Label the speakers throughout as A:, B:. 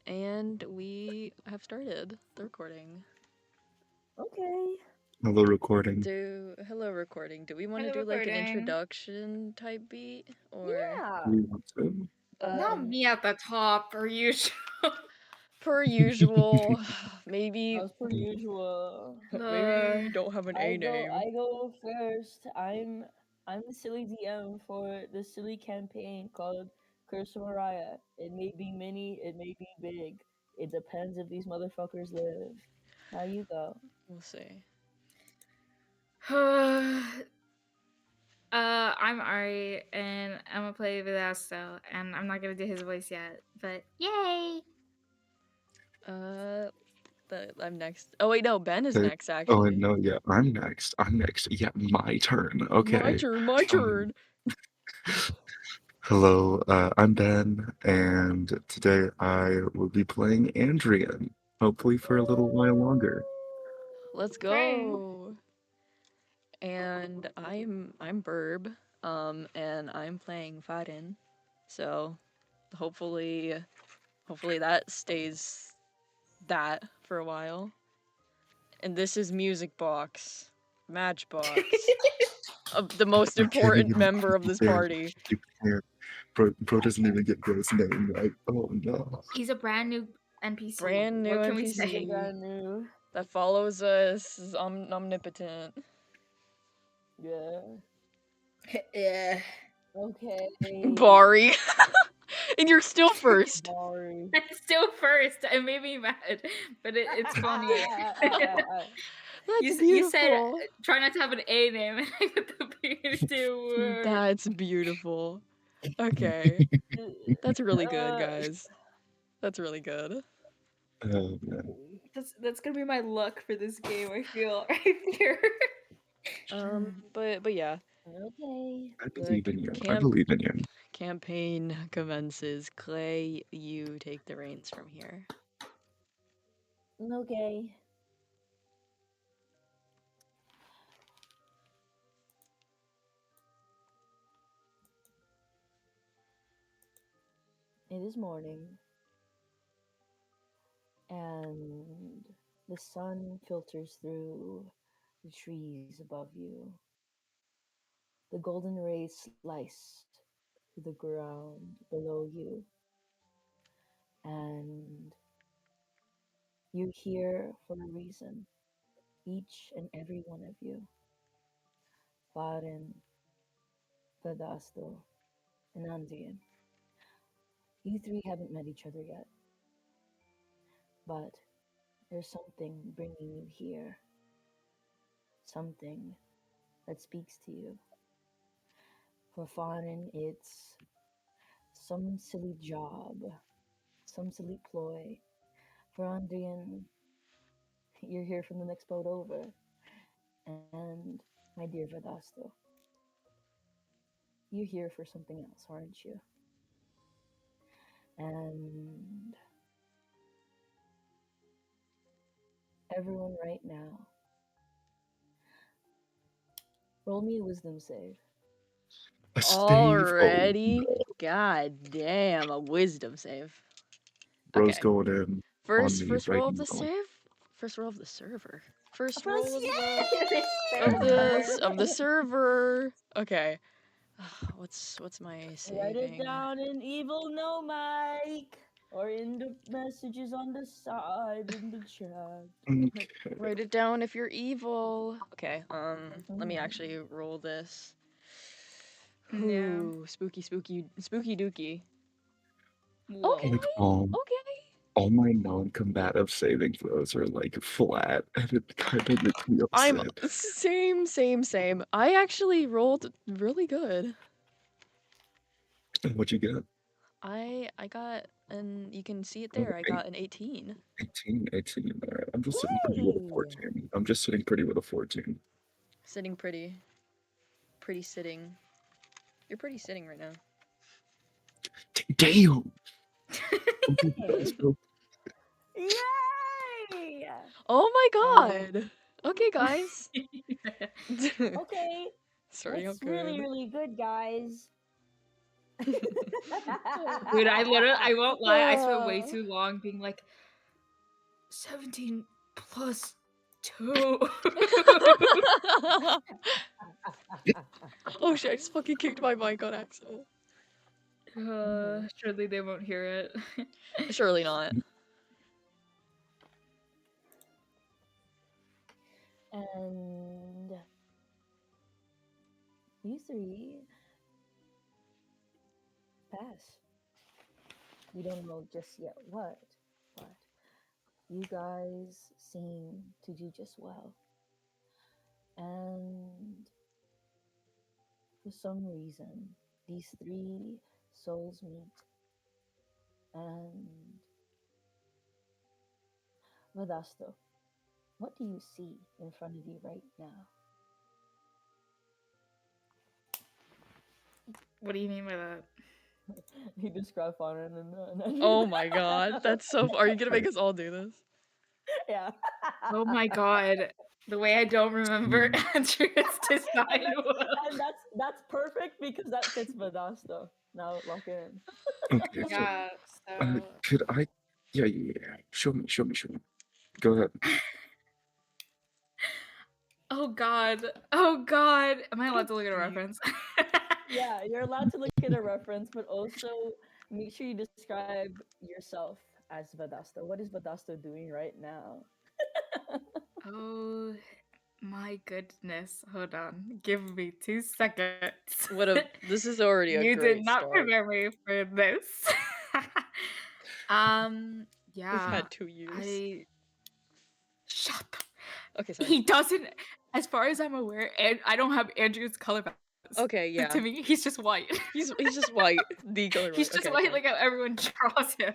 A: And we have started the recording.
B: Okay.
C: Hello, recording.
A: Hello recording. Do we want to
D: Hello,
A: do like an
D: recording.
A: introduction type beat or
B: Yeah.
C: We want to.
D: Not me at the top, per usual.
A: per usual? Maybe
B: As per usual.
A: maybe you don't have an A name.
B: I go first. I'm the silly DM for the silly campaign called Curse of Mariah. It may be mini, it may be big. It depends if these motherfuckers live. Now you go.
A: We'll see.
D: I'm Ari, and I'm gonna play Vedasto, and I'm not gonna do his voice yet, but yay!
A: I'm next. Oh wait, no, Ben is
C: Uh,
A: next
C: Oh,
A: actually.
C: no, yeah, I'm next. I'm next. Yeah, my turn. Okay.
A: My turn. My turn.
C: Hello, I'm Ben, and today I will be playing Andrien. Hopefully for a little while longer.
A: Let's
D: Great.
A: go. And I'm Burb, and I'm playing Fahren. So hopefully that stays that for a while. And this is Music Box, Matchbox, the most
C: I can't
A: important
C: even.
A: member of this
C: You
A: party.
C: you can't. Bro doesn't even get Bro's name right. Oh no.
D: He's a brand new NPC.
A: Brand new
D: What can we
A: NPC.
D: say?
B: Brand new.
A: That follows us, is omnipotent.
B: Yeah.
D: Yeah.
B: Okay.
A: Bari. And you're still first.
B: Sorry.
D: I'm still first. It made me mad, but it's funny.
A: That's
D: You said
A: beautiful.
D: try not to have an A name, and I got the B2 word.
A: That's beautiful. Okay. That's really good, guys. That's really good.
C: Oh man.
D: That's gonna be my luck for this game. I feel right here.
A: But yeah,
B: Okay.
C: I
A: the
C: believe in you. I believe in you.
A: campaign commences. Clay, you take the reins from here.
B: Okay. It is morning, and the sun filters through the trees above you. The golden rays slice through the ground below you, and you're here for a reason. Each and every one of you, Fahren, Vedasto, and Andrien. You three haven't met each other yet, but there's something bringing you here. Something that speaks to you. For Fahren, it's some silly job, some silly ploy. For Andrien, you're here from the next boat over. And my dear Vedasto, you're here for something else, aren't you? And everyone right now, roll me a wisdom save.
C: A save. Oh,
A: Already? God damn, a wisdom save.
C: bro's
A: Okay.
C: going in on me
A: First
C: right
A: roll of the
C: now.
A: save? First roll of the server. First
B: First,
A: roll of the
B: yeah!
A: of the server. Okay. What's my
B: Write it
A: saving?
B: down in evil no mic or in the messages on the side in the chat.
C: Okay.
A: Write it down if you're evil. Okay, let me
B: Mhm.
A: actually roll this.
D: Yeah.
A: Ooh, spooky dookie.
D: Whoa.
A: Okay,
C: Like
A: okay.
C: all my non-combative saving throws are like flat, and it kind of makes me
A: I'm
C: upset.
A: same. I actually rolled really good.
C: And what'd you get?
A: I got, and you can see it
C: Oh,
A: there. I got an 18.
C: 18. All right. I'm just sitting pretty with a
B: Yay!
C: 14. I'm just sitting pretty with a 14.
A: Sitting pretty sitting. You're pretty sitting right now.
C: Damn! Okay,
B: Hey.
C: guys, bro.
B: Yay!
A: Oh my
B: And
A: god. Okay, guys.
B: okay,
A: Starting
B: that's
A: out
B: really,
A: good.
B: really good, guys.
D: Dude, I won't lie, I spent way too long being like 17 plus 2.
A: Oh shit, I just fucking kicked my mic on accident.
D: Surely they won't hear it.
A: Surely not.
B: And you three pass. You don't know just yet what, but you guys seem to do just well. And for some reason, these three souls meet. And Vedasto, what do you see in front of you right now?
D: What do you mean by that?
B: He described Fahren and
A: Oh my god, that's so. Are you gonna make us all do this?
B: yeah.
D: Oh my god. The way I don't remember Andrien's design
B: And that's perfect because that fits Vedasto. Now lock in.
C: Okay, so
D: Yeah, so
C: could I? Yeah, show me. Go ahead.
D: oh god. Oh god. Am I allowed to look at a reference?
B: Yeah, you're allowed to look at a reference, but also make sure you describe yourself as Vedasto. What is Vedasto doing right now?
D: Oh my goodness. Hold on. Give me 2 seconds.
A: This is already a
D: You did
A: great
D: not
A: start.
D: prepare me for this.
A: We've
D: Yeah.
A: had 2 years.
D: Shut up.
A: Okay, sorry.
D: He doesn't, as far as I'm aware, and I don't have Andrew's color balance.
A: Okay, yeah.
D: To me, he's just white.
A: He's just white. The color white.
D: He's just
A: okay,
D: white,
A: fine.
D: like how everyone draws him,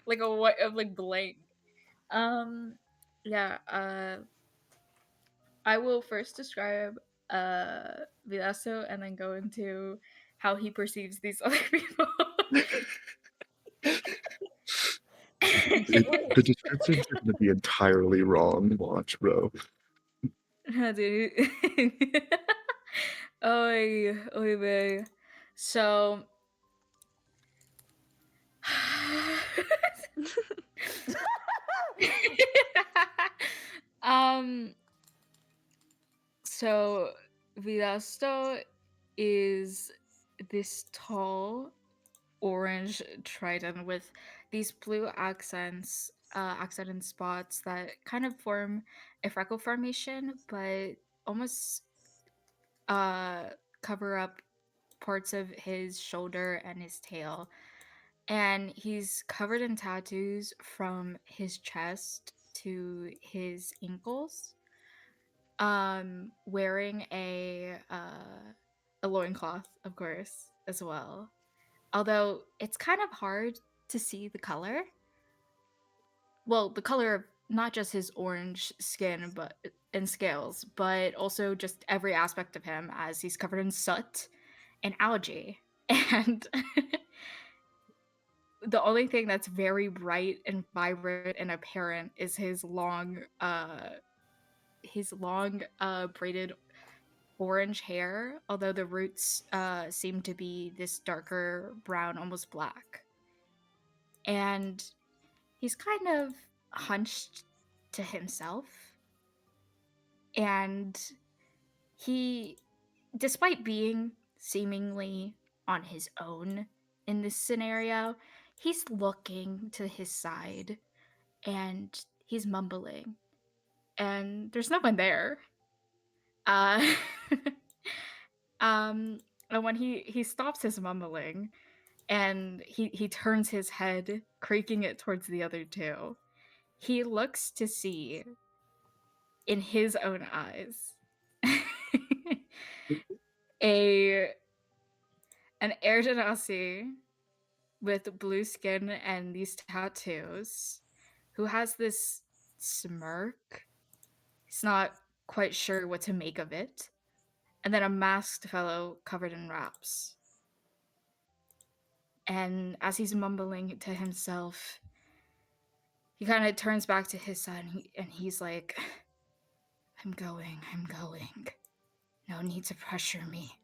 D: like a white, like blank. Yeah. I will first describe Vedasto and then go into how he perceives these other people.
C: The descriptions are gonna be entirely wrong. Watch, bro.
D: Dude. Oy, oy vey. So um so Vedasto is this tall orange trident with these blue accented spots that kind of form a freckle formation, but almost cover up parts of his shoulder and his tail. And he's covered in tattoos from his chest to his ankles. Wearing a loincloth, of course, as well. Although it's kind of hard to see the color. Well, the color of not just his orange skin but and scales, but also just every aspect of him, as he's covered in soot and algae. And the only thing that's very bright and vibrant and apparent is his long braided orange hair, although the roots seem to be this darker brown, almost black. And he's kind of hunched to himself. And he, despite being seemingly on his own in this scenario, he's looking to his side and he's mumbling. And there's no one there. Uh, and when he stops his mumbling and he turns his head, creaking it towards the other two, he looks to see in his own eyes a an air genasi with blue skin and these tattoos who has this smirk. He's not quite sure what to make of it. And then a masked fellow covered in wraps. And as he's mumbling to himself, he kind of turns back to his side and he's like, I'm going. No need to pressure me.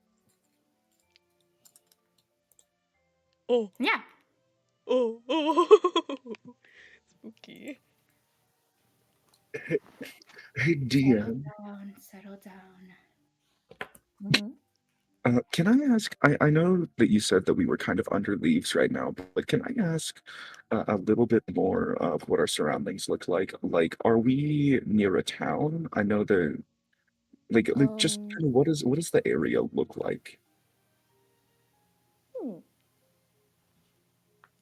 A: Oh,
D: Yeah.
A: oh. Spooky.
C: Hey, hey
D: Settle
C: DM,
D: down, settle down.
B: Mm-hmm.
C: can I ask? I know that you said that we were kind of under leaves right now, but can I ask a little bit more of what our surroundings look like? Like, are we near a town? I know that, like just
B: Um,
C: kind of what does the area look like?
B: hmm.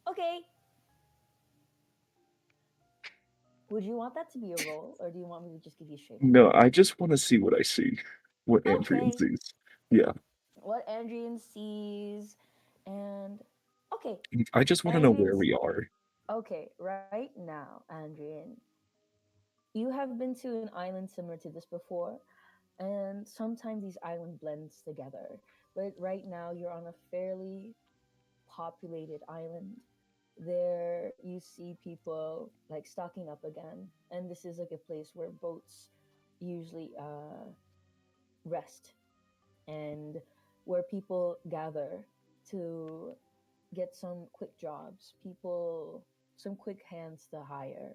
B: Okay. Would you want that to be a roll, or do you want me to just give you a straight
C: No,
B: answer?
C: I just want to see what I see, what Andrian
B: Okay.
C: sees. Yeah,
B: What Andrian sees, and okay,
C: I just want to know where
B: Andrian's
C: we are.
B: okay. Right now, Andrian, you have been to an island similar to this before, and sometimes these island blends together. But right now, you're on a fairly populated island. There, you see people like stocking up again, and this is like a place where boats usually rest and where people gather to get some quick jobs, people, some quick hands to hire.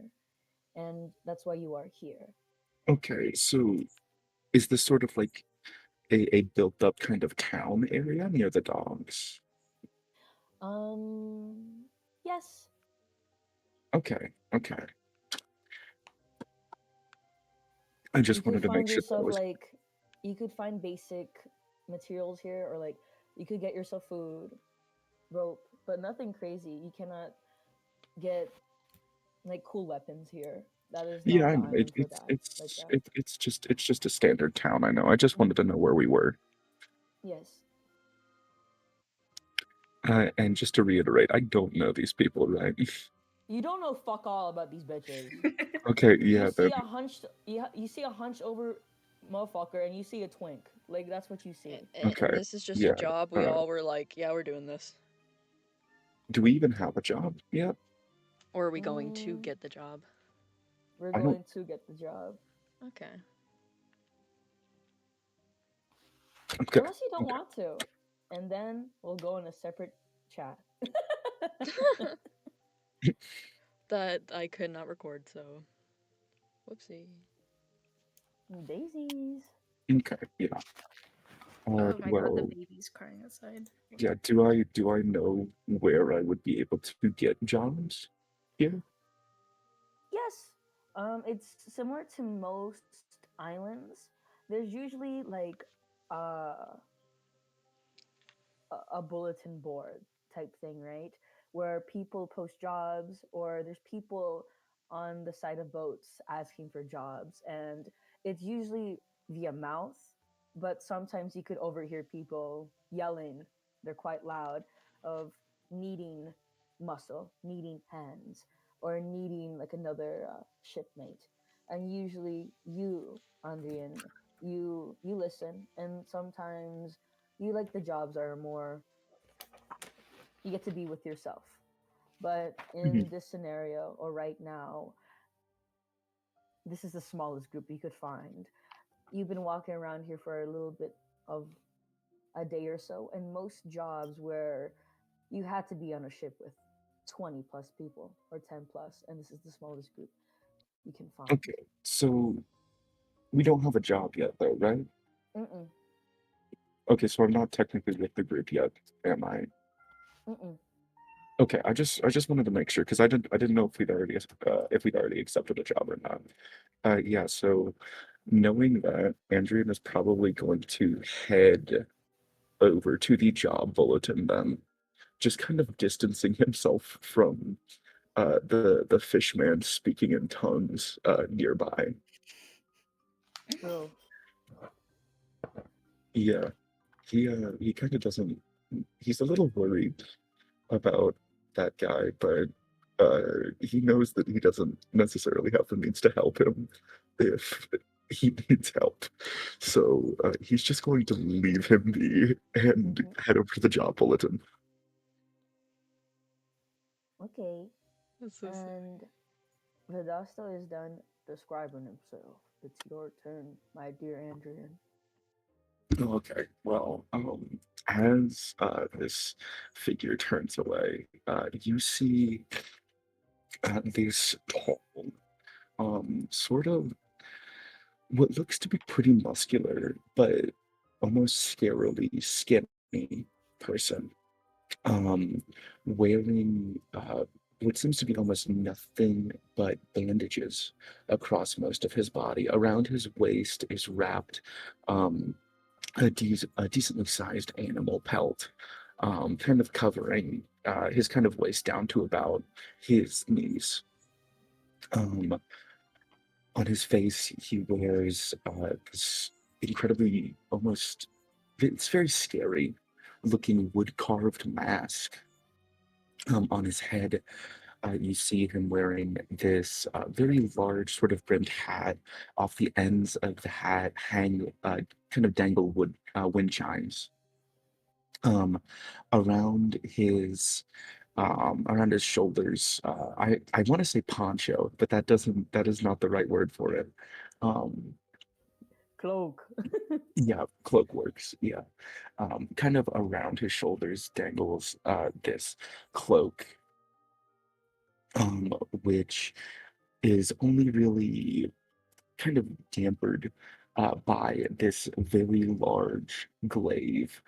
B: And that's why you are here.
C: Okay, so is this sort of like a built up kind of town area near the docks?
B: Yes,
C: Okay, okay. I
B: you
C: just
B: could
C: wanted to make
B: find
C: sure that
B: yourself
C: was
B: like, you could find basic materials here, or like, you could get yourself food, rope, but nothing crazy. You cannot get like cool weapons here. That is
C: yeah,
B: not
C: I
B: the
C: know.
B: island for that, like that.
C: It's just a standard town, I know. I just wanted to
B: Hmm.
C: know where we were.
B: Yes.
C: And just to reiterate, I don't know these people, right?
B: You don't know fuck all about these bitches.
C: Okay,
B: You
C: yeah,
B: see
C: then
B: a hunched, you see a hunched over motherfucker, and you see a twink. Like that's what you see.
C: okay.
A: And this is just a
C: Yeah.
A: job. We
C: Uh,
A: all were like, yeah, we're doing this.
C: do we even have a job yet?
A: Or are we going to
B: Mm,
A: get the job?
B: we're
C: I don't
B: going to get the job,
A: Okay.
C: okay.
B: unless you don't
C: Okay.
B: want to, and then we'll go in a separate chat.
A: That I could not record, so whoopsie.
B: Daisies.
C: Okay. Yeah.
D: Oh my god, the
C: Well,
D: baby's crying outside.
C: yeah, do I know where I would be able to get jobs here?
B: Yes. It's similar to most islands. There's usually like uh a bulletin board type thing, right? Where people post jobs, or there's people on the side of boats asking for jobs. And it's usually via mouth, but sometimes you could overhear people yelling, they're quite loud, of needing muscle, needing hands, or needing like another shipmate. And usually you, Andrian, you listen, and sometimes you like the jobs are more, you get to be with yourself. But
C: Mhm.
B: in this scenario, or right now, this is the smallest group you could find. You've been walking around here for a little bit of a day or so, and most jobs where you had to be on a ship with 20 plus people or 10 plus, and this is the smallest group you can find.
C: Okay. So we don't have a job yet though, right?
B: Mm-mm,
C: Okay, so I'm not technically with the group yet, am I?
B: mm-mm.
C: Okay, I just wanted to make sure because I didn't know if we'd already accepted a job or not. Yeah, so knowing that Andrian is probably going to head over to the job bulletin then, just kind of distancing himself from the fishman speaking in tongues nearby.
B: Bro,
C: Yeah, he kind of doesn't. He's a little worried about that guy, but he knows that he doesn't necessarily have the means to help him if he needs help. So he's just going to leave him be and
B: mm-hmm.
C: head over to the job bulletin.
B: Okay.
A: That's so sick.
B: And Vedasto is done describing himself. It's your turn, my dear Andrian.
C: Oh, okay. Well, as this figure turns away, you see this tall, sort of what looks to be pretty muscular, but almost scarily skinny person, um, wearing what seems to be almost nothing but bandages across most of his body. Around his waist is wrapped um, a decently sized animal pelt, kind of covering his kind of waist down to about his knees. Um, on his face, he wears this incredibly, almost, it's very scary looking wood carved mask. On his head, you see him wearing this very large, sort of brimmed hat. Off the ends of the hat hang kind of dangle wood wind chimes. Um, around his around his shoulders, I want to say poncho, but that is not the right word for it. Um,
B: Cloak.
C: yeah, cloak works. Yeah, kind of around his shoulders dangles this cloak, which is only really kind of dampered by this very large glaive,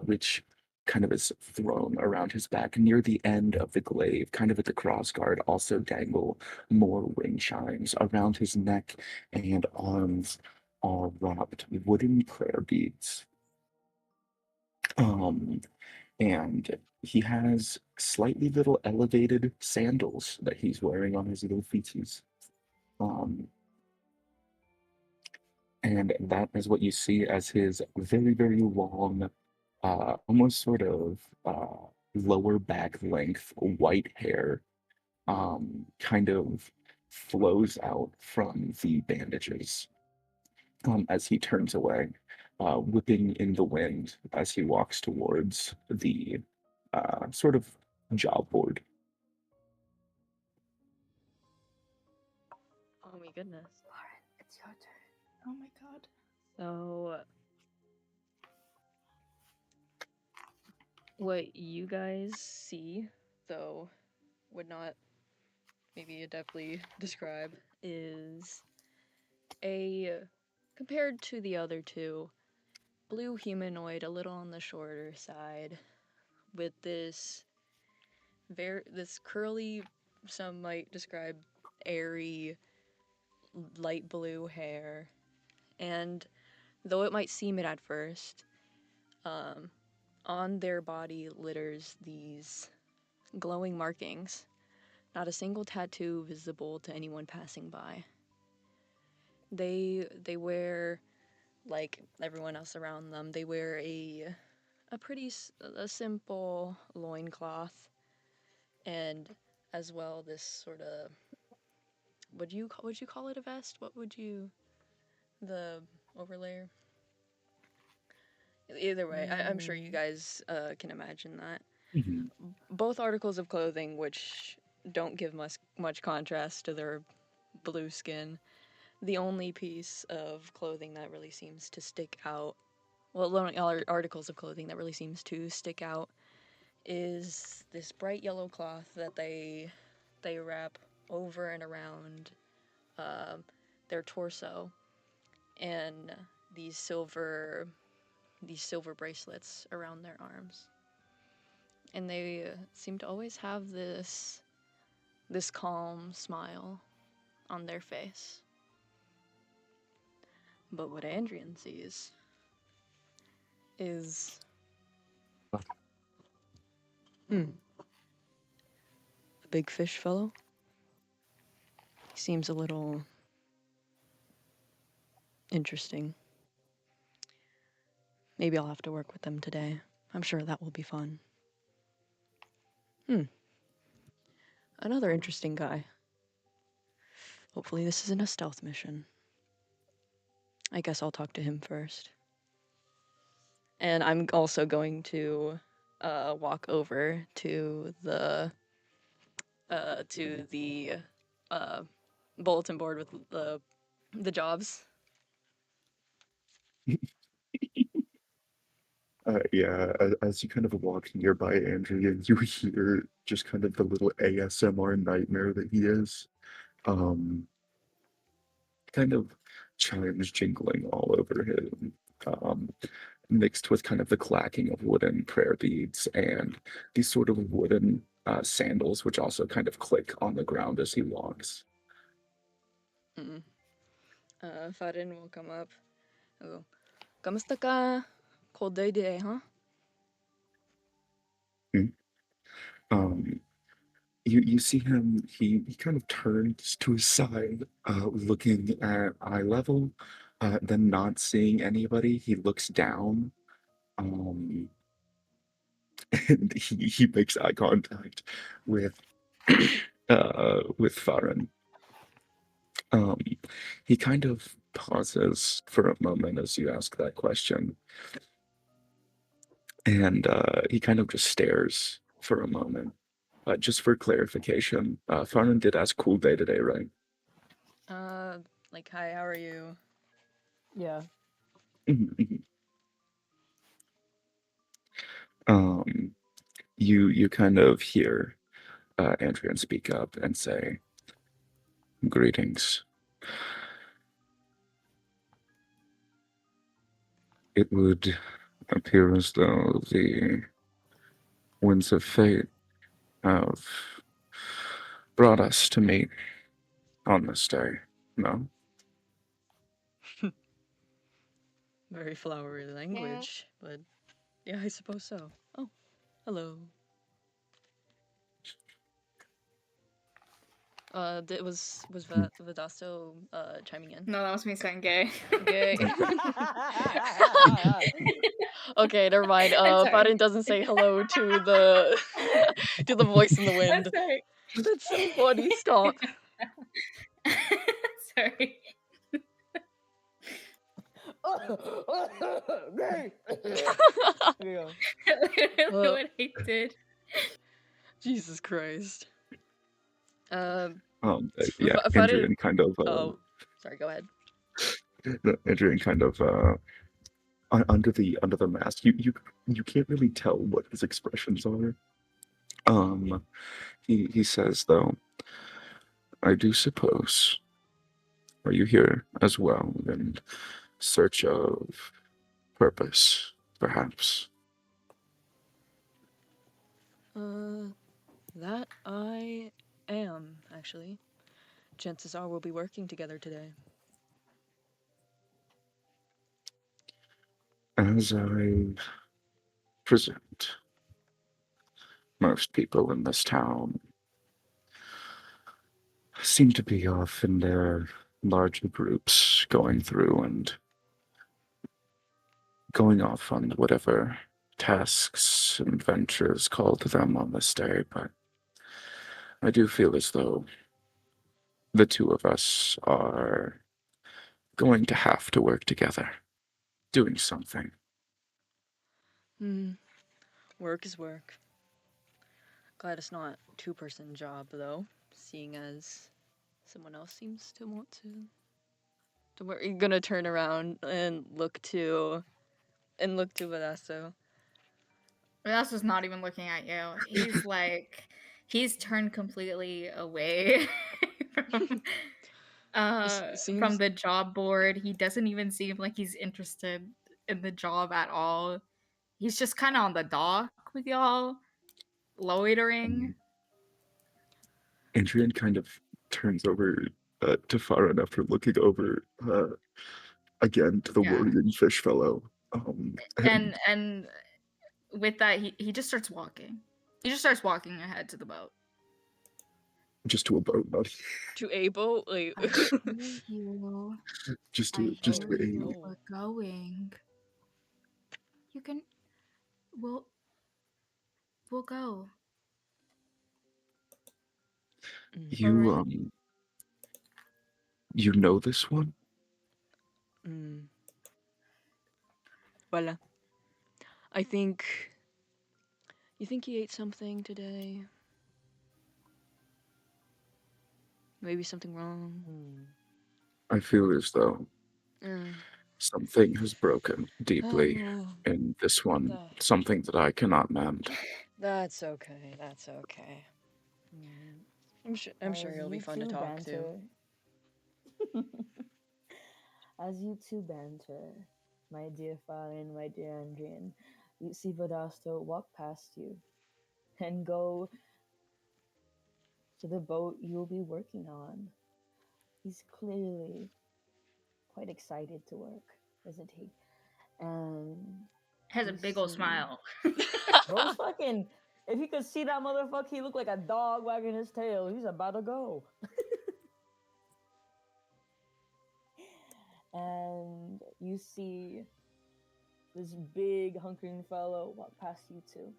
C: which kind of is thrown around his back. Near the end of the glaive, kind of at the crossguard, also dangle more wing chimes. Around his neck and arms are wrapped wooden prayer beads. Um, and he has slightly little elevated sandals that he's wearing on his little feeties. Um, and that is what you see as his very, very long, almost sort of lower back length white hair, kind of flows out from the bandages as he turns away, whipping in the wind as he walks towards the sort of job board.
A: Oh my goodness.
B: Fahren, it's your turn.
D: Oh my god.
A: So, what you guys see, though, would not maybe adeptly describe, is a, compared to the other two, blue humanoid, a little on the shorter side, with this curly, some might describe airy, light blue hair, and though it might seem it at first, um, on their body litters these glowing markings. Not a single tattoo visible to anyone passing by. They wear, like everyone else around them, they wear a pretty a simple loincloth, and as well this sort of, would you call it a vest? What would you, the overlayer? Either way, I'm sure you guys can imagine that.
C: Mhm.
A: Both articles of clothing which don't give much contrast to their blue skin. The only piece of clothing that really seems to stick out, well, articles of clothing that really seems to stick out, is this bright yellow cloth that they wrap over and around um, their torso, and these silver these silver bracelets around their arms, and they seem to always have this calm smile on their face. But what Andrien sees is the big fish fellow. He seems a little interesting. Maybe I'll have to work with them today. I'm sure that will be fun. Another interesting guy. Hopefully this isn't a stealth mission. I guess I'll talk to him first. And I'm also going to walk over to the uh, bulletin board with the jobs.
C: Yeah, as you kind of walk nearby Andrien, you hear just kind of the little ASMR nightmare that he is. Um, kind of chimes jingling all over him, mixed with kind of the clacking of wooden prayer beads and these sort of wooden sandals, which also kind of click on the ground as he walks.
A: Mm. Fahren will come up. Oh, kamusta ka? Cold day today, huh?
C: Mm. Um, you see him, he kind of turns to his side, looking at eye level, then not seeing anybody. He looks down, um, and he makes eye contact with with Fahren. Um, he kind of pauses for a moment as you ask that question, and he kind of just stares for a moment. Just for clarification, Fahren did ask cool day today, right?
A: Uh, like, hi, how are you?
B: Yeah.
C: Mhm, mhm. Um, you kind of hear Andrien speak up and say, "Greetings. It would appear as though the winds of fate have brought us to meet on this day. No?"
A: Very flowery language, but yeah, I suppose so. Oh, hello. Vedasto chiming in?
D: No, that was me saying gay.
A: Gay. Okay, never mind.
D: I'm sorry.
A: Farin doesn't say hello to the to the voice in the
D: I'm
A: wind.
D: sorry.
A: That's so funny. Stop.
D: Sorry.
B: Great. Yeah.
D: Literally
A: Uh,
D: what I did.
A: Jesus Christ.
C: Yeah,
A: Farin.
C: Andrien kind of,
A: Oh, sorry. Go ahead.
C: Andrien kind of, under the mask, you can't really tell what his expressions are. He says though, "I do suppose, are you here as well in search of purpose, perhaps?"
A: That I am actually. Chances are we'll be working together today.
C: As I present, most people in this town seem to be off in their larger groups going through and going off on whatever tasks and ventures called to them on this day, but I do feel as though the two of us are going to have to work together, doing something.
A: Hmm. Work is work. Glad it's not two-person job though, seeing as someone else seems to want to work. You're gonna turn around and look to Vedasto.
D: That's just not even looking at you. He's like, he's turned completely away from from
A: Seems
D: the job board. He doesn't even seem like he's interested in the job at all. He's just kind of on the dock with y'all, loitering.
C: Um, Andrian kind of turns over to Fahren after looking over again to the
D: Yeah.
C: worrying fish fellow.
D: And with that he just starts walking. He just starts walking ahead to the boat.
C: Just to a boat, not
A: to Abo. Like,
D: I hear you.
C: just
D: I
C: to just
D: hear
C: to
D: you.
C: a.
A: oh,
D: We're going. You can we'll we'll go. All
C: You
D: right.
C: you know this one?
A: mm. Well, I think. You think he ate something today? Maybe something wrong.
C: I feel as though
A: Mm.
C: Something has broken deeply
A: Oh,
C: in this one,
A: the-
C: something that I cannot mend.
A: that's okay. That's okay. I'm sure
B: As
A: he'll be
B: you
A: fun to
B: two
A: talk to.
B: banter, as you two banter, my dear Fahren, my dear Andrien, you see Vedasto walk past you and go to the boat you'll be working on. He's clearly quite excited to work, isn't he? And
D: Has a
B: you
D: big old
B: see,
D: smile.
B: bro's fucking. If you could see that motherfucker, he looked like a dog wagging his tail. He's about to go. And you see this big hunkering fellow walk past you two,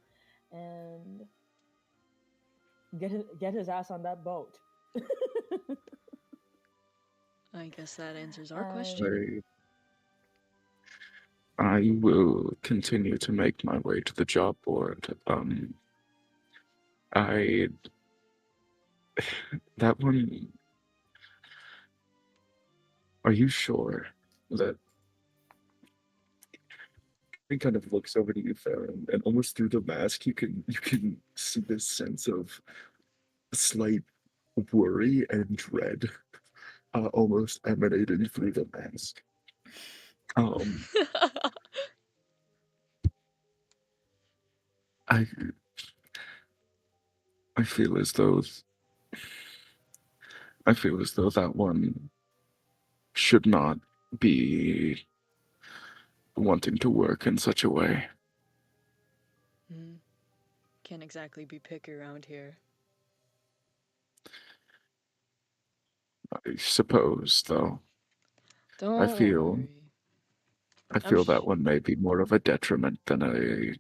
B: and get his ass on that boat.
A: I guess that answers our question.
B: And
C: I will continue to make my way to the job board. I that one. Are you sure that he kind of looks over to you, Farron, and almost through the mask, you can see this sense of slight worry and dread, almost emanating through the mask. Um, I I feel as though I feel as though that one should not be wanting to work in such a way.
A: Can't exactly be picky around here.
C: I suppose, though, I
A: Don't
C: feel
A: worry.
C: I
A: I'm
C: feel that one may be more of a detriment than a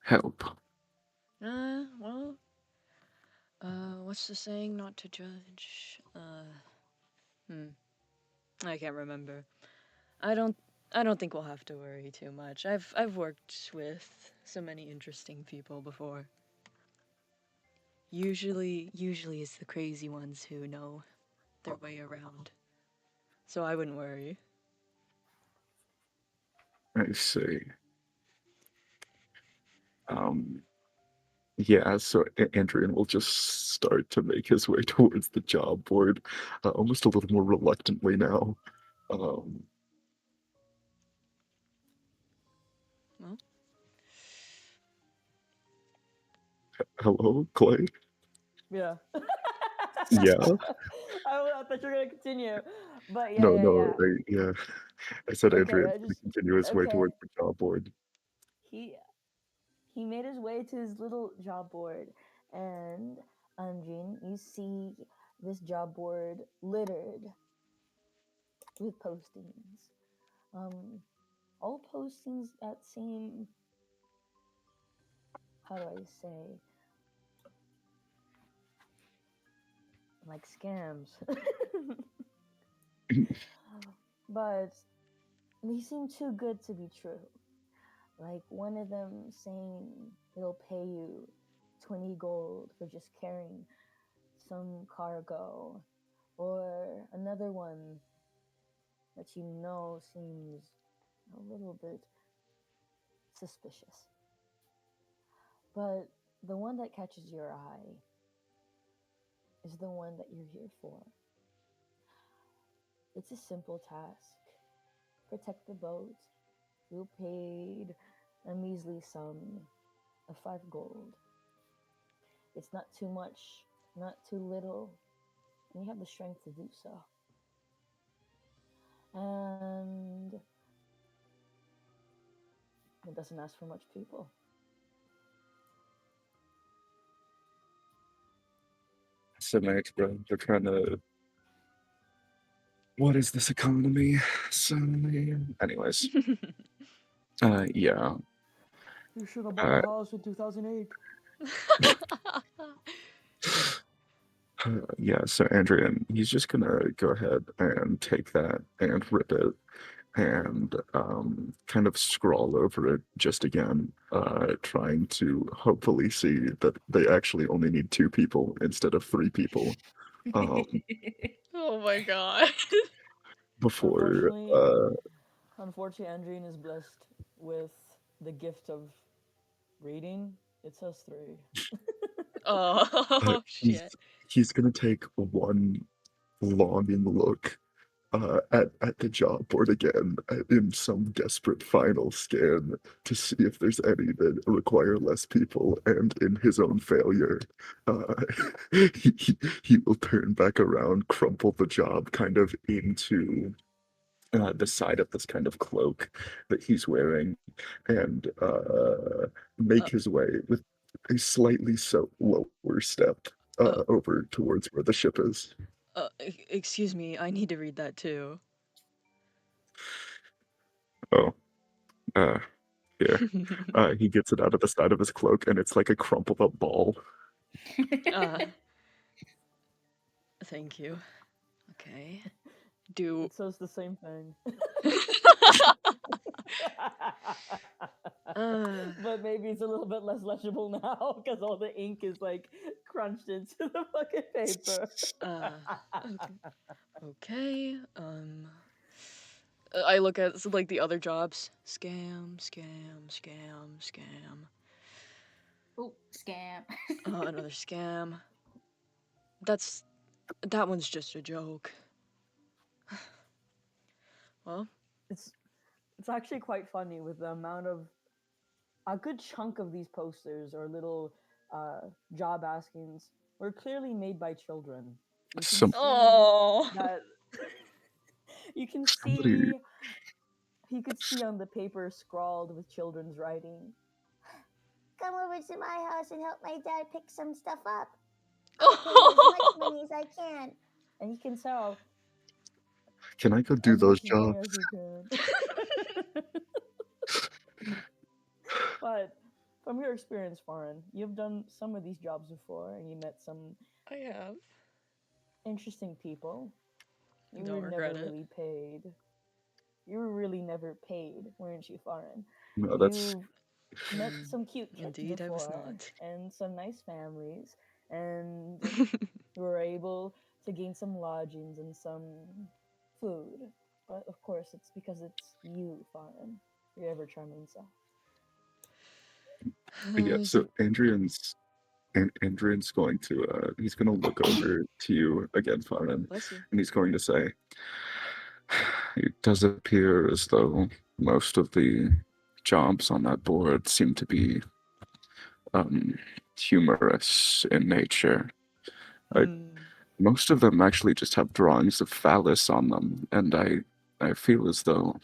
C: help.
A: well, what's the saying? Not to judge. I can't remember. I don't. I don't think we'll have to worry too much. I've worked with so many interesting people before. Usually it's the crazy ones who know their way around. So I wouldn't worry.
C: I see. Um, yeah, so Andrien will just start to make his way towards the job board, almost a little more reluctantly now. Um,
A: Well,
C: Hello, Clay?
B: yeah.
C: Yeah?
B: I thought you were gonna continue, but yeah,
C: No,
B: yeah,
C: no,
B: yeah.
C: yeah. I said
B: Okay,
C: Andrien's
B: I
C: gonna
B: just
C: continue his way
B: okay.
C: towards the job board.
B: He he made his way to his little job board, and Andrien, you see this job board littered with postings. All postings that seem, how do I say, like scams. But they seem too good to be true. Like one of them saying it'll pay you 20 gold for just carrying some cargo, or another one that you know seems a little bit suspicious. But the one that catches your eye is the one that you're here for. It's a simple task. Protect the boat. You paid a measly sum of 5 gold. It's not too much, not too little, and you have the strength to do so. And it doesn't ask for much people.
C: So nice, bro. They're trying to. What is this economy? So, anyways, yeah.
B: You should have bought
C: Uh,
B: a house in 2008.
C: yeah, so Andrian, he's just gonna go ahead and take that and rip it and kind of scrawl over it just again, trying to hopefully see that they actually only need 2 people instead of 3 people. Um,
A: oh my god.
C: before
B: Unfortunately, Unfortunately, Andrien is blessed with the gift of reading. It says 3.
A: Oh
C: He's
A: shit.
C: he's gonna take one longing look at the job board again in some desperate final scan to see if there's any that require less people, and in his own failure, uh, he will turn back around, crumple the job kind of into the side of this kind of cloak that he's wearing, and make
A: Uh,
C: his way with a slightly lower step
A: uh,
C: over towards where the ship is.
A: excuse me, I need to read that too.
C: Oh, uh, here. He gets it out of the side of his cloak, and it's like a crumpled up ball.
A: uh, thank you. Okay. Do.
B: It says the same thing. But maybe it's a little bit less legible now because all the ink is like crunched into the fucking paper.
A: Okay. Okay. I look at like the other jobs. Scam, scam, scam, scam.
D: Oh, scam.
A: Another scam. That one's just a joke. Well,
B: It's actually quite funny with the amount of a good chunk of these posters or little job askings were clearly made by children. You can
C: Some
B: see
A: oh,
B: that you can
C: somebody
B: see you could see on the paper scrawled with children's writing. Come over to my house and help my dad pick some stuff up. I'll pay you as much money as I can. And you can tell
C: can I go do
B: as
C: those
B: much money as
C: jobs?
B: you can. But from your experience, Fahren, you've done some of these jobs before and you met some
A: I have.
B: interesting people. You
A: Don't
B: were
A: regret
B: never
A: it.
B: really paid. You were really never paid, weren't you, Fahren?
C: No, that's
B: You've met some cute kids
A: Indeed, I was
B: before
A: not.
B: and some nice families, and you were able to gain some lodgings and some food. But of course, it's because it's you, Fahren. Your ever charming self.
C: yeah. So Andrian's going to he's going to look over to you again, Farin,
A: Bless you.
C: and he's going to say, "It does appear as though most of the jobs on that board seem to be um, humorous in nature. I, most of them actually just have drawings of phallus on them, and I feel as though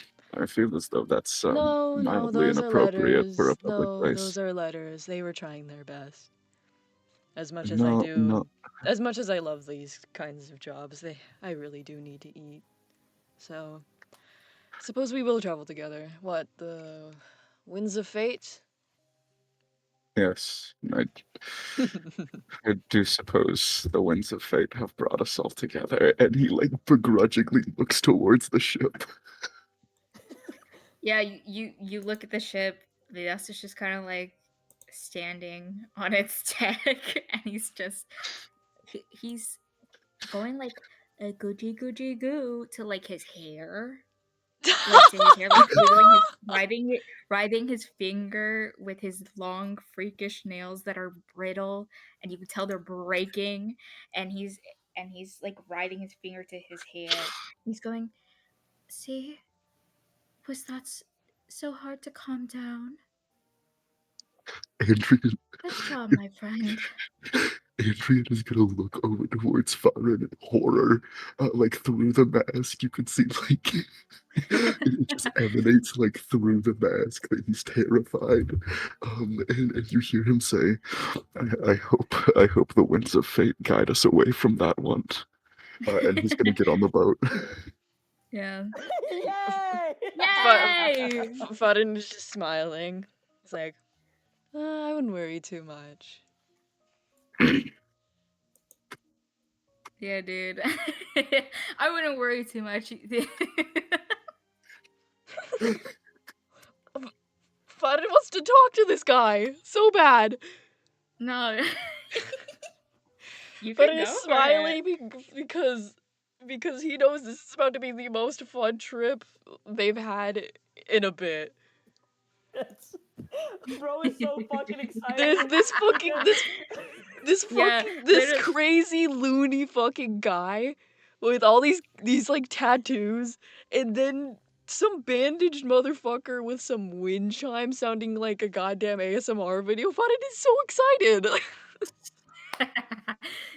C: that's
A: No,
C: mildly
A: those are
C: inappropriate for a
A: letters.
C: public
A: No,
C: place.
A: those are letters. They were trying their best. As much as I
C: No,
A: do,
C: no,
A: as much as I love these kinds of jobs, I really do need to eat. So, suppose we will travel together. What, the winds of fate?
C: yes, I do suppose the winds of fate have brought us all together." And he like begrudgingly looks towards the ship.
D: Yeah, you look at the ship. Vedasto's just kind of like standing on its deck, and he's going like a goo goo to like his hair, like to his hair, like wiggling his writhing his finger with his long freakish nails that are brittle, and you can tell they're breaking, and he's like riding his finger to his hair. He's going, see, was that so hard to calm down?
C: Andrian,
D: Good job, my friend.
C: Andrian is gonna look over towards Farin in horror, like through the mask. You can see like it just emanates like through the mask that he's terrified. And you hear him say, I hope the winds of fate guide us away from that one." And he's gonna get on the boat.
D: Yeah.
B: Yay!
D: Yay!
A: Farin is just smiling. He's like, I wouldn't worry too much.
D: Yeah, dude. I wouldn't worry too much.
A: Farin wants to talk to this guy so bad.
D: No. You
A: Farin
D: can
A: is
D: go for it.
A: smiling because because he knows this is about to be the most fun trip they've had in a bit.
B: Bro is so fucking
A: This
B: excited.
A: this fucking this
D: Yeah,
A: fucking this
D: literally-
A: crazy loony fucking guy with all these like tattoos, and then some bandaged motherfucker with some wind chime sounding like a goddamn ASMR video. Fahren is so excited.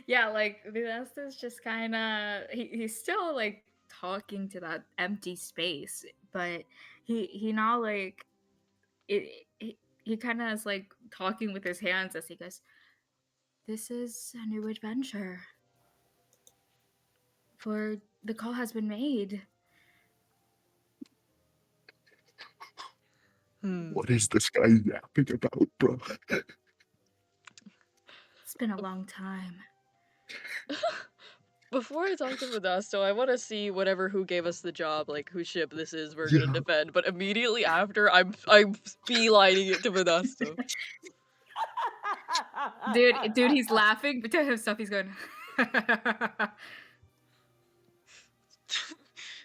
D: yeah, like Vedasto's just kind of he's still like talking to that empty space, but he now like he kind of is like talking with his hands as he goes, "This is a new adventure. For the call has been made."
C: What is this guy yapping about, bro?
D: It's been a long time.
A: Before I talk to Vedasto, I want to see whatever who gave us the job, like whose ship this is we're
C: Yeah.
A: gonna defend. But immediately after, I'm beelining it to Vedasto.
D: Dude, he's laughing, but to himself he's going.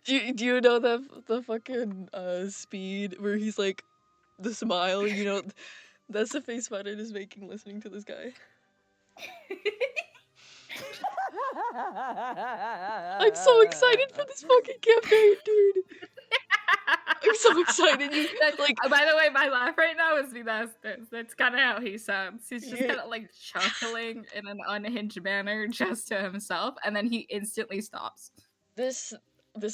A: Do you know the fucking speed where he's like the smile? You know, that's the face Fahren is making listening to this guy. I'm so excited for this fucking campaign, dude. I'm so excited. You like.
D: By the way, my laugh right now is Vedasto's. That's kind of how he sounds. He's just
A: Yeah.
D: kind of like chuckling in an unhinged manner just to himself, and then he instantly stops.
A: This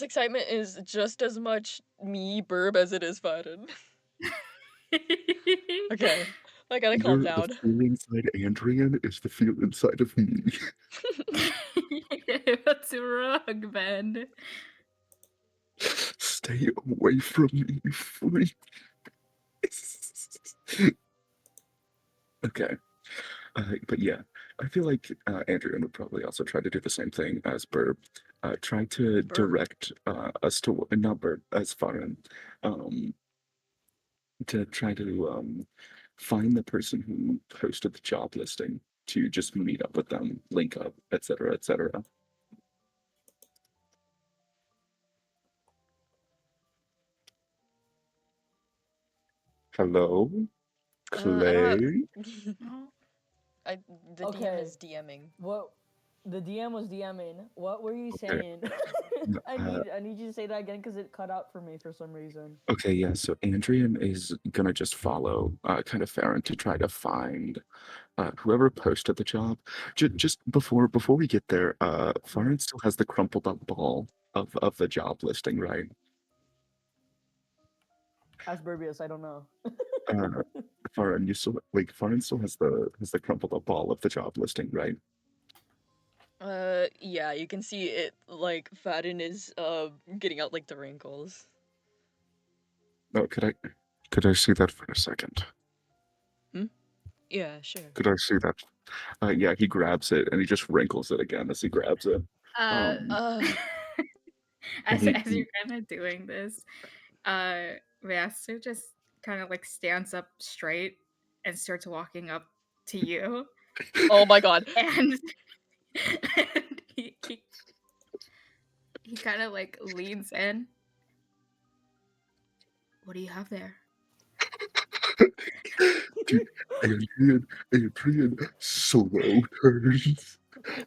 A: excitement is just as much me, Burb, as it is Fahren. Okay, I gotta calm down.
C: The fear inside Andrien is the fear inside of me.
D: What's wrong, Ben?
C: Stay away from me, you freak. Okay. But yeah, I feel like Andrien would probably also try to do the same thing as Burb. Try to
A: Burb?
C: direct us to, not Burb, as Fahren, to try to find the person who posted the job listing to just meet up with them, link up, etc., etc. Hello, Clay.
A: The DM is DMing.
B: What? The DM was DMing. What were you
C: Okay.
B: saying? I need you to say that again because it cut out for me for some reason.
C: Okay, yeah. So Andrien is gonna just follow kind of Fahren to try to find whoever posted the job. Just before we get there, Fahren still has the crumpled up ball of the job listing, right?
B: Ask Birbius, I don't know.
C: Fahren, you still Fahren still has the crumpled up ball of the job listing, right?
A: Yeah, you can see it, like, Fahren is, getting out, like, the wrinkles.
C: No, could I see that for a second?
A: Yeah, sure.
C: Could I see that? Yeah, he grabs it and he just wrinkles it again as he grabs it.
D: As
C: he-
D: you're kind of doing this, Vedasto just kind of like stands up straight and starts walking up to you,
A: Oh my god.
D: and he kind of like leans in. What do you have there?
C: Dude, Andrien slow turns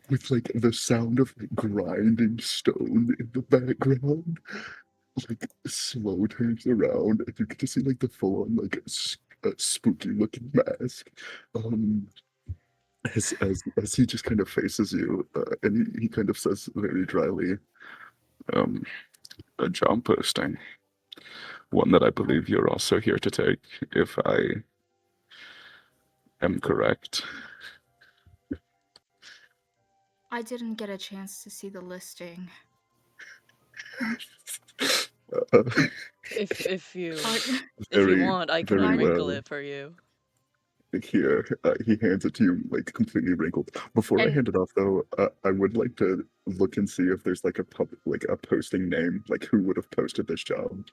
C: with like the sound of grinding stone in the background. Like slow turns around, and you get to see like the full on like spooky looking mask. As he just kind of faces you, and he kind of says very dryly, a job posting. One that I believe you're also here to take, if I am correct.
D: I didn't get a chance to see the listing.
A: If you
C: Very,
A: want, I can
C: very
A: unwrinkle
C: well.
A: it for you.
C: Here, he hands it to you like completely wrinkled. Before I
D: And-
C: hand it off, though, I would like to look and see if there's like a posting name, like who would have posted this job.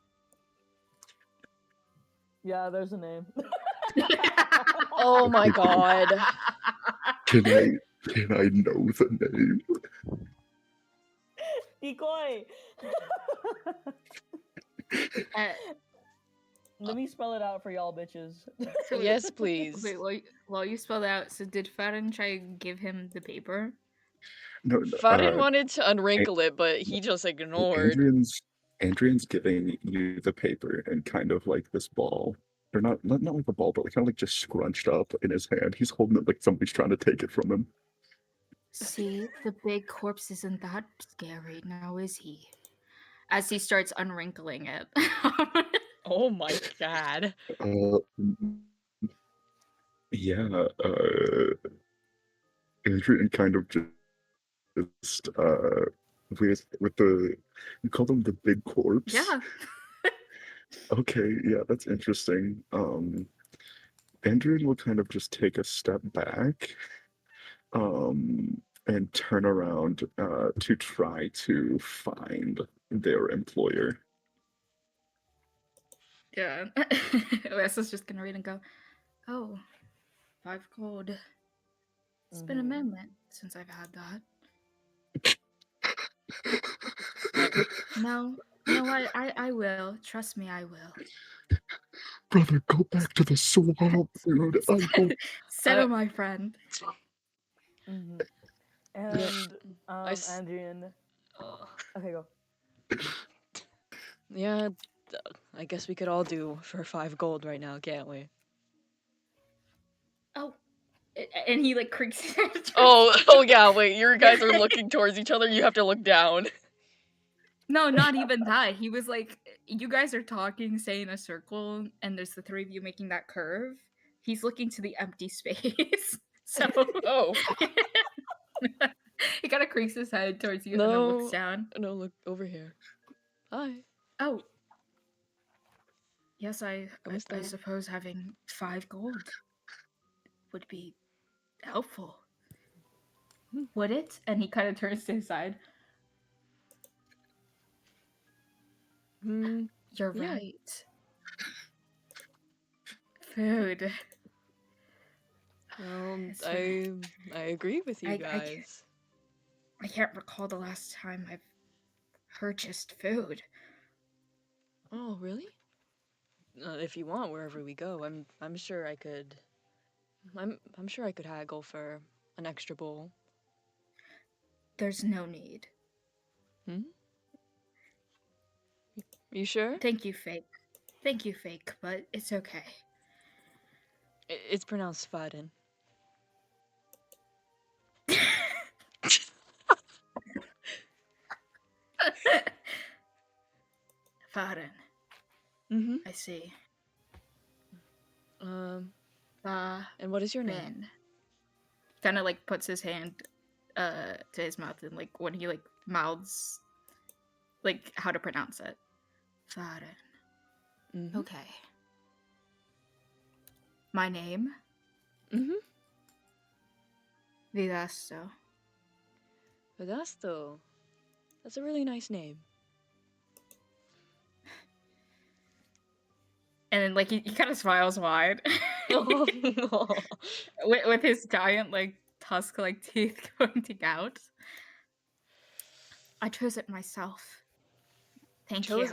B: Yeah, there's a name.
A: Oh my god.
C: Can I know the name?
B: Decoy.
D: Uh,
B: Let me spell it out for y'all bitches.
D: so wait,
A: Yes, please.
D: wait, while you spell that out, so did Fahren try to give him the paper?
C: No,
A: Fahren wanted to unwrinkle it, but he just ignored.
C: Andrien's giving you the paper and kind of like this ball. Or not like a ball, but like kind of like just scrunched up in his hand. He's holding it like somebody's trying to take it from him.
D: See, the big corpse isn't that scary, now is he? As he starts unwrinkling it.
A: Oh my god.
C: Uh, yeah, Andrien kind of just with the you call them the big corpse.
D: Yeah.
C: Okay, yeah, that's interesting. Andrien will kind of just take a step back, and turn around to try to find their employer.
D: Yeah. Wes just gonna read and go, oh, 5 gold. It's been a minute since I've had that. No, I will. Trust me, I will.
C: Brother, go back to the swamp, dude. I don't.
D: Settle, my friend.
B: And Andrien. Okay, go.
A: Yeah, I guess we could all do for 5 gold right now, can't we?
D: Oh, and he like creaks his head.
A: Oh yeah, wait, you guys are looking towards each other, you have to look down.
D: No, not even that. He was like, you guys are talking, say in a circle, and there's the 3 of you making that curve. He's looking to the empty space. So
A: Oh.
D: he kind of creaks his head towards you and then looks down.
A: No, look over here. Hi.
D: Oh. Yes, I
A: Kamusta?
D: suppose having 5 gold would be helpful. Would it? And he kind of turns to his side. You're
A: Yeah.
D: right. Food.
A: I agree with you guys.
D: I can't recall the last time I've purchased food.
A: Oh, really? If you want, wherever we go, I'm sure I could. I'm sure I could haggle for an extra bowl.
D: There's no need.
A: You sure?
D: Thank you, Fake. Thank you, Fake, but it's okay.
A: It's pronounced Fahren.
D: Fahren.
A: Mm-hmm.
D: I see.
A: And what is your name?
D: Kind of like puts his hand to his mouth and like when he like mouths like how to pronounce it. Fahren.
A: Mm-hmm.
D: Okay. My name?
A: Mm-hmm.
D: Vedasto.
A: Vedasto. That's a really nice name.
D: And then like he kind of smiles wide. with his giant like tusk like teeth pointing out. I chose it myself. Thank you.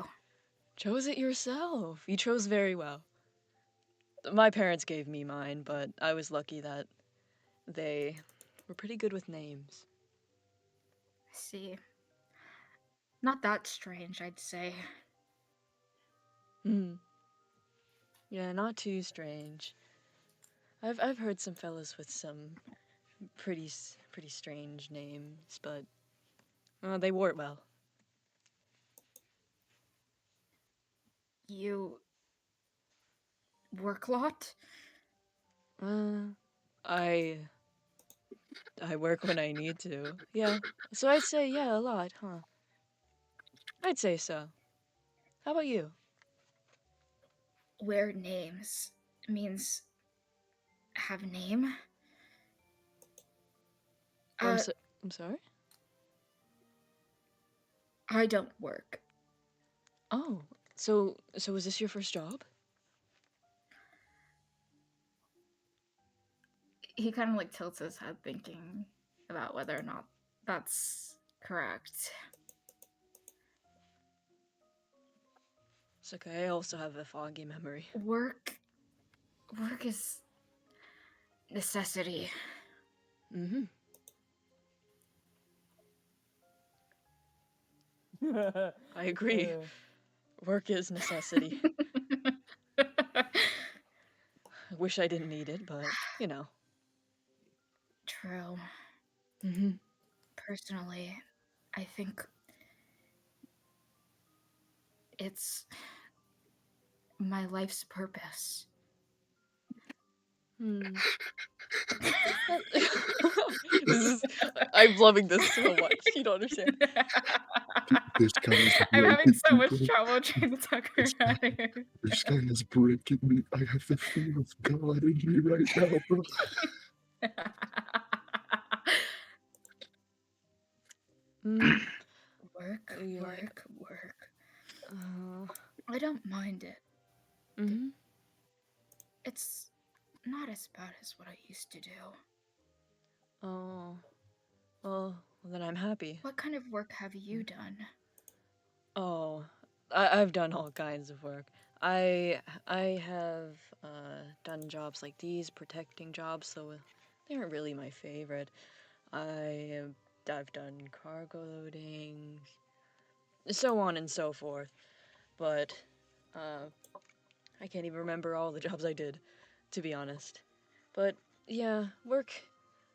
A: Chose it yourself. You chose very well. My parents gave me mine, but I was lucky that they were pretty good with names.
D: I see. Not that strange, I'd say.
A: Yeah, not too strange. I've heard some fellas with some pretty strange names, but they wore it well.
D: You work a lot?
A: I work when I need to. Yeah. So I'd say yeah, a lot, huh? I'd say so. How about you?
D: Wear names means have name?
A: I'm sorry?
D: I don't work.
A: Oh, so is this your first job?
D: He kind of like tilts his head thinking about whether or not that's correct.
A: It's okay. I also have a foggy memory.
D: Work is necessity.
A: Mm-hmm. I agree. Work is necessity. I wish I didn't need it, but you know.
D: True.
A: Mm-hmm.
D: Personally, I think it's my life's purpose.
A: Hmm. I'm loving this so much. You don't understand.
C: This guy is
D: I'm having
C: breaking
D: so much
C: people.
D: trouble trying to talk her out of it.
C: This guy is breaking me. I have the fear of God in me right now, bro.
A: Mm,
D: Work,
A: you like,
D: work, work. I don't mind it.
A: mm-hmm.
D: It's not as bad as what I used to do.
A: Oh, well, then I'm happy.
D: What kind of work have you done?
A: Oh, I've done all kinds of work. I have done jobs like these, protecting jobs, so they aren't really my favorite. I've done cargo loading, so on and so forth. But I can't even remember all the jobs I did, to be honest. But yeah, work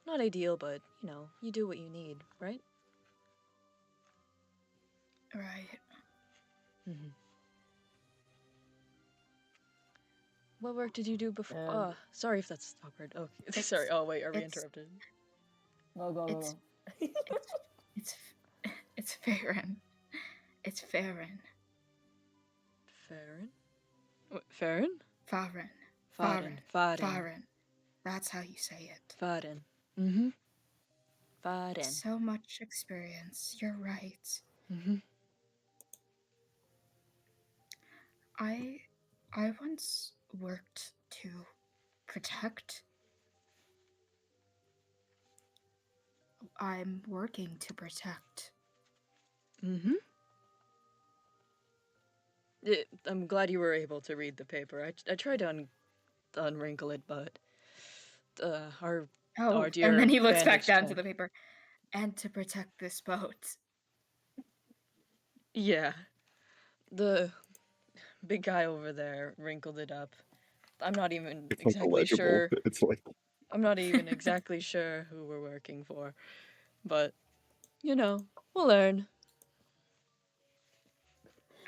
A: not ideal, but you know, you do what you need, right?
D: Right.
A: Mm-hmm. What work did you do before?
B: And
A: Sorry if that's awkward. Oh,
D: It's-
A: sorry. Oh wait, are we
D: it's-
A: interrupted?
B: no, go,
D: It's
B: go.
D: it's it's Fahren. It's Fahren.
A: Fahren? What, Fahren?
D: Fahren.
A: Fahren.
D: Fahren.
A: Fahren.
D: Fahren. That's how you say it.
A: Fahren. Mm-hmm. Fahren.
D: So much experience. You're right.
A: Mm-hmm.
D: I once worked to protect. I'm working to protect.
A: Mm-hmm. I'm glad you were able to read the paper. I tried to unwrinkle it, but our
D: Oh,
A: dear
D: and then he looks back
A: bandaged
D: down to
A: head.
D: the paper. And to protect this boat.
A: Yeah, the big guy over there wrinkled it up. I'm not even
C: It's like
A: exactly
C: illegible.
A: sure.
C: It's like
A: I'm not even exactly sure who we're working for, but you know, we'll learn.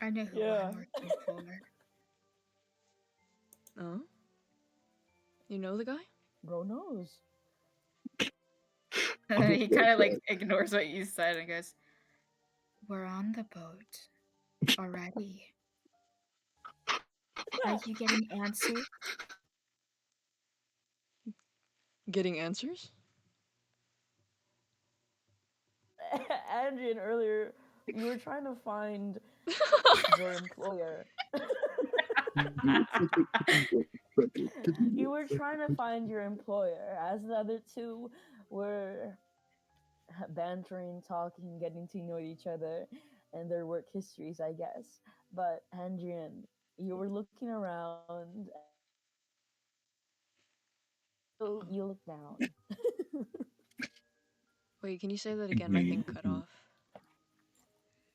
D: I know who
B: Yeah.
D: I'm working for.
A: Oh, you know the guy?
B: Bro knows.
D: And then he kind of like ignores what you said and goes, "We're on the boat already. Are you getting answers?"
A: Getting answers?
B: Andrien, earlier, you were trying to find your employer. You were trying to find your employer, as the other two were bantering, talking, getting to know each other and their work histories, I guess. But Andrien, you were looking around. So you look down.
A: Wait, can you say that again? My thing cut off.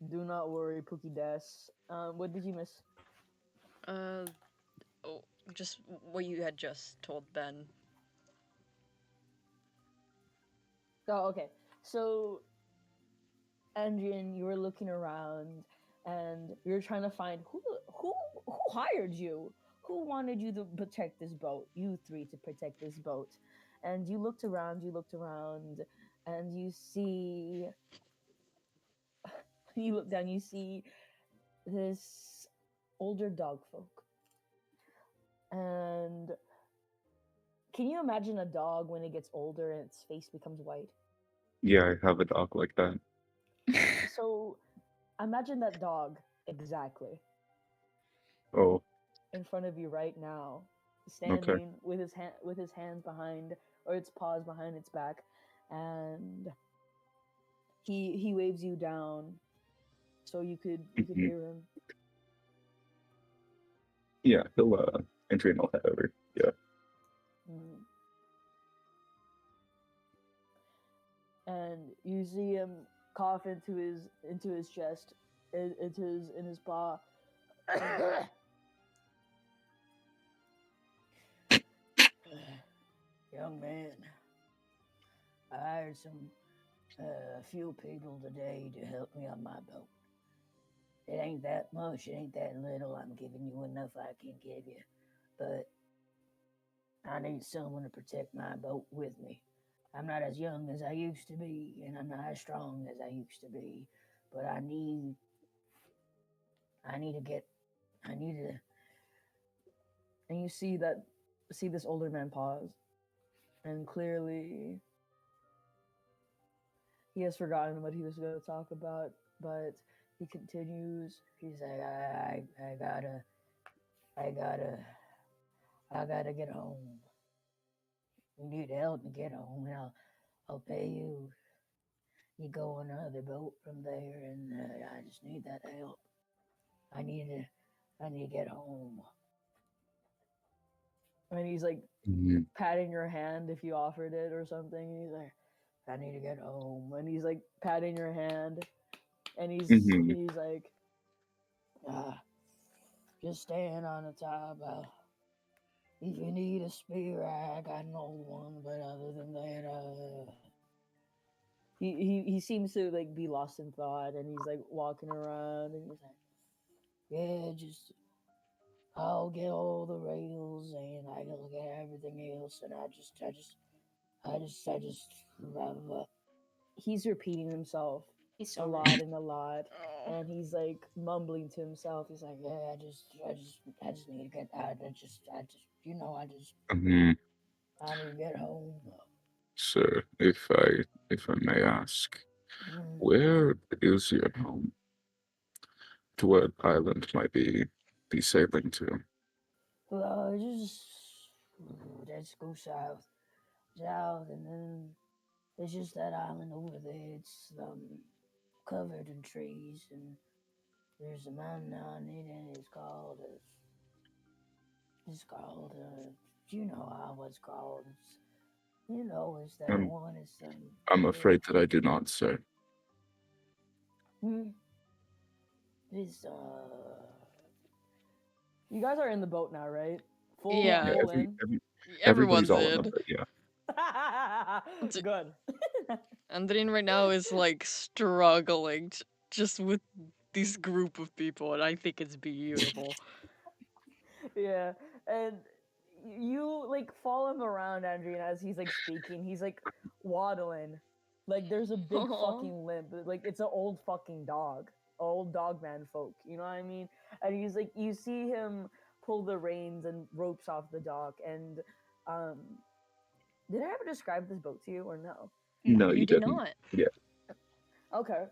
B: Do not worry, Pookie Des. What did you miss?
A: Oh, just what you had just told Ben.
B: Oh, okay. So, Andrien, you were looking around, and you're trying to find who hired you, who wanted you to protect this boat, you three to protect this boat, and you looked around, and you see, you look down, you see this older dog folk, and can you imagine a dog when it gets older and its face becomes white?
C: yeah, I have a dog like that.
B: So imagine that dog exactly
C: Oh,
B: in front of you right now,
C: okay.
B: standing with his hands behind or its paws behind its back, and he waves you down so you could
C: Mhm.
B: hear him.
C: Yeah, he'll Andrien will head over. Yeah.
B: Mm. And you see him cough into his chest, in his paw. Young man, I hired some a few people today to help me on my boat. It ain't that much, it ain't that little. I'm giving you enough I can give you, but I need someone to protect my boat with me. I'm not as young as I used to be, and I'm not as strong as I used to be, but I need to get, I need to. And you see this older man pause, and clearly he has forgotten what he was going to talk about, but he continues. He's like, I gotta, I gotta get home. You need to help me get home, and I'll pay you. You go on another boat from there, and I just need that help. I need to, I need to get home. And he's like
C: Mhm.
B: patting your hand if you offered it or something. And he's like, I need to get home. And he's like patting your hand, and
C: Mhm.
B: he's like, ah, just stand on the top. If you need a spear, I got an old one, but other than that, he seems to like be lost in thought, and he's like walking around, and he's like, yeah, just I'll get all the rails, and I'll get everything else, and I just. Uh, he's repeating himself
D: He's
B: a
D: so
B: lot
D: rude.
B: and a lot,
A: Oh.
B: and he's like mumbling to himself. He's like, yeah, I just need to get out.
C: Mhm.
B: I need to get home.
C: So, if I may ask,
B: Mm.
C: where is your home? To what island might be sailing to?
B: Well, just go south, and then there's just that island over there. It's covered in trees, and there's a mountain on it, and it's called you know how it's called. It's that
C: I'm
B: one.
C: I'm
B: Yeah.
C: afraid that I do not, sir.
B: Hmm. It's You guys are in the boat now, right?
A: Yeah,
C: Yeah,
B: Full in.
C: everybody's
A: everyone's
C: all in the
A: in.
C: boat. Yeah.
B: Good.
A: Andrien right now is like struggling just with this group of people, and I think it's beautiful.
B: Yeah, and you like follow him around, Andrien, as he's like speaking. He's like waddling, like there's a big
A: Aw.
B: fucking limp. Like it's an old fucking dog, old dog man folk. You know what I mean? And he's like, you see him pull the reins and ropes off the dock. And um, did I ever describe this boat to you or no?
C: No,
A: You
C: you
A: did
C: didn't.
A: not.
C: Yeah.
B: Okay,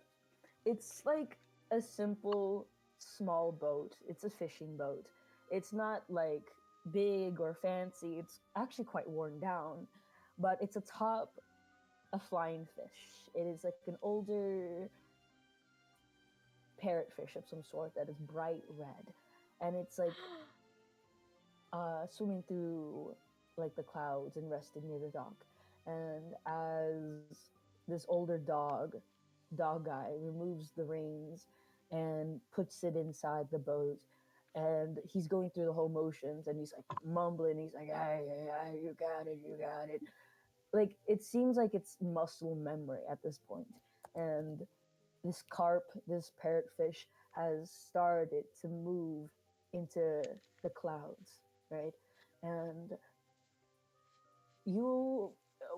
B: it's like a simple small boat. It's a fishing boat. It's not like big or fancy. It's actually quite worn down, but it's atop a flying fish. It is like an older parrotfish of some sort that is bright red, and it's like swimming through like the clouds and resting near the dock. And as this older dog guy removes the reins and puts it inside the boat, and he's going through the whole motions, and he's like mumbling. He's like, "Hey, you got it, you got it." Like it seems like it's muscle memory at this point, and this parrotfish, has started to move into the clouds, right? And you,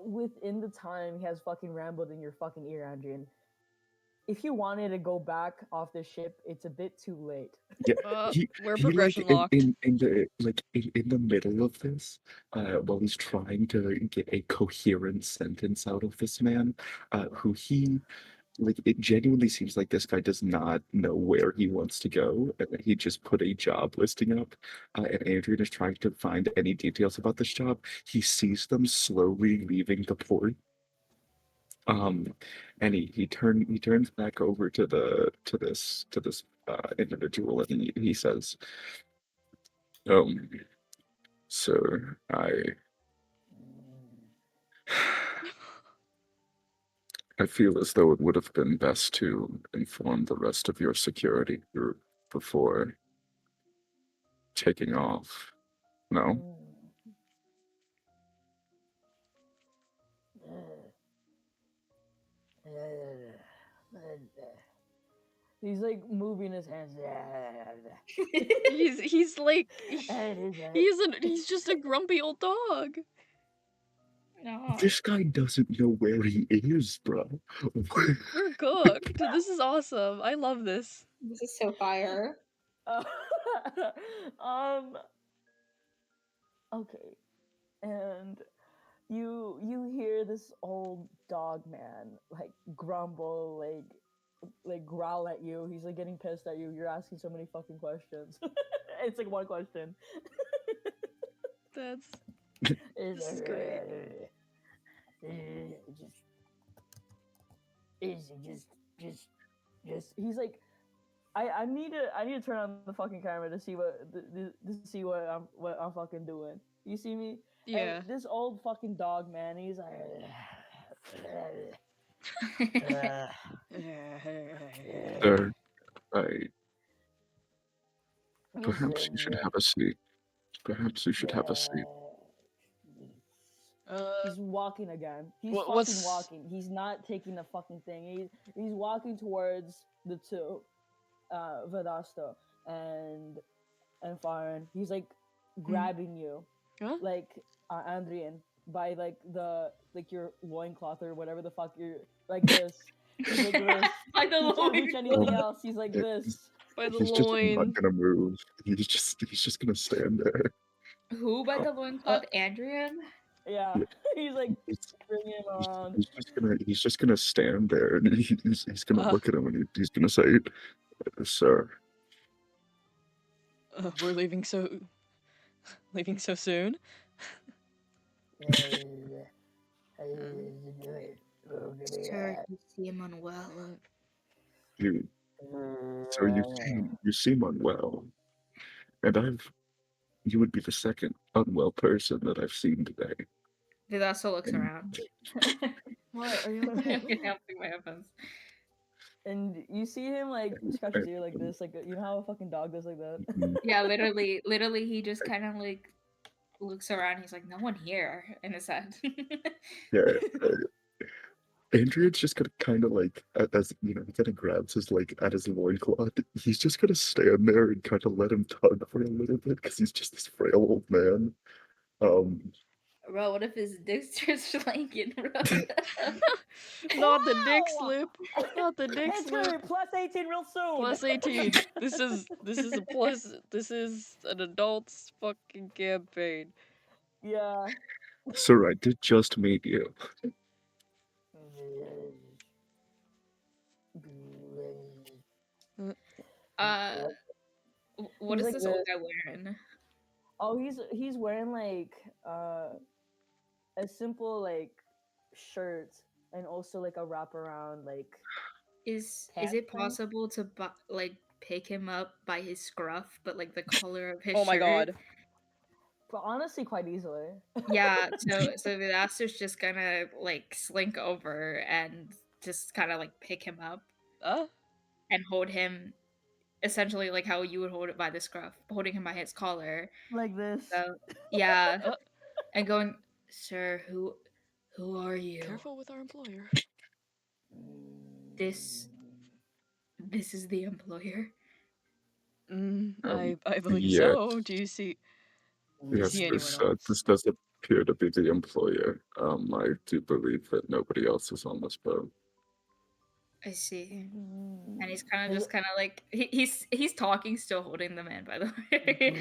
B: within the time he has fucking rambled in your fucking ear, Andrian, if you wanted to go back off the ship, it's a bit too late.
C: Yeah,
A: We're
C: he like
A: progression locked.
C: in the like in the middle of this, while he's trying to get a coherent sentence out of this man, who he like it genuinely seems like this guy does not know where he wants to go, and that he just put a job listing up, and Adrian is trying to find any details about this job. He sees them slowly leaving the port, um, and he turns back over to this individual, and he says, Sir, I feel as though it would have been best to inform the rest of your security group before taking off. No?
B: He's like moving his hands.
A: He's like
B: And
A: he's just a grumpy old dog.
D: No.
C: This guy doesn't know where he is, bro.
A: We're cooked. This is awesome. I love this.
E: This is so fire.
B: Okay, and you hear this old dog man like grumble, like growl at you. He's like getting pissed at you. You're asking so many fucking questions. It's like one question.
A: This
B: This
A: is great. Just he's like, I need to turn on the fucking camera to see what I'm fucking doing. You see me? Yeah.
B: And this old fucking dog man, he's like
C: Sir, perhaps you should have a seat. Perhaps you should have a seat.
B: He's walking again. He's
A: what's-
B: fucking walking. He's not taking the fucking thing. He's walking towards the two, Vedasto and Fahren. He's like grabbing you,
A: Huh?
B: like Andrien, by like your loincloth or whatever the fuck you're like this. He's like this.
D: By the
B: He can't reach
D: loin.
B: anything else. He's like this.
A: By the
C: He's just not
A: loin.
C: gonna move. He's just gonna stand there.
D: Who by the loincloth? Andrien?
B: Yeah. He's like
C: He's,
B: bringing him around.
C: he's just gonna stand there and he's gonna look at him and he's gonna say, "Sir,
A: We're leaving so soon.
D: Sir, you seem unwell.
C: you seem unwell, and you would be the second unwell person that I've seen today."
D: Vedasto looks around.
B: What are you
D: I'm helping my headphones.
B: And you see him like scratch his ear like this, like you know how a fucking dog does like that.
D: Yeah, literally, he just kind of like looks around. He's like, "No one here," in his head.
C: Yeah. Andrien's just gonna kind of like, as you know, he kind of grabs his like at his loincloth. He's just gonna stand there and kind of let him tug for a little bit because he's just this frail old man.
D: Bro, what if his dick's just slanking, bro?
A: Not the dick
B: Wow!
A: slip. Not the dick
B: It's gonna
A: slip.
B: be plus 18 real soon.
A: Plus 18. This is a plus. This is an adult's fucking campaign.
B: Yeah.
C: Sir, I did just meet you.
D: What
B: He's
D: is
B: like
D: this old
B: this.
D: guy wearing?
B: Oh, he's wearing like a simple like shirt and also like a wraparound like.
D: Is
B: Hat
D: it
B: thing?
D: possible to like pick him up by his scruff, but like the color of his
A: Oh my
D: shirt?
A: god.
B: But honestly, quite easily.
D: Yeah, so Vedasto's just gonna like slink over and just kind of like pick him up and hold him, essentially like how you would hold it by the scruff, holding him by his collar.
B: Like this.
D: So yeah, and going, "Sir, who are you?
A: Careful with our employer.
D: This is the employer."
A: I believe
C: yeah.
A: so. Do you see?
C: Yes,
A: see anyone
C: this
A: else?
C: does appear to be the employer. I do believe that nobody else is on this boat.
D: I see. And he's kind of like he's talking, still holding the man, by the way.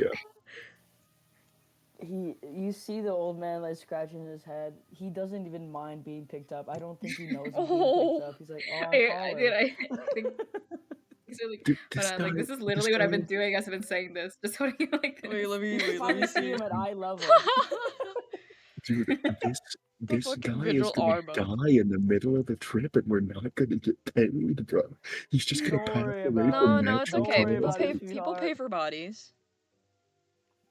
C: Yeah.
B: You see the old man like scratching his head. He doesn't even mind being picked up. I don't think he knows he's being picked up. He's like, oh,
D: I think he's really,
C: Dude,
D: like this is literally what I've been doing as I've been saying this. Just holding it like this.
A: Wait, let me
B: see him at eye level.
C: Dude, this
A: fucking
C: guy is
A: visual
C: gonna
A: armor.
C: die in the middle of the trip, and we're not gonna get paid, bro. He's just gonna
B: Don't
C: pass
B: worry
C: away
B: about
C: from
A: No, it's
B: Don't
A: okay.
B: worry
A: People
B: about
A: pay.
B: it,
A: People pay
B: sweetheart.
A: for bodies.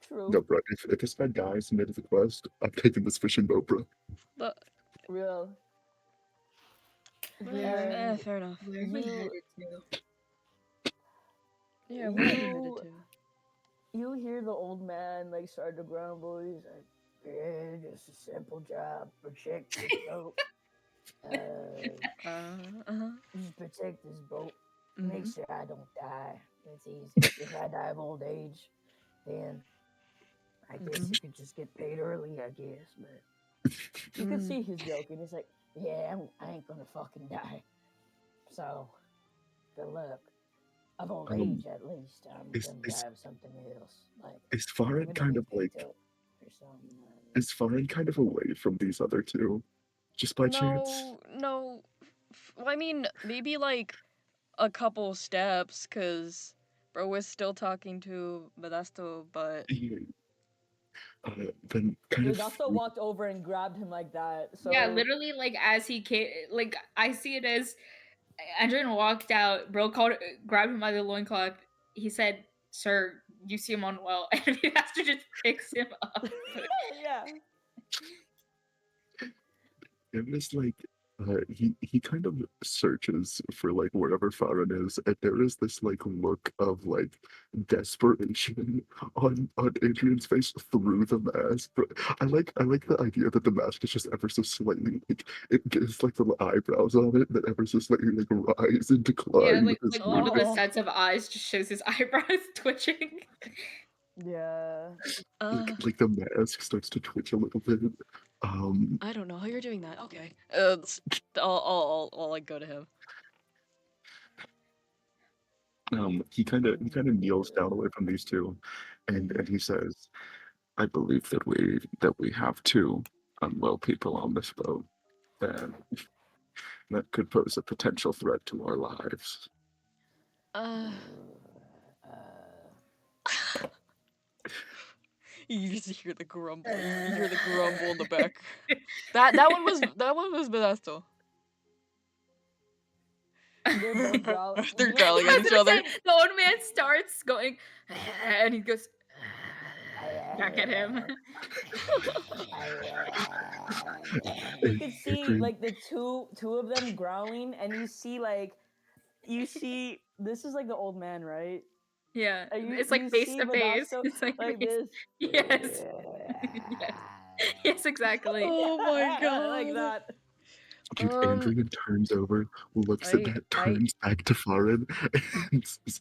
B: True.
C: No, bro. If this guy dies mid of the quest, I'm taking this fishing boat, bro.
A: But
B: Real.
D: Where
A: fair enough.
D: where are we
B: You-
D: headed to?
A: Yeah, where are we
B: You-
A: headed to?
B: You hear the old man like start to grumble. He's like, "Yeah, just a simple job. Protect this boat.
A: Uh-huh.
B: Just protect this boat. Make
A: Mhm.
B: sure I don't die. It's easy. If I die of old age, then I guess you could just get paid early. I guess, but you can see he's joking. He's like, "Yeah, I ain't gonna fucking die. So, good luck. Of old age, at least. I'm gonna die of something else. Like,
C: Is
B: I'm
C: Fahren
B: gonna
C: kind
B: be
C: of like
B: picked up or something.
C: is Fahren kind of away from these other two? Just by chance?
A: No. Well, I mean, maybe like a couple steps, cause bro was still talking to Vedasto, but
C: Yeah. Then kind of
B: Vedasto walked over and grabbed him like that. So
D: Yeah, literally, like as he came, like I see it as Andrien walked out. Bro called, grabbed him by the loincloth. He said, "Sir, you seem unwell," and Vedasto just picks him up.
B: yeah.
C: it was like he kind of searches for like wherever Fahren is, and there is this like look of like desperation on Adrian's face through the mask. But I like the idea that the mask is just ever so slightly like it gets like the eyebrows on it that ever so slightly like rise and
D: Yeah,
C: decline
D: like
C: with his
D: like one of the
C: movement.
D: sets of eyes just shows his eyebrows twitching.
B: Yeah.
C: Like the mask starts to twitch a little bit.
A: I don't know how you're doing that. Okay. I'll like go to him.
C: He kind of kneels down away from these two, and he says, "I believe that we have two unwell people on this boat, and that could pose a potential threat to our lives."
A: Uh, you just hear the grumble. You hear the grumble in the back. That one was Vedasto.
B: They're both growling.
A: They're
B: You know,
A: growling
D: I
A: at
D: was
A: each
D: gonna
A: other.
D: say, the old man starts going, and he goes back at him.
B: you can see
C: Adrian,
B: like the two of them growling, and you see this is like the old man, right?
D: Yeah,
B: And
D: it's
B: you
D: like face
B: see
D: to face.
B: Vedasto
D: It's like face.
B: this.
D: Yes, yes, yes, exactly.
A: Oh my
B: like
A: god.
B: that.
C: dude, Andrien turns over, looks at
A: I
C: that, turns back to Farin, and says,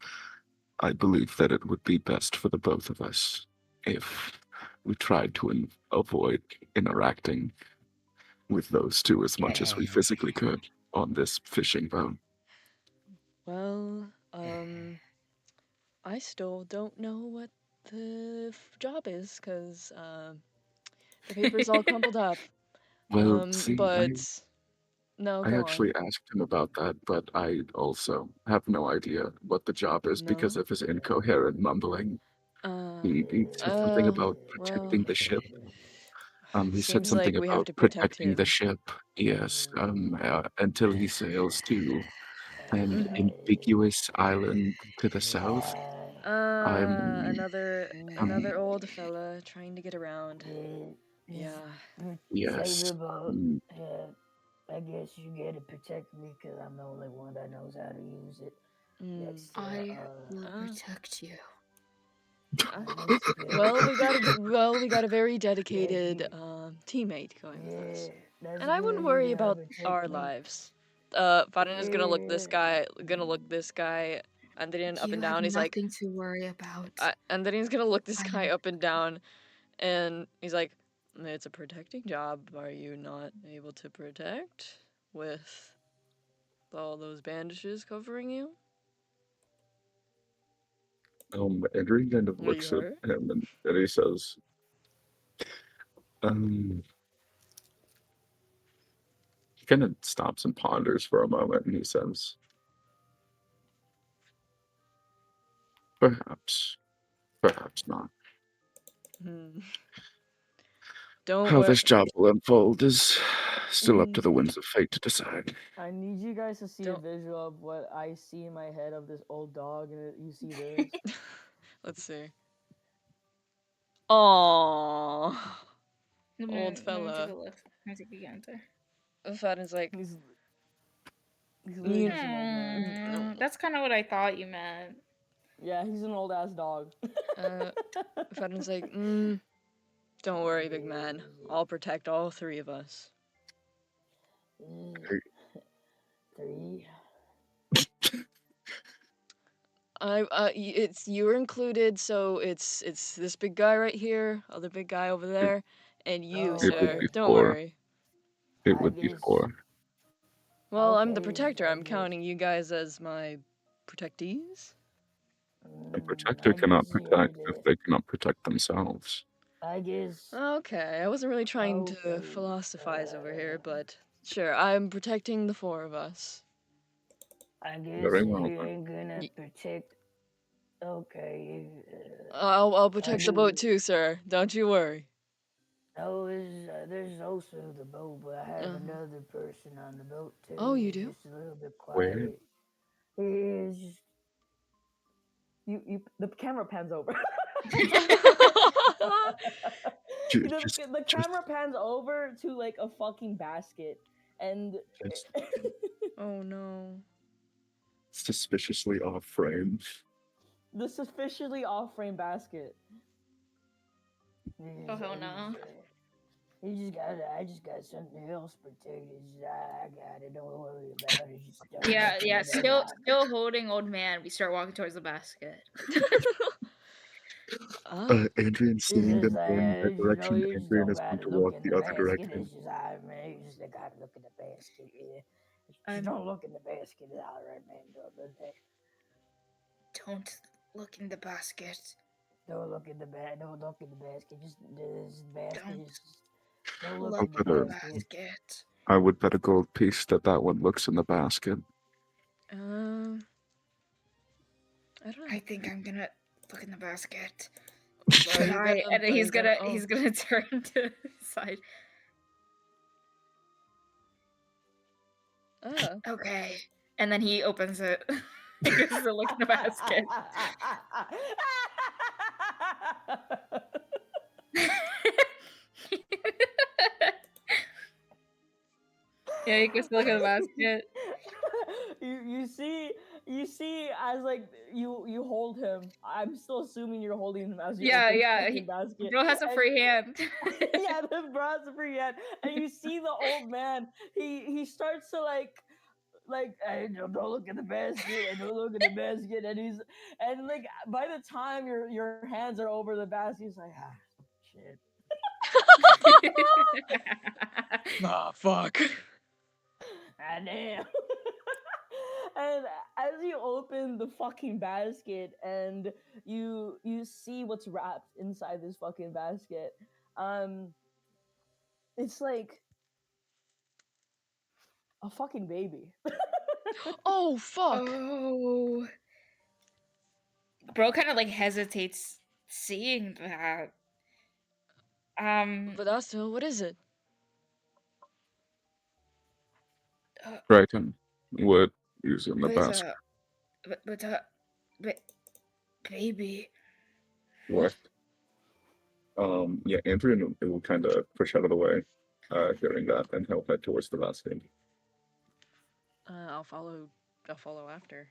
C: "I believe that it would be best for the both of us if we tried to avoid interacting with those two as much as we physically could on this fishing boat."
A: well, I still don't know what the job is, cause the paper's all crumpled up.
C: Well, see,
A: But no,
C: I
A: go on.
C: actually asked him about that, but I also have no idea what the job is because
A: No.
C: of his incoherent mumbling. He said something about
A: Well,
C: protecting the ship. He said
A: seems
C: something
A: like we have
C: about
A: to protect
C: protecting the
A: him.
C: ship. Yes, until he sails to an
A: Mhm.
C: ambiguous island to the south. I'm,
A: Another old fella trying to get around. Yeah.
C: yes,
B: Sailor boat.
C: um,
B: I guess you gotta protect me because I'm the only one that knows how to use it.
A: Mm.
D: I will protect you.
A: Well, we got a very dedicated teammate going with us, and I wouldn't worry about our lives. Farin is gonna look this guy, Andrien up
D: You
A: and
D: have
A: down. He's like,
D: nothing to worry about.
A: Andrien's gonna look this guy
D: I'm-
A: up and down, and he's like, "It's a protecting job. Are you not able to protect with all those bandages covering you?
C: Andrew kind of
A: Are you
C: looks at
A: hurt?"
C: him and he says, um, he kind of stops and ponders for a moment and he says, "Perhaps, perhaps not.
A: Hmm. Don't
C: How
A: worry.
C: this job will unfold is still up to
B: Mm.
C: the winds of fate to decide."
B: I need you guys to see a
A: Don't.
B: visual of what I see in my head of this old dog, and you see this.
A: Let's see. Aww.
D: Let me
A: Old
D: take
A: fella.
D: a look. Let me take a gander.
A: Fahren's like,
B: He's literally
A: You-
B: just an old man.
D: That's kind of what I thought you meant.
B: Yeah, he's an old ass dog.
A: Fahren's like, don't worry, big man. I'll protect all three of us.
B: Three.
A: It's you're included, so it's this big guy right here, other big guy over there, and you,
B: Oh,
C: It would
A: sir.
C: be
B: okay.
A: Don't
C: 4.
A: worry.
C: It
B: I
C: would be
B: guess.
C: 4.
A: Well, I'm the
B: Okay,
A: protector.
B: I
A: I'm
B: guess.
A: counting you guys as my protectees.
C: A
B: I
C: protector cannot
B: guess
C: protect if they cannot protect themselves.
B: I guess.
A: Okay, I wasn't really trying to
B: Okay.
A: philosophize over here, but sure, I'm protecting the four of us.
B: I guess
C: Very
B: if
C: well
B: you
C: then.
B: ain't gonna
A: Y-
B: protect. Okay.
A: I'll protect the
B: I-
A: boat too, sir. Don't you worry.
B: Oh, there's also the boat, but I have
A: Uh-huh.
B: another person on the boat too.
A: Oh, you
B: He's
A: do?
B: just a little bit
C: Where?
B: quiet. He is just.
E: The camera pans over. The camera pans over to like a fucking basket, and
C: just
A: Oh no.
C: suspiciously off frame.
E: the suspiciously off-frame basket.
D: Oh, hell no.
B: I just got something else protected. I got it. Don't worry about it. Just don't
D: Yeah,
B: mess
D: yeah.
B: with it.
D: Still holding old man. We start walking towards the basket.
C: Andrien
B: It's
C: seeing
B: just
C: them
B: like,
C: going that
B: you know,
C: direction,
B: you just
C: Andrien
B: don't
C: is going
B: gotta
C: to
B: look
C: walk
B: in
C: the
B: the
C: other
B: basket.
C: direction.
B: It's just, man, you just gotta look in the basket. Yeah.
D: I'm-
B: Just don't look in the basket. It's all right, man.
D: Don't look in the basket.
B: Don't look in the Don't look in the basket. Just this basket.
D: Don't
B: Is just, don't look
D: Look
B: in
D: in
B: the
D: the
B: basket.
D: basket.
C: I would bet a gold piece that that one looks in the basket.
A: Um, I don't know.
D: I think I'm gonna look in the basket.
A: Are you gonna-
D: And
A: are you
D: he's gonna
A: oh.
D: he's gonna turn to the side. Okay. And then he opens it. He goes to look in the basket. Yeah, he goes to look in the basket.
E: you see as like you hold him. I'm still assuming you're holding him as you
D: Yeah,
E: open
D: yeah.
E: the fucking basket.
D: Bro has a
E: And-
D: free hand.
E: yeah, the bro has a free hand, and you see the old man. He starts to like, hey, don't look at the basket, and don't look at the basket, and like by the time your hands are over the basket, he's like, shit.
A: Fuck.
E: Ah, damn. And as you open the fucking basket and you see what's wrapped inside this fucking basket, it's like a fucking baby.
A: Oh fuck.
D: Oh. Bro kind of like hesitates seeing that.
A: Vedasto, what is it?
C: Brighton would use in the
D: But
C: basket.
D: but baby.
C: What? Yeah, Andrien will kind of push out of the way, hearing that, and he'll head towards the basket.
A: I'll follow after.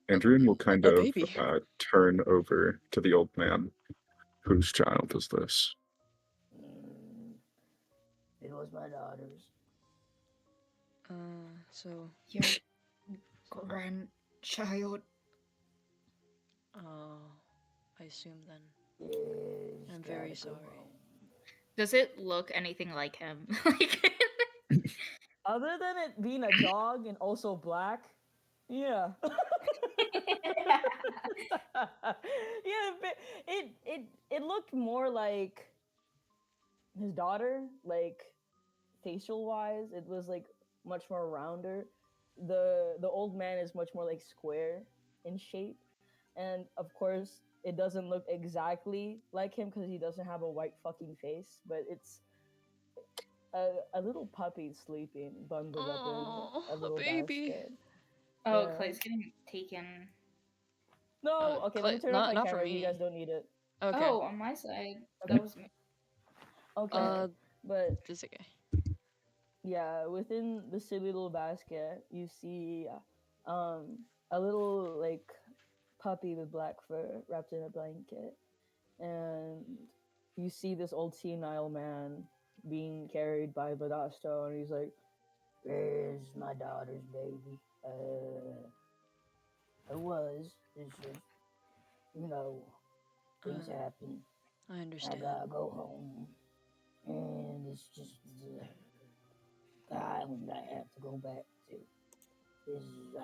C: Andrien will kind
A: A
C: of
A: baby.
C: turn over to the old man. Whose child is this?
B: It was my daughter's.
A: So,
D: Your grandchild.
A: I assume then.
B: Yeah,
A: I'm very sorry.
D: Does it look anything like him? Like
E: Other than it being a dog and also black, yeah. Yeah, but it looked more like his daughter, like facial wise. It was like much more rounder. The old man is much more like square in shape, and of course it doesn't look exactly like him because he doesn't have a white fucking face. But it's a little puppy sleeping bundled up in a little
A: baby.
E: basket.
D: Oh,
E: Yeah.
D: Clay's getting taken.
E: No, okay, let me turn off my
A: not for
E: camera. You guys
A: me.
E: don't need it.
A: Okay.
D: Oh, on my side,
E: Okay.
D: that was me.
E: Okay. But
A: This okay.
E: yeah, within the silly little basket, you see a little like puppy with black fur wrapped in a blanket, and you see this old senile man being carried by Vedasto, and he's like, "Where's my daughter's baby? It was. It's just, you know, things happen.
A: I
E: I
A: understand.
E: gotta go home, and it's just the island I have to go back to.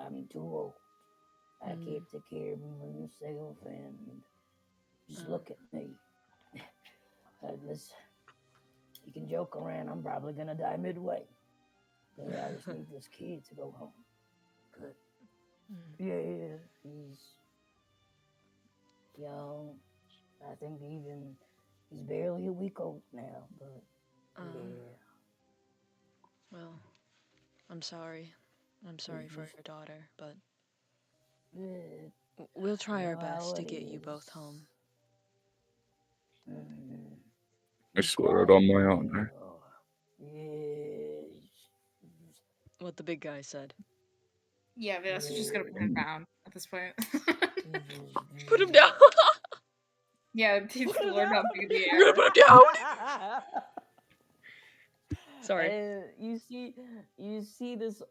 E: I'm too old. I can't take care of myself, and just look at me. Unless you can joke around, I'm probably gonna die midway. But I just need this kid to go home. But yeah, he's young. I think he's barely a week old now. But yeah,
A: Well, I'm sorry. I'm sorry for your daughter, but
E: yeah,
A: we'll try
E: you
A: our
E: know how
A: best to
E: it
A: get you
E: is.
A: both home.
C: I swear it on my honor.
E: Yeah.
A: What the big guy said.
D: Yeah, Vedasto's just gonna put him down at this point.
A: Put him down.
D: Yeah, he's lord humping in the
A: You're gonna
D: air.
A: put him down. Sorry.
E: And you see this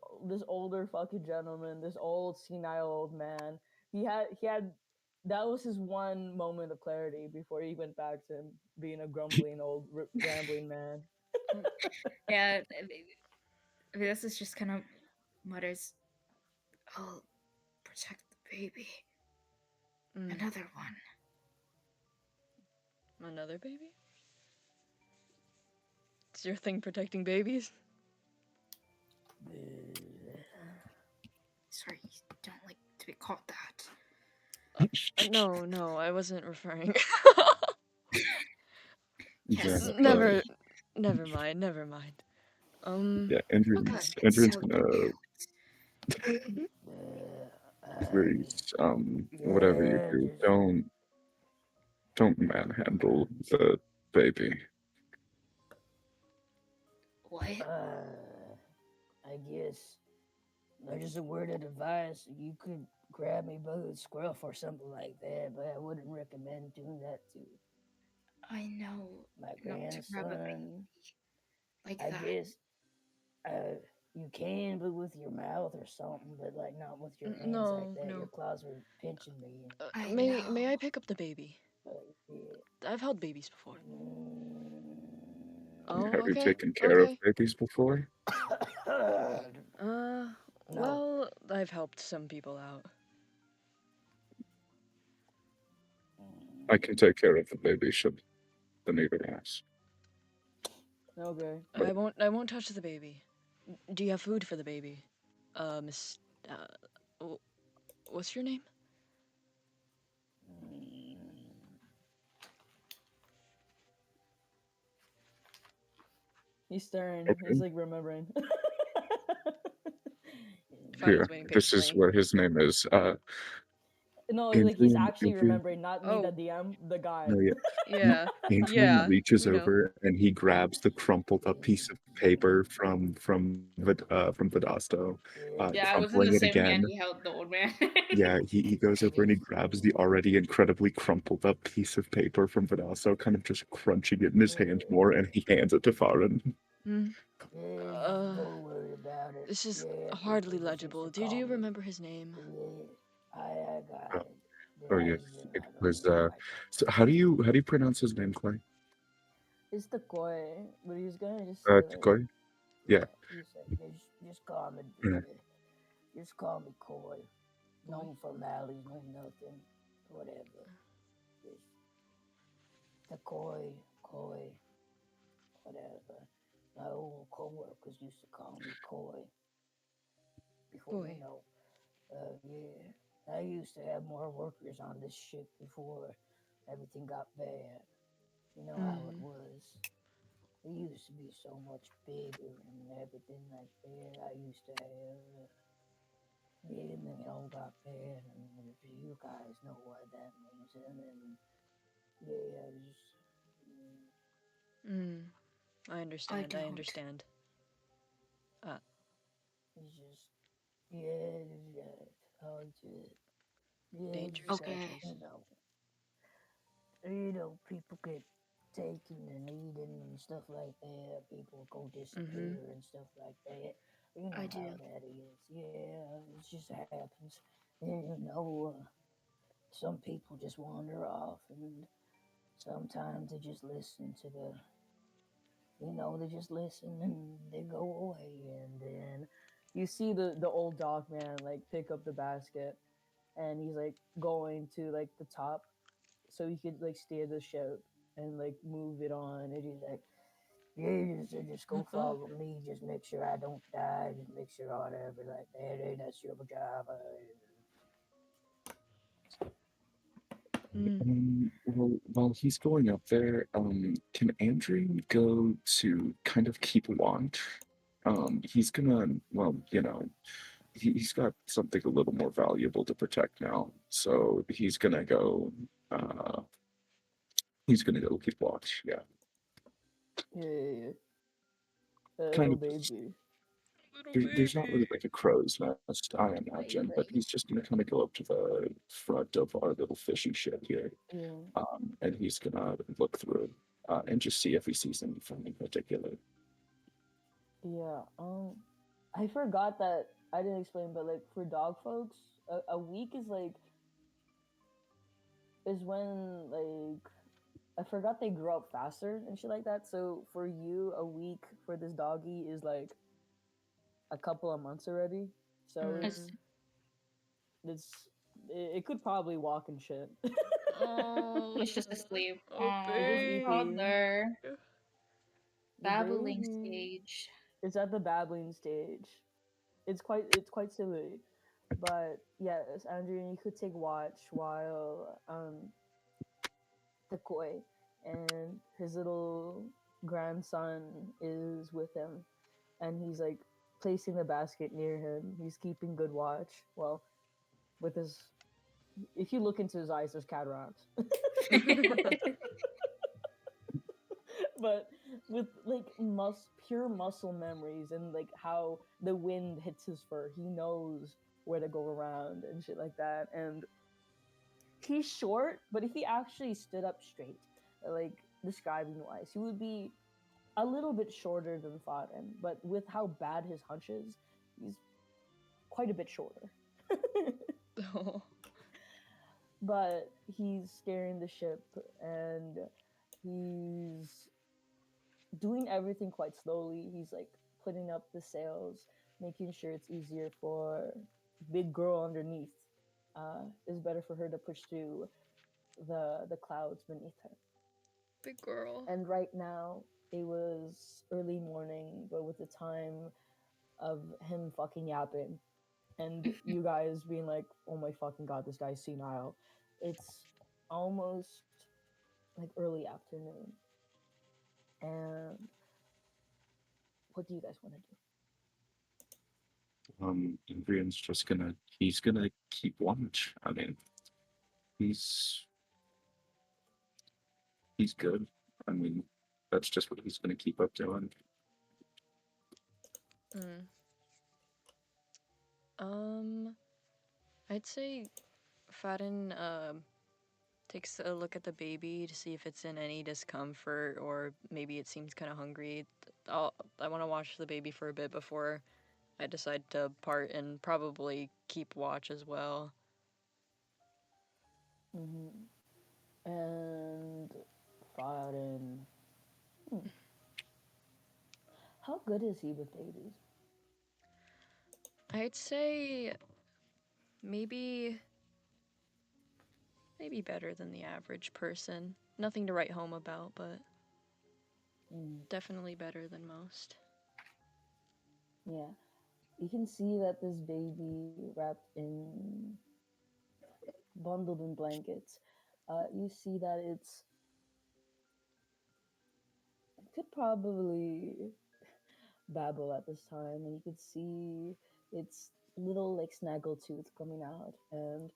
E: older fucking gentleman, this old senile old man. He had that was his one moment of clarity before he went back to being a grumbling old rambling man.
D: Yeah, Vedasto's just kind of mutters, "I'll protect the baby." Another one.
A: Another baby? Is your thing protecting babies?
D: Sorry, you don't like to be called that.
A: No, I wasn't referring.
D: Yes.
C: Yeah,
A: Never mind.
C: yeah,
A: Okay.
D: It's
C: Andrien's
D: so
C: gonna please, whatever you do, don't manhandle the baby.
D: What?
E: I guess just a word of advice. You could grab me by the scruff or something like that, but I wouldn't recommend doing that to
D: I know
E: my
D: not to grab a baby
E: grandson.
D: like
E: I
D: that.
E: guess you can, but with your mouth or something, but like not with your hands like that. Your
A: No.
E: claws were pinching me.
D: I
A: May
D: know.
A: I pick up the baby?
E: Yeah.
A: I've held babies before.
C: Have
A: Oh,
C: you
A: okay.
C: taken care of
A: Okay.
C: babies before?
E: No.
A: Well, I've helped some people out.
C: I can take care of the baby should the neighbor ask.
E: Okay.
A: I won't touch the baby. Do you have food for the baby? Miss what's your name?
E: He's staring.
C: Okay.
E: He's like remembering.
A: Fahren's
C: Here,
A: waiting
C: this is
A: patiently.
C: where his name is.
E: No, like he's
C: Andrien,
E: actually remembering, not me, the
A: Oh,
E: DM, the guy.
C: no, yeah.
A: yeah.
C: Adrian
A: Yeah,
C: reaches
A: we know.
C: over and he grabs the crumpled up piece of paper from Vedasto,
D: Yeah, I was in
C: crumpling
D: the
C: it
D: same hand
C: again.
D: he held the old man.
C: Yeah, he goes over and he grabs the already incredibly crumpled up piece of paper from Vedasto, kind of just crunching it in his hand more, and he hands it to Fahren.
A: Hmm.
E: Don't worry about it.
A: This is
E: Yeah,
A: hardly
E: people just used
A: legible.
E: to
A: Do
E: call
A: you
E: me.
A: remember his name?
E: Yeah, I got
C: Uh,
E: it.
C: oh
E: But I
C: yeah,
E: just did
C: it
E: not know
C: was.
E: quite.
C: So how do you pronounce his name, Clay?
E: It's the koi, but he's gonna just say like,
C: Takoi? Yeah.
E: he's like, just call me,
C: Yeah.
E: just call me koi.
A: Boy?
E: No formalities, no nothing, whatever. Just the koi, whatever. My old co-workers used to call me koi. Before,
A: Boy.
E: yeah. I used to have more workers on this ship before everything got bad. You know how it was. It used to be so much bigger and everything like that. I used to have
B: and then it all got bad, and if you guys know what that means, and then yeah,
A: Mm, I
D: I
A: understand. I
D: don't.
A: understand. Uh,
B: it's just yeah, oh, just yeah, it's
A: dangerous
B: just like
D: Okay.
A: edges.
B: people get taken and eaten and stuff like that. People go
A: Mm-hmm.
B: disappear and stuff like that. You
D: I
B: know how
D: do.
B: that is. Yeah, it just happens. And, some people just wander off, and sometimes they just listen to they just listen and they go away, and then you see the old dog man like pick up the basket, and he's like going to like the top so he could like steer the ship and like move it on, and he's like, yeah, just go follow me, just make sure I don't die, just make sure whatever like that, hey, that's your job.
A: Mm.
C: Well, while he's going up there, can Andrew go to kind of keep watch? He's gonna, well, he's got something a little more valuable to protect now, so uh, he's gonna go keep watch. Yeah,
B: Yeah,
C: kind
B: little
C: of.
B: baby.
A: Little
C: There's not really
A: baby.
C: like a crow's nest, I imagine, but he's just gonna kind of go up to the front of our little fishing ship here,
B: Yeah,
C: and he's gonna look through and just see if he sees anything in particular.
B: yeah. I forgot that I didn't explain, but like for dog folks, a week is when like I forgot they grow up faster and shit like that. So for you, a week for this doggy is like a couple of months already. So
A: Mm.
B: it's it could probably walk and shit.
A: Oh,
D: It's just asleep.
A: oh,
B: It is
D: Oh,
A: baby.
B: EP.
D: toddler.
B: The
D: Babbling
B: baby
D: stage.
B: is at the babbling stage. It's quite silly, but yes, Andrew, you could take watch while the koi and his little grandson is with him, and he's like placing the basket near him. He's keeping good watch. Well, with his, if you look into his eyes, there's cataracts. But with like pure muscle memories and like how the wind hits his fur, he knows where to go around and shit like that. And he's short, but if he actually stood up straight, like describing wise, he would be a little bit shorter than Fahren, but with how bad his hunch is, he's quite a bit shorter.
A: Oh.
B: But he's steering the ship, and he's doing everything quite slowly. He's like putting up the sails, making sure it's easier for big girl underneath. Is better for her to push through the clouds beneath her.
A: Big girl.
B: And right now, it was early morning, but with the time of him fucking yapping, and you guys being like, "Oh my fucking god, this guy's senile." It's almost like early afternoon, and what do you guys want to do?
C: Andrian's just he's gonna keep watch. I mean, he's he's good. I mean, that's just what he's gonna keep up doing.
A: Mm. Um, I'd say Faden takes a look at the baby to see if it's in any discomfort or maybe it seems kind of hungry. I want to watch the baby for a bit before I decide to part and probably keep watch as well.
B: And Farin, hmm, how good is he with babies?
A: I'd say maybe maybe better than the average person. Nothing to write home about, but
B: Mm,
A: definitely better than most.
B: yeah, you can see that this baby wrapped in bundled in blankets. You see that it could probably babble at this time, and you could see its
E: little like snaggle tooth coming out, and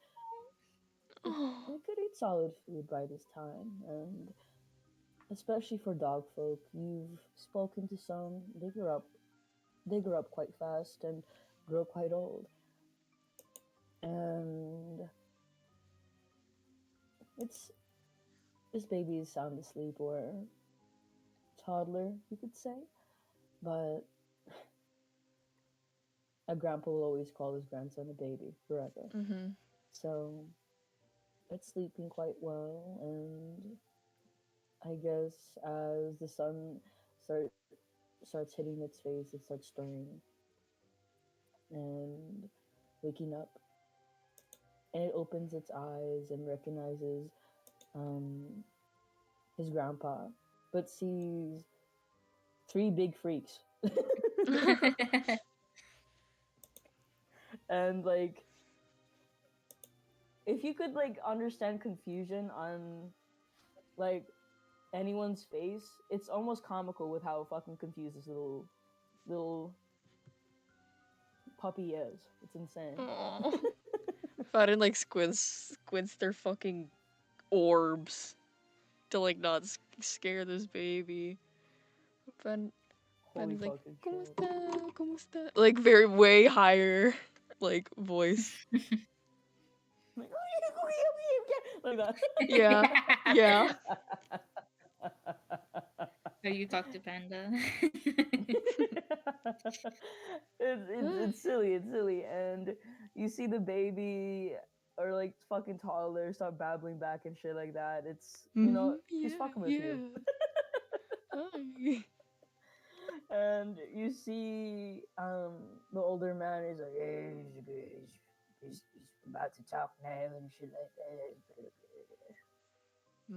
A: Oh.
E: it could eat solid food by this time. And especially for dog folk, you've spoken to some. They grow up quite fast and grow quite old. And it's this baby is sound asleep or toddler, you could say. But a grandpa will always call his grandson a baby forever.
A: Mm-hmm.
E: So it's sleeping quite well, and I guess as the sun start starts hitting its face, it starts stirring and waking up, and it opens its eyes and recognizes um, his grandpa, but sees three big freaks. And like, if you could like understand confusion on like anyone's face, it's almost comical with how fucking confused this little puppy is. It's insane.
A: Oh. Fahren like squints their fucking orbs to like not scare this baby. Fen
E: Holy
A: Fen's like,
E: fucking
A: ¿Cómo
E: shit.
A: está? ¿Cómo está? Like very way higher like voice.
E: Like that.
A: Yeah. Yeah.
D: So you talk to Panda.
E: It's silly, and you see the baby or like fucking toddler start babbling back and shit like that. It's
A: Mm-hmm.
E: he's
A: Yeah.
E: fucking with you.
A: Hi.
E: And you see the older man is like, hey, he's about to talk now and shit like that.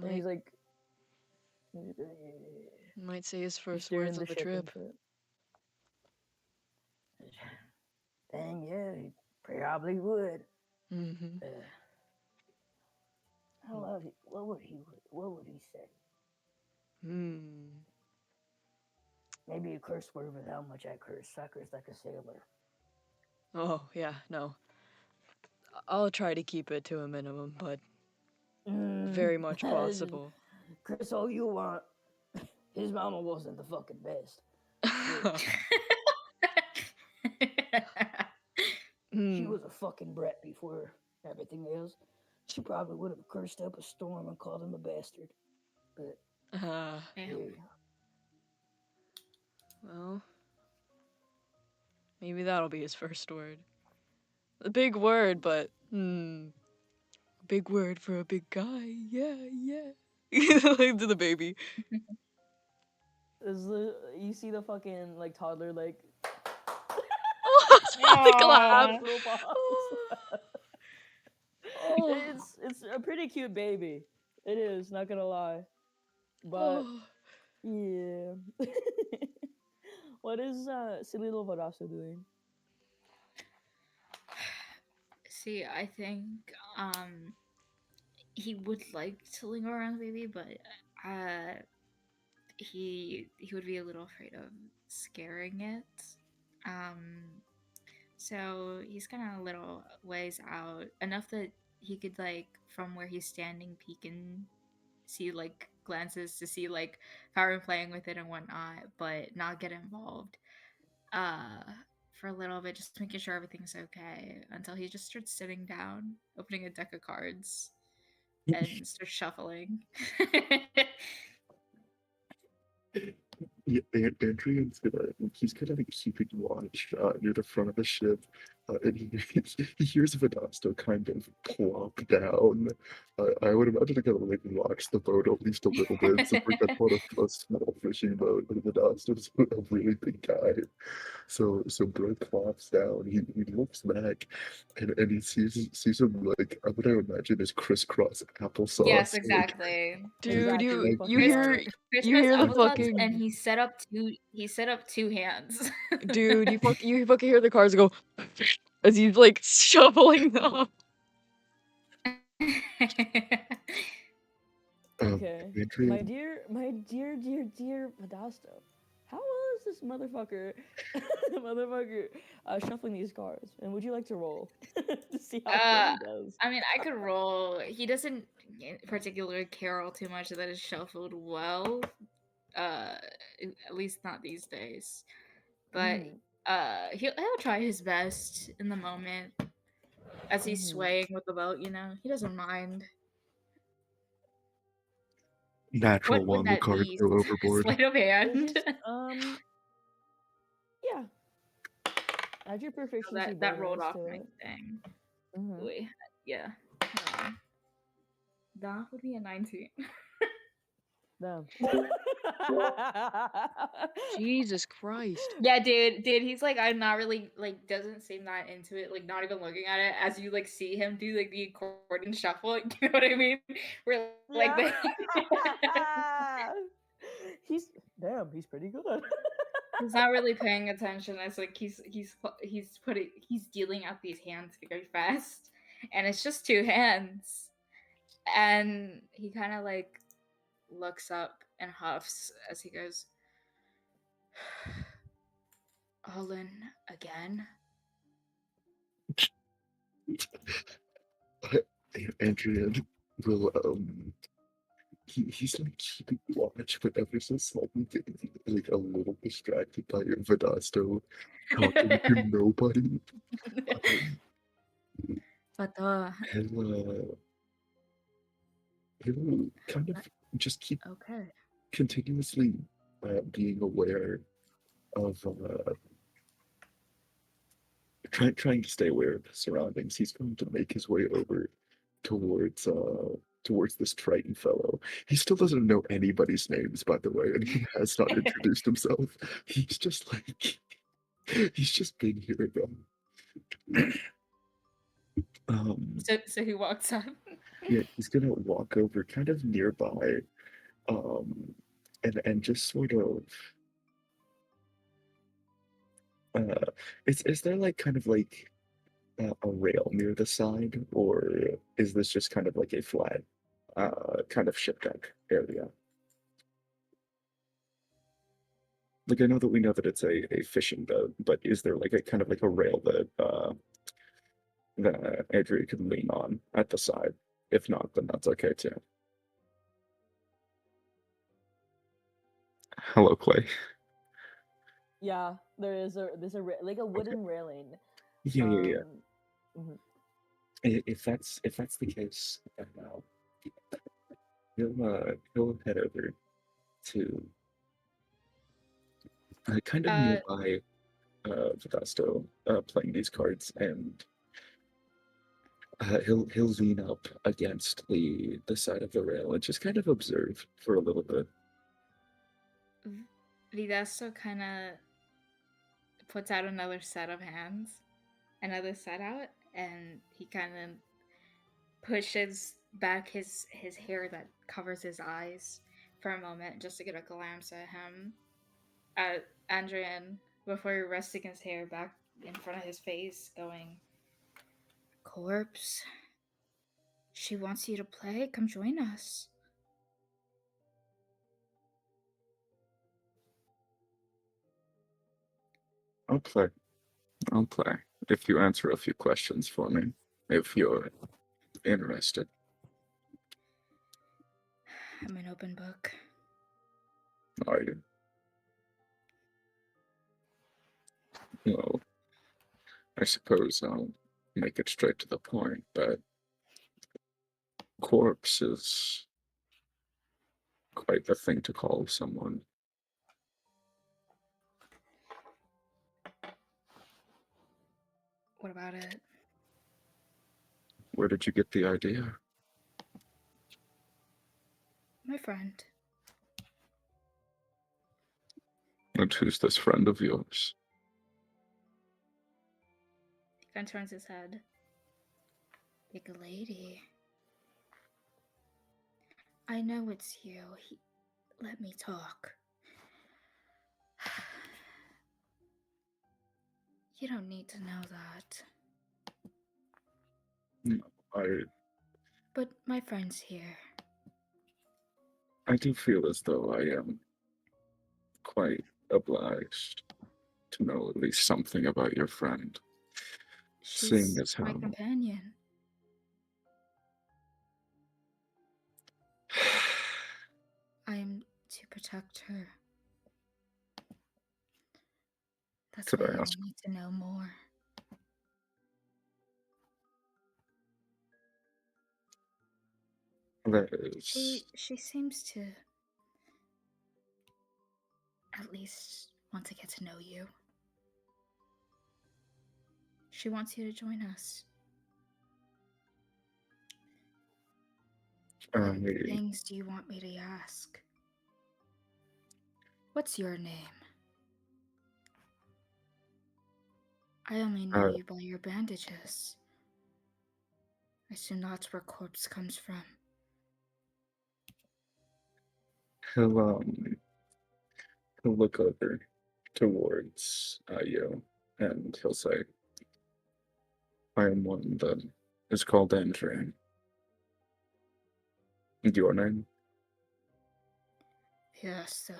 E: And he's like,
A: Might say his first
E: steering
A: words on the
E: ship
A: trip.
E: and shit. Dang, yeah, he probably would.
A: Mm-hmm.
E: I love it. What would he say?
A: Hmm.
E: Maybe a curse word with how much I curse. I curse like a sailor.
A: Oh, yeah, no. I'll try to keep it to a minimum, but very much possible.
E: Curse all you want. His mama wasn't the fucking best. She was a fucking brat before everything else. She probably would have cursed up a storm and called him a bastard. But hey,
A: well, maybe that'll be his first word. A big word, but big word for a big guy. Yeah, yeah. Like to the baby.
E: you see the fucking like toddler like
A: The clap.
E: little paws.
A: Oh.
E: It's a pretty cute baby. It is, not gonna lie. But
A: Oh.
E: yeah. What is silly little Vedasto doing?
D: See, I think he would like to linger around the baby, but he would be a little afraid of scaring it. So he's kind of a little ways out, enough that he could like from where he's standing peek and see like glances to see like Fahren playing with it and whatnot, but not get involved. Uh for a little bit, just making sure everything's okay until he just starts sitting down, opening a deck of cards, and starts shuffling.
C: Yeah, Andrien's he's gonna be keeping watch near the front of the ship, and he hears Vedasto kind of plop down. I would imagine they're gonna like watch the boat at least a little bit. So we're gonna put a small fishing boat, and Vedasto's a really big guy. So Bro plops down. He looks back, and he sees him like what I would imagine is crisscross applesauce.
D: Yes,
C: Like,
D: exactly.
A: Dude,
E: Exactly.
A: you
D: Christmas,
A: hear
D: Christmas
A: the
D: applesauce,
A: fucking
D: and he set up two hands.
A: dude, you fucking hear the cars go as he's like shoveling them.
E: Okay.
C: Andrien,
E: My dear Vedasto. how well is this motherfucker shuffling these cards? And would you like to roll to see how good he does?
D: I mean, I could roll. He doesn't particularly care too much that it's shuffled well. At least not these days. But he'll try his best in the moment as he's swaying with the boat. He doesn't mind.
C: Natural
D: What would
C: one, the
D: that
C: card
D: be?
C: flew overboard.
D: Sleight of hand.
E: Yeah. Add your proficiency
D: that rolled
E: bonus
D: off
E: to
D: my
E: it.
D: thing.
E: Mm-hmm.
D: Wait, yeah. That would be a 19.
E: No.
A: Jesus Christ.
D: Yeah, dude, he's like, I'm not really like, doesn't seem that into it, like not even looking at it. As you like see him do like the accordion shuffle, you know what I mean? We're like,
E: He's pretty good.
D: he's not really paying attention. It's like he's dealing out these hands very fast, and it's just two hands, and he kind of like looks up and huffs as he goes, all in again.
C: Andrien will he's like keeping watch, but ever so slightly getting like a little distracted by Vedasto talking to nobody.
D: But
C: He'll kind of just keep
D: okay.
C: continuously being aware of trying to stay aware of his surroundings. He's going to make his way over towards this Triton fellow. He still doesn't know anybody's names, by the way, and he has not introduced himself. He's just like he's just been here again.
D: So he walks up.
C: Yeah, he's gonna walk over kind of nearby, and just sort of is there like kind of like a rail near the side, or is this just kind of like a flat kind of ship deck area? Like I know that we know that it's a fishing boat, but is there like a kind of like a rail that Andrea could lean on at the side? If not, then that's okay too. Hello, Clay.
E: Yeah, there's a like a wooden railing.
C: Yeah, yeah, yeah.
E: Mhm.
C: If that's the case, then he'll head over to kind of nearby Vedasto playing these cards, and he'll lean up against the side of the rail and just kind of observe for a little bit.
D: Vedasto kind of puts out another set of hands, another set out, and he kind of pushes back his hair that covers his eyes for a moment just to get a glance at him. Andrien, before resting his hair back in front of his face, going, Corpse, she wants you to play. Come join us.
C: I'll play. I'll play if you answer a few questions for me, if you're interested.
D: I'm an open book.
C: Are you? Well, I suppose I'll make it straight to the point, but corpse is quite the thing to call someone.
D: What about it?
C: Where did you get the idea?
D: My friend.
C: And who's this friend of yours?
D: He kind of turns his head. Big lady. I know it's you. Let me talk. You don't need to know that.
C: No,
D: But my friend's here.
C: I do feel as though I am quite obliged to know at least something about your friend. Seeing
D: She's
C: as
D: my
C: how
D: companion. I am to protect her. That's
C: could
D: why
C: I
D: I
C: ask?
D: need to know more.
C: That is
D: She seems to at least want to get to know you. She wants you to join us. What things do you want me to ask? What's your name? I only know you by your bandages. I assume that's where corpse comes from.
C: he'll look over towards you, and he'll say, I am one that is called Andrien. Your name?
D: Vedasto.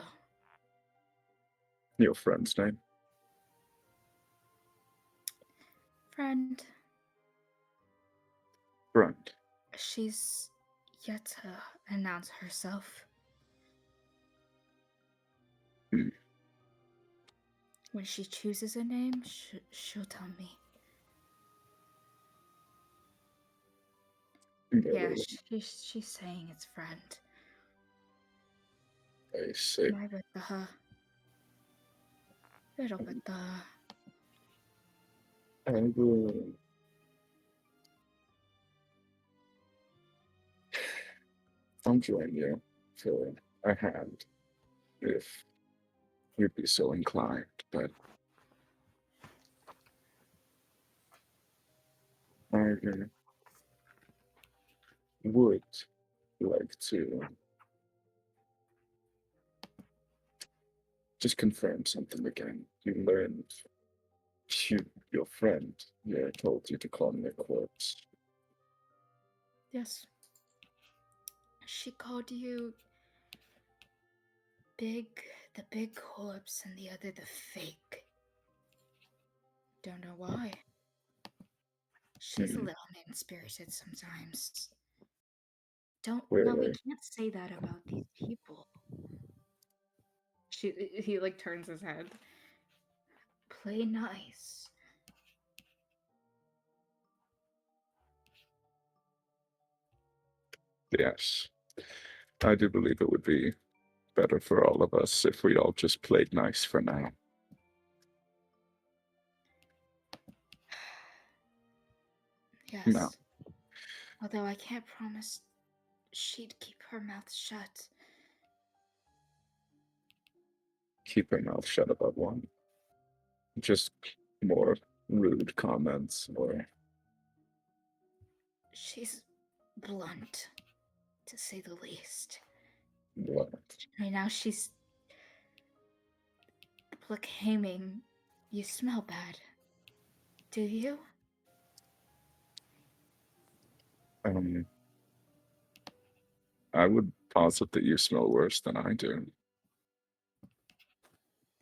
C: Your friend's name?
D: Friend.
C: Friend.
D: She's yet to announce herself. When she chooses a name, she'll tell me. Yeah, she's saying it's friend.
C: I see. I will. I'll join you for a hand if you'd be so inclined, but I would like to just confirm something again. You learned your friend told you to call me a corpse.
D: Yes. She called you the big corpse, and the other the fake. Don't know why. She's a little mean-spirited sometimes. We can't say that about these people. He like turns his head. Play nice.
C: Yes. I do believe it would be better for all of us if we all just played nice for now.
D: Yes.
C: No.
D: Although I can't promise she'd keep her mouth shut.
C: Keep her mouth shut about one. Just more rude comments or...
D: She's blunt, to say the least.
C: Blunt.
D: Right now she's proclaiming you smell bad. Do you?
C: I would posit that you smell worse than I do.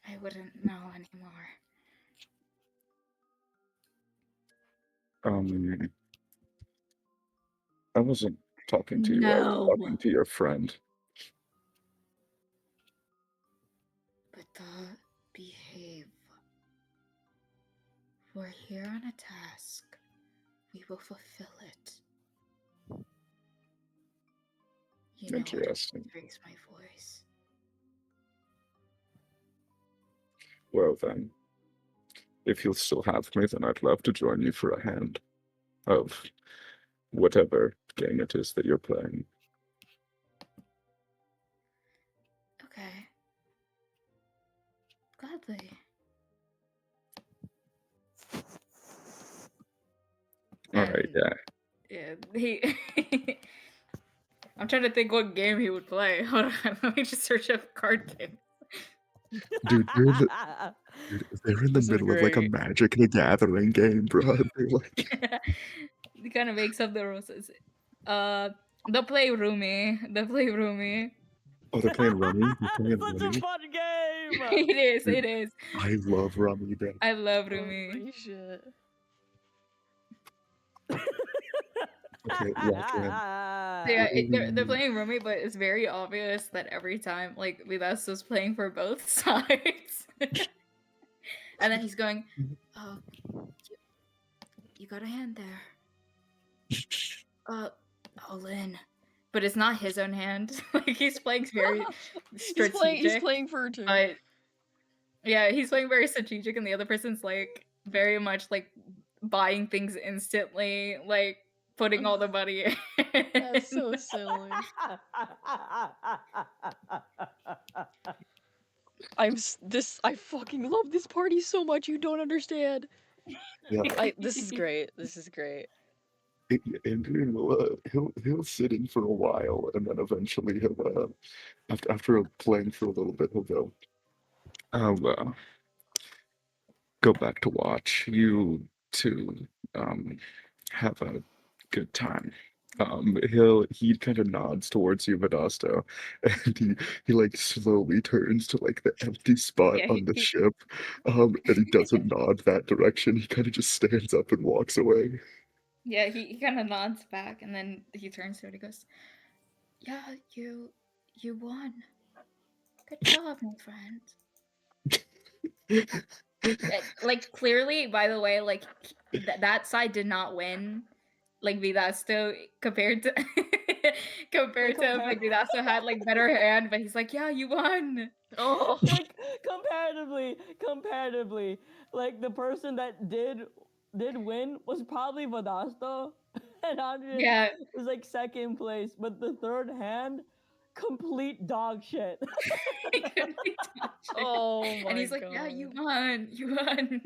D: I wouldn't know anymore.
C: I wasn't talking to you. I was talking to your friend.
D: But behave. We're here on a task. We will fulfill it. You know,
C: Interesting.
D: I raise my voice.
C: Well then, if you'll still have me, then I'd love to join you for a hand of whatever game it is that you're playing.
D: Okay. Gladly.
C: Alright, yeah.
D: Yeah, I'm trying to think what game he would play. Hold on, let me just search up card game.
C: Dude, they're in the middle of like a Magic the Gathering game, bro. They're like...
D: He kind of makes up the rules. The play roomie.
C: Oh, they're playing Rummy? They're playing
E: Such
C: Rummy?
E: a fun game!
D: It is. It is.
C: I love Rami Day.
D: I love Rumi.
A: Holy shit.
C: Okay, yeah,
D: So yeah, they're playing Rumi, but it's very obvious that every time, like, Vedasto's playing for both sides. And then he's going, oh, you got a hand there. All in. But it's not his own hand. Like, he's playing very strategic.
A: He's playing for her too.
D: But yeah, he's playing very strategic, and the other person's like very much like buying things instantly, like putting all the money in.
A: That's so silly. I fucking love this party so much. You don't understand.
C: yeah.
A: This is great. This is great.
C: Andrien will he'll sit in for a while, and then eventually he'll after playing for a little bit, he'll go. I'll go back to watch you two have a good time. He kind of nods towards you, Vedasto, and he like slowly turns to like the empty spot
D: Yeah,
C: on the ship, and he doesn't nod that direction. He kind of just stands up and walks away.
D: Yeah, he kind of nods back, and then he turns to it and goes, yeah, you won. Good job, my friend. Like, clearly, by the way, like, that side did not win. Like, Vedasto, compared to compared to him, like, Vedasto had like better hand, but he's like, yeah, you won.
A: Oh,
E: Like comparatively, like the person that did win was probably Vedasto, and Andrien
D: Yeah.
E: was like second place, but the third hand, complete dog shit.
A: oh my
D: And he's like,
A: god.
D: yeah, you won. You won.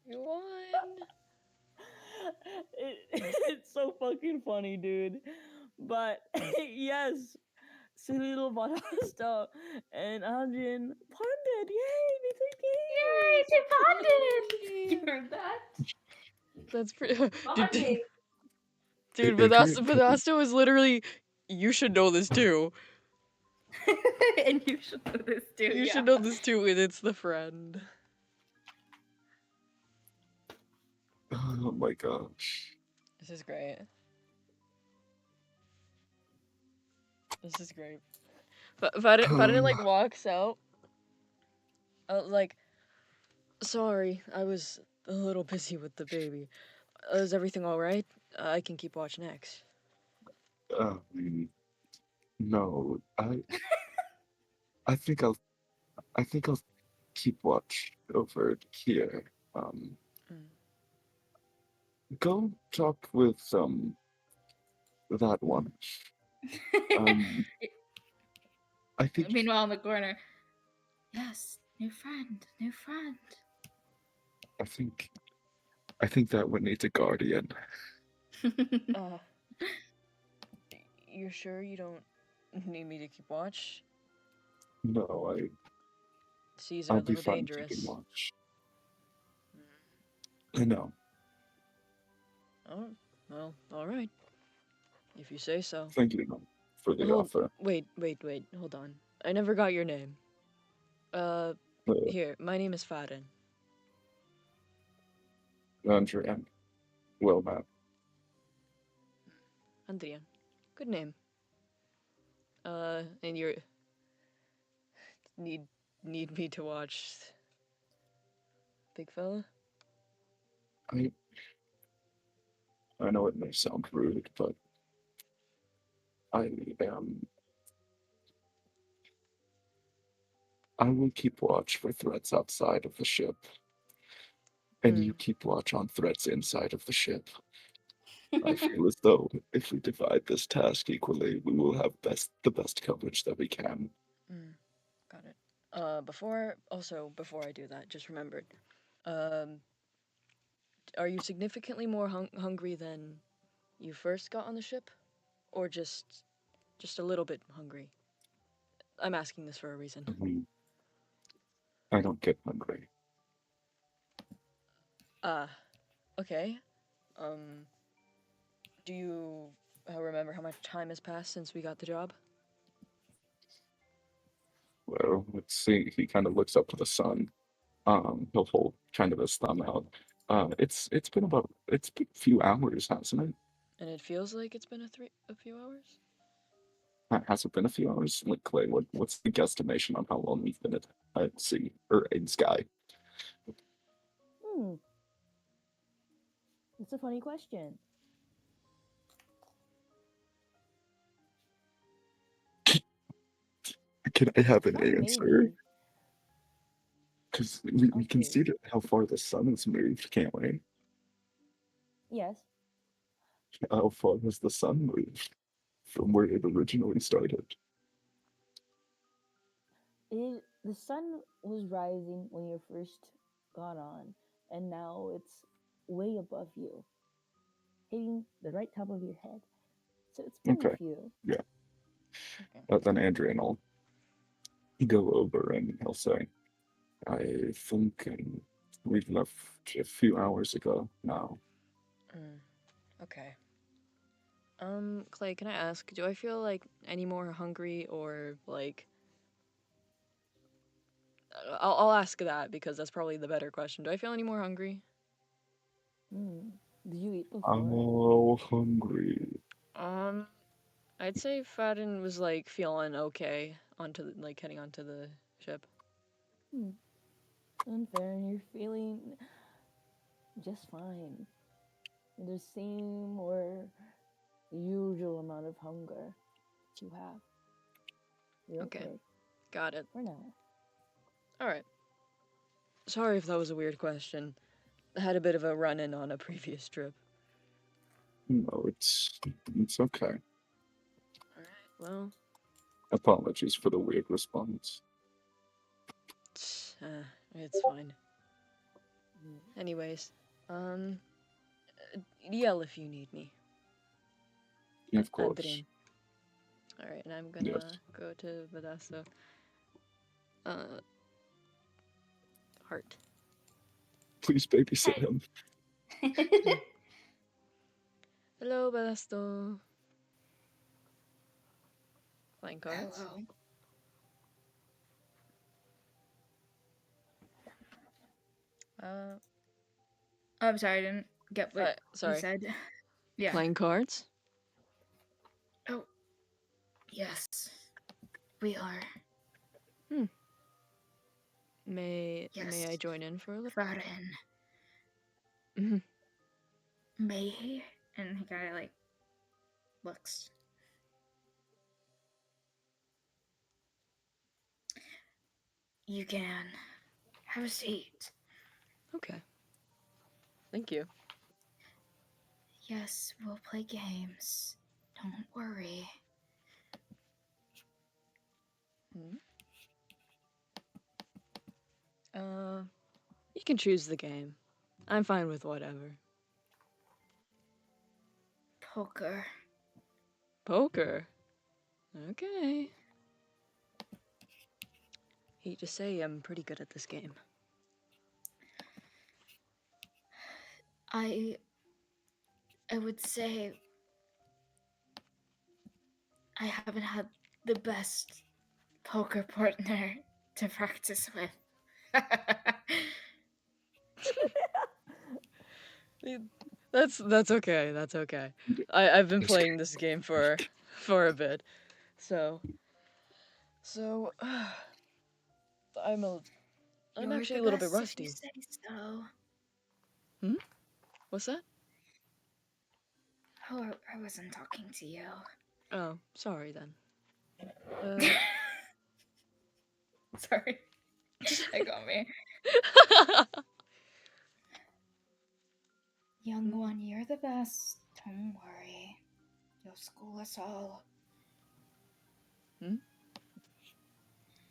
A: You won.
E: It's so fucking funny, dude. But yes, silly little Vedasto and Andrien pundit. Yay,
D: Yay,
E: they
D: they bonded. You heard that?
A: That's pretty.
D: Bonding.
A: Dude,
C: Andrien
A: Vedasto is literally. You should know this too.
D: And you should know this too.
A: You
D: yeah.
A: should know this too, and it's the friend.
C: Oh my gosh.
A: This is great. This is great. Fahren like walks out. Like, sorry, I was a little busy with the baby. Is everything all right? I can keep watch next.
C: No, I think I'll keep watch over here. Go talk with that one. I think
D: Meanwhile, in the corner, yes, new friend, new friend.
C: I think that one needs a guardian.
A: You're sure you don't need me to keep watch?
C: No,
A: Seas are
C: I'll
A: a
C: be
A: little
C: fine
A: dangerous.
C: keeping watch. I know.
A: Oh, well, all right. If you say so.
C: Thank you for the offer.
A: Wait, hold on. I never got your name. Here, my name is Fahren.
C: Andrien. Well, Matt.
A: Andrien. Good name. And you're... Need me to watch... Big fella?
C: I know it may sound rude, but I will keep watch for threats outside of the ship. And you keep watch on threats inside of the ship. I feel as though if we divide this task equally, we will have the best coverage that we can.
A: Got it. Before I do that, just remembered. Are you significantly more hungry than you first got on the ship? Or just a little bit hungry? I'm asking this for a reason.
C: I don't get hungry.
A: Okay. Do you remember how much time has passed since we got the job?
C: Well, let's see. He kind of looks up to the sun. He'll hold kind of his thumb out. It's been a few hours, hasn't it?
A: And it feels like it's been a few hours.
C: Has it been a few hours? Like Clay, what's the guesstimation on how long we've been at sea or in sky?
E: Hmm. It's a funny question.
C: Can I have an
E: Not
C: answer?
E: maybe.
C: Because we can
E: Okay.
C: see how far the sun has moved, can't we?
E: Yes.
C: How far has the sun moved from where it originally started?
E: The sun was rising when you first got on, and now it's way above you, hitting the right top of your head. So it's been a
C: Okay,
E: few.
C: yeah.
A: Okay.
C: Then Andrien will go over and he'll say, I think we left a few hours ago now.
A: Okay. Clay, can I ask, do I feel like any more hungry or like I'll ask that because that's probably the better question. Do I feel any more hungry?
E: Hmm. Did you eat
C: I'm
E: before?
C: all hungry.
A: Um, I'd say Fahren was like feeling okay like heading onto the ship.
E: Hmm. Unfair, and you're feeling just fine. The same or usual amount of hunger that you have. You're
A: Okay.
E: okay
A: Got it.
E: for now.
A: All right. Sorry if that was a weird question. I had a bit of a run-in on a previous trip.
C: No, it's okay.
A: All right. Well,
C: Apologies for the weird response.
A: it's fine. Anyways, um, yell if you need me.
C: Of course.
A: Andrien. All right, and I'm
C: Yes.
A: gonna go to Vedasto. Heart.
C: Please babysit him.
A: Hello, Vedasto. Playing cards.
D: Hello. I'm sorry, I didn't get what you
A: Sorry.
D: said. Yeah.
A: Playing cards.
D: Oh, yes, we are.
A: May
D: Yes.
A: I join in for a little?
D: Fahren.
A: Mhm.
D: May he? And he kind of like looks. You can have a seat.
A: Okay. Thank you.
D: Yes, we'll play games. Don't worry.
A: You can choose the game. I'm fine with whatever.
D: Poker.
A: Poker. Okay. Hate to say I'm pretty good at this game.
D: I would say I haven't had the best poker partner to practice with.
A: That's okay. That's okay. I've been playing this game for a bit, so I'm
D: You're
A: actually
D: the
A: a little bit
D: best if you
A: rusty.
D: say so.
A: What's that?
D: Oh, I wasn't talking to you.
A: Oh, sorry then.
D: Sorry. That got me. Young one, you're the best. Don't worry. You'll school us all.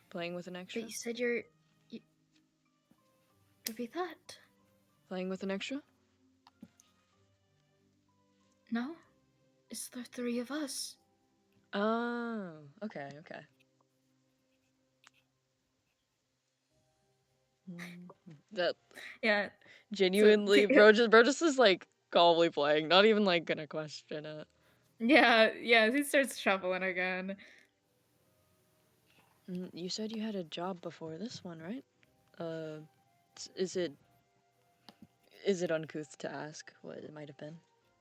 A: Playing with an extra?
D: But you said you repeat that?
A: Playing with an extra?
D: No? It's the three of us.
A: Oh, okay. That
D: Yeah.
A: genuinely, bro just is like calmly playing, not even like gonna question it.
D: Yeah, he starts shuffling again.
A: You said you had a job before this one, right? Is it uncouth to ask what it might have been?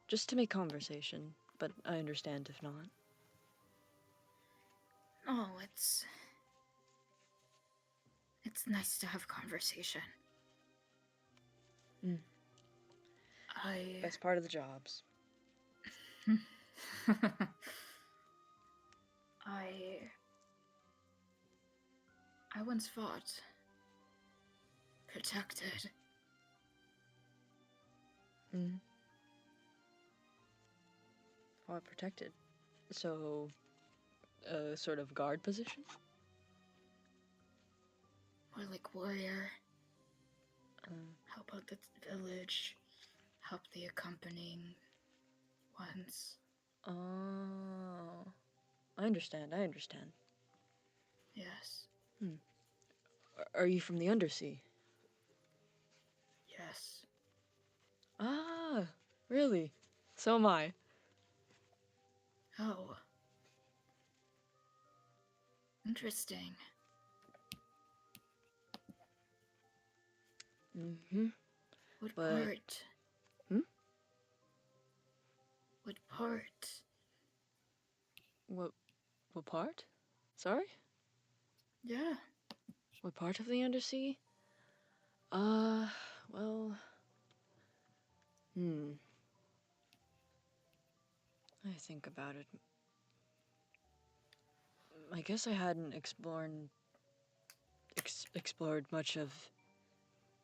A: Just to make conversation, but I understand if not.
D: Oh, it's nice to have conversation.
A: Mm.
D: I
A: Best part of the jobs.
D: I once fought. Protected.
A: Mm. Well, protected. So, a sort of guard position?
D: More like warrior.
A: Uh,
D: Help out the village. Help the accompanying ones.
A: oh. I understand.
D: Yes.
A: Are you from the Undersea?
D: Yes.
A: Ah, really? So am I.
D: Oh. Interesting.
A: Mm-hmm.
D: What
A: But,
D: part?
A: hmm?
D: What part?
A: What part? Sorry?
D: Yeah.
A: What part of the Undersea? Well... I think about it. I guess I hadn't explored much of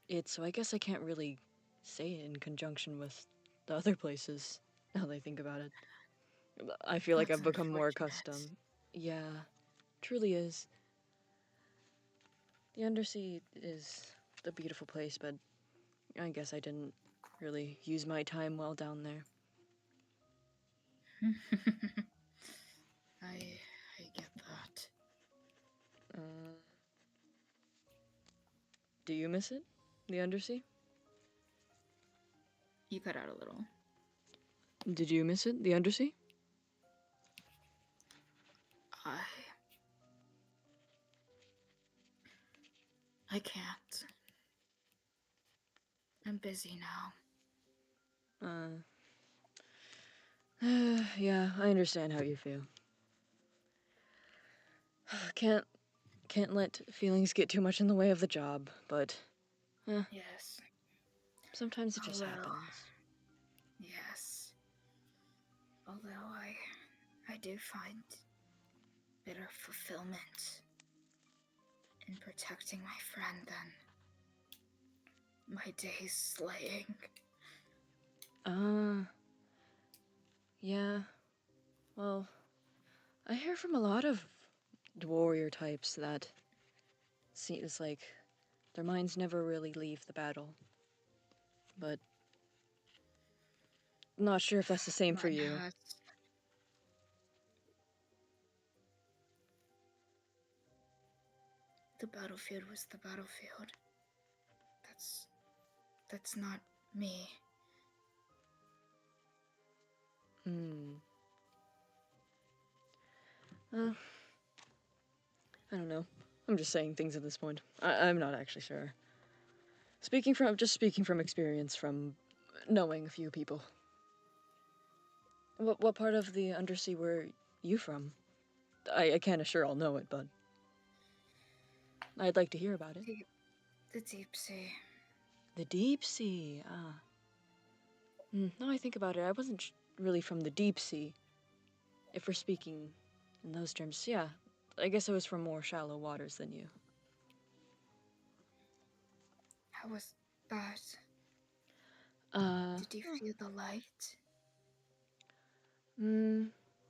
A: it, so I guess I can't really say it in conjunction with the other places, now that I think about it. I feel like
D: That's
A: I've become more
D: unfortunate.
A: accustomed. Yeah, truly is. The Undersea is a beautiful place, but I guess I didn't really use my time well down there.
D: I get that.
A: Do you miss it? The Undersea?
D: You cut out a little.
A: Did you miss it? The Undersea?
D: I can't. I'm busy now.
A: Yeah, I understand how you feel. Can't let feelings get too much in the way of the job, but
D: Yes.
A: sometimes it just
D: Although,
A: happens.
D: yes. Although I do find bitter fulfillment in protecting my friend than my days slaying.
A: Yeah. Well, I hear from a lot of warrior types that it's like their minds never really leave the battle. But not sure if that's the same for
D: Mine
A: you.
D: has. The battlefield was the battlefield. That's not me.
A: I don't know. I'm just saying things at this point. I'm not actually sure. Speaking from experience, from knowing a few people. What part of the Undersea were you from? I can't assure I'll know it, but I'd like to hear about it.
D: The deep sea.
A: The deep sea, ah. Now I think about it, I wasn't really from the deep sea. If we're speaking in those terms, yeah. I guess I was from more shallow waters than you.
D: How was that? Did you feel the light?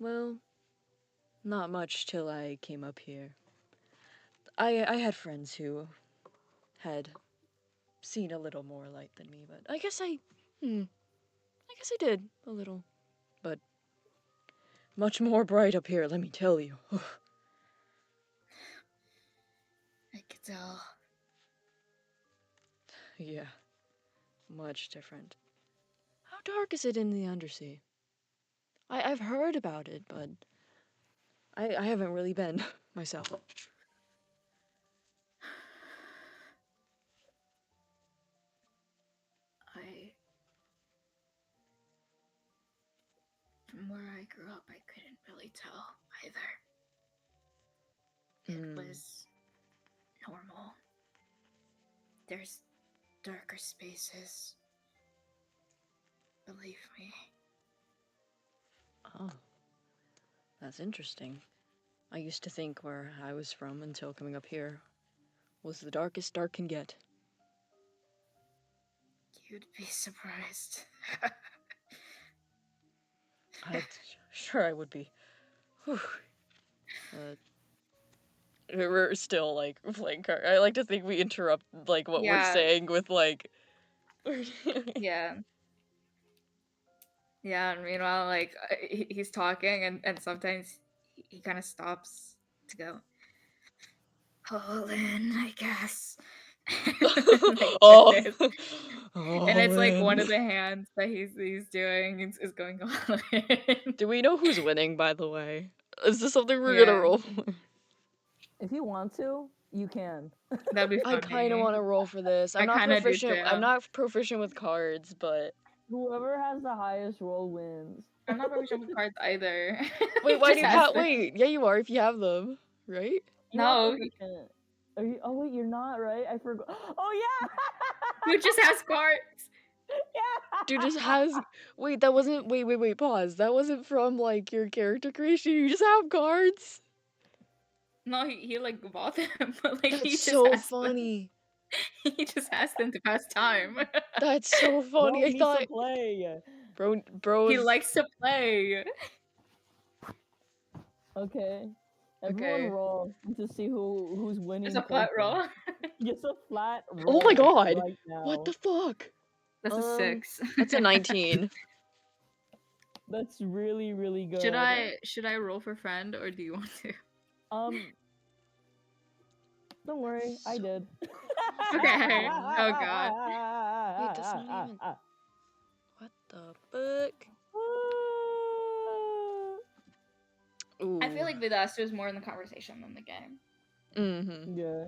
A: Well, not much till I came up here. I had friends who had seen a little more light than me, but I guess I did a little. But much more bright up here, let me tell you.
D: I could tell.
A: Yeah, much different. How dark is it in the Undersea? I've heard about it, but I haven't really been myself.
D: where I grew up, I couldn't really tell either. It was normal. There's darker spaces. Believe me.
A: Oh, that's interesting. I used to think where I was from until coming up here was the darkest dark can get.
D: You'd be surprised.
A: Sure I would be. Whew. We're still like playing cards. I like to think we interrupt like what we're saying with like.
D: Yeah. Yeah, and meanwhile, like he's talking, and sometimes he kind of stops to go. Poland, I guess. Like,
A: oh,
D: and it's like one
A: man.
D: of the hands that he's doing is going on.
A: Do we know who's winning, by the way? Is this something we're
D: Yeah.
A: gonna roll?
E: If you want to, you can.
D: That'd be funny.
A: I kind of want to roll for this. I'm
D: I
A: not
D: kinda do
A: proficient.
D: too.
A: I'm not proficient with cards, but
E: Whoever has the highest roll wins.
D: I'm not proficient with cards either.
A: wait, why do you
D: Just
A: have?
D: ask them.
A: Wait, yeah, you are if you have them, right?
E: You are
D: No,
E: proficient. Are you? Oh wait, you're not, right? I forgot. Oh yeah.
D: who just has cards?
E: Yeah.
A: Dude just has. Wait, that wasn't. Wait. Pause. That wasn't from like your character creation. You just have cards.
D: No, he like bought them, but like he
A: That's
D: just
A: so
D: has them.
A: funny.
D: He just has them to pass time.
A: That's so funny.
E: Bro
A: I
E: needs
A: thought,
E: to play.
A: bro.
D: He likes to play.
E: Okay. Everyone
A: Okay.
E: roll to see who's winning.
D: It's a flat
E: poker.
D: roll.
E: It's a flat roll.
A: Oh my god!
E: Right now.
A: What the fuck?
D: That's a 6.
A: That's a 19.
E: That's really really good.
D: Should I roll for friend, or do you want to?
E: Don't worry, I did.
D: Okay. Oh god.
A: Wait, that's not even. What the fuck? Ooh.
D: I feel like Vedasto is more in the conversation than the game.
A: Mm-hmm.
E: Yeah.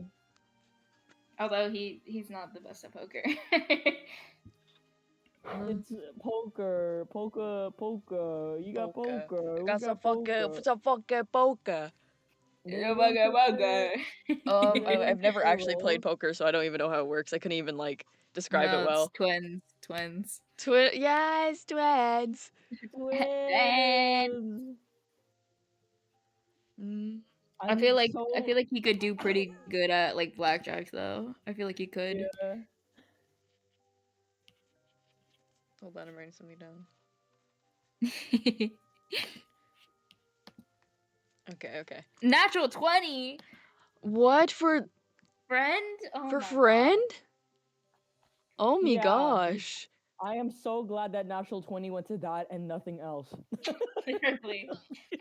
D: Although he's not the best at poker.
E: It's poker. You got poker.
A: I got some fucking poker. I've never actually played poker, so I don't even know how it works. I couldn't even like describe it well.
D: Twins. Twins.
A: Yes, twins.
E: Twins.
D: I feel like he could do pretty good at like blackjack though. I feel like he could.
E: Yeah.
A: Hold on, I'm writing something down. Okay.
D: Natural 20.
A: What for
D: Friend? Oh
A: for
D: my
A: friend?
D: God.
A: Oh my
E: Yeah.
A: gosh.
E: I am so glad that natural 20 went to that and nothing else.
D: Literally.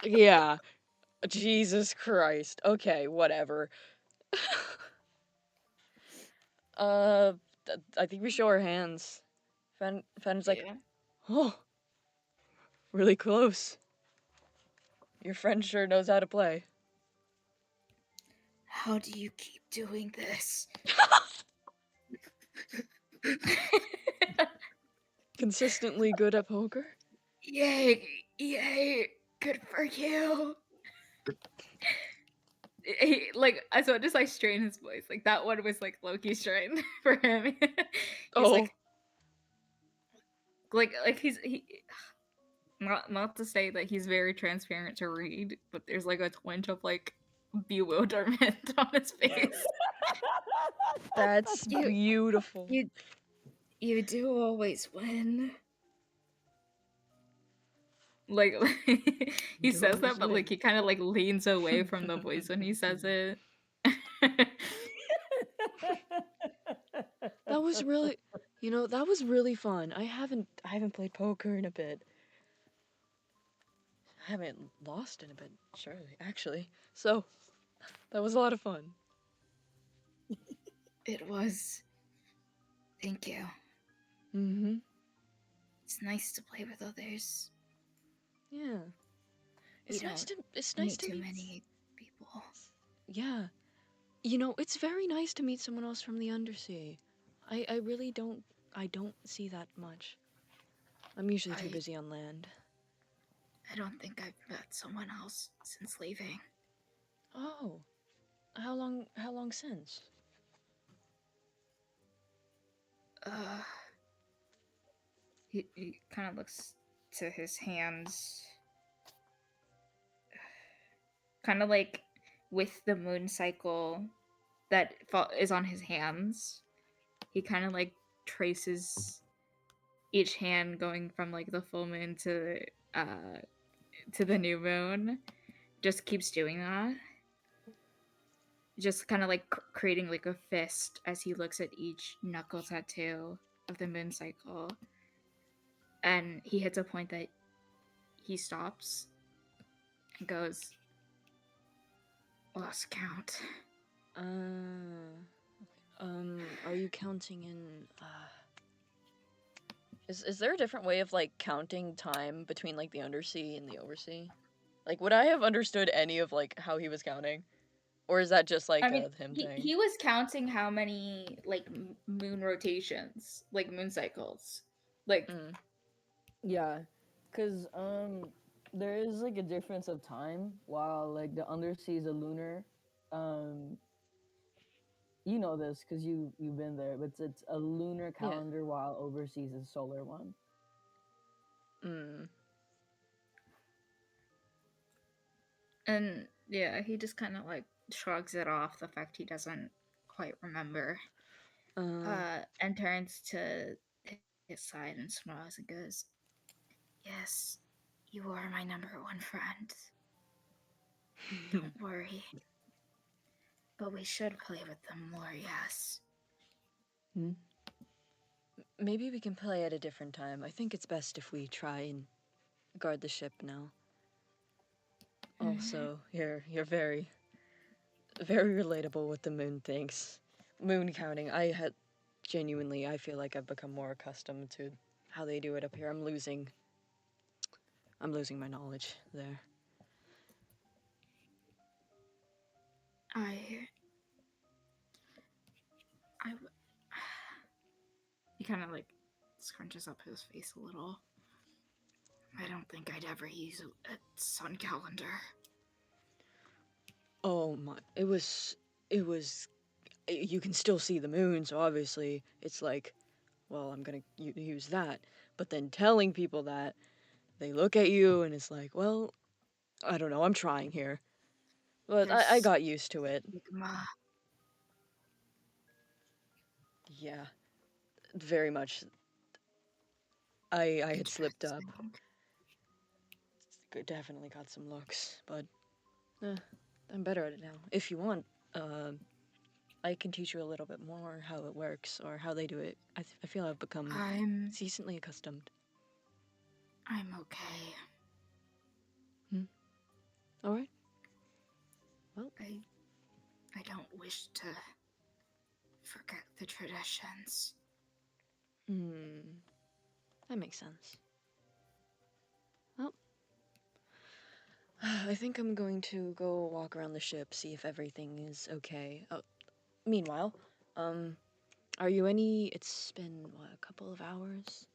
A: Yeah. Jesus Christ. Okay, whatever. I think we show our hands. Fen's like,
D: Yeah.
A: oh, really close. Your friend sure knows how to play.
D: How do you keep doing this?
A: Consistently good at poker?
D: Yay! Good for you. Like as much as I strain his voice, like that one was like low-key strained for him. He's like he's not to say that he's very transparent to read, but there's like a twinge of like bewilderment on his face.
A: That's beautiful.
D: You do always win. Like he says that, but like he kind of like leans away from the voice when he says it.
A: That was really, that was really fun. I haven't played poker in a bit. I haven't lost in a bit, surely, actually. So, that was a lot of fun.
D: It was. Thank you.
A: Mm-hmm.
D: It's nice to play with others.
A: Yeah. It's nice to
D: meet many people.
A: Yeah. It's very nice to meet someone else from the undersea. I really don't see that much. I'm usually too busy on land.
D: I don't think I've met someone else since leaving.
A: Oh, how long since?
D: He kind of looks to his hands, kind of like with the moon cycle that is on his hands. He kind of like traces each hand going from like the full moon to the new moon. Just keeps doing that. Just kind of like creating like a fist as he looks at each knuckle tattoo of the moon cycle. And he hits a point that he stops and goes, "Lost count."
A: Are you counting in, Is there a different way of, like, counting time between, like, the undersea and the oversea? Like, would I have understood any of, like, how he was counting? Or is that just, like,
D: I mean,
A: a him
D: he,
A: thing?
D: he was counting how many like moon rotations, like moon cycles, like
E: Yeah, because there is like a difference of time while like the undersea is a lunar. Um, you know this because you've been there, but it's a lunar
A: Yeah.
E: calendar while overseas is a solar one.
D: and yeah, he just kind of like shrugs it off the fact he doesn't quite remember. And turns to his side and smiles and goes, "Yes, you are my number one friend. Don't worry. But we should play with them more, yes."
A: Maybe we can play at a different time. I think it's best if we try and guard the ship now. Also, you're very, very relatable with the moon things. Moon counting. I feel like I've become more accustomed to how they do it up here. I'm losing my knowledge there.
D: He kind of like scrunches up his face a little. I don't think I'd ever use a sun calendar.
A: Oh my, it was, you can still see the moon, so obviously it's like, well, I'm gonna use that. But then telling people that, they look at you and it's like, well, I don't know, I'm trying here. But I got used to it.
D: Sigma.
A: Yeah, very much. I had slipped up. Definitely got some looks, but I'm better at it now. If you want, I can teach you a little bit more how it works or how they do it. I feel I've become decently accustomed.
D: I'm okay.
A: All right. Well,
D: I don't wish to forget the traditions.
A: That makes sense. Well, I think I'm going to go walk around the ship, see if everything is okay. Oh, meanwhile, are you it's been, what, a couple of hours?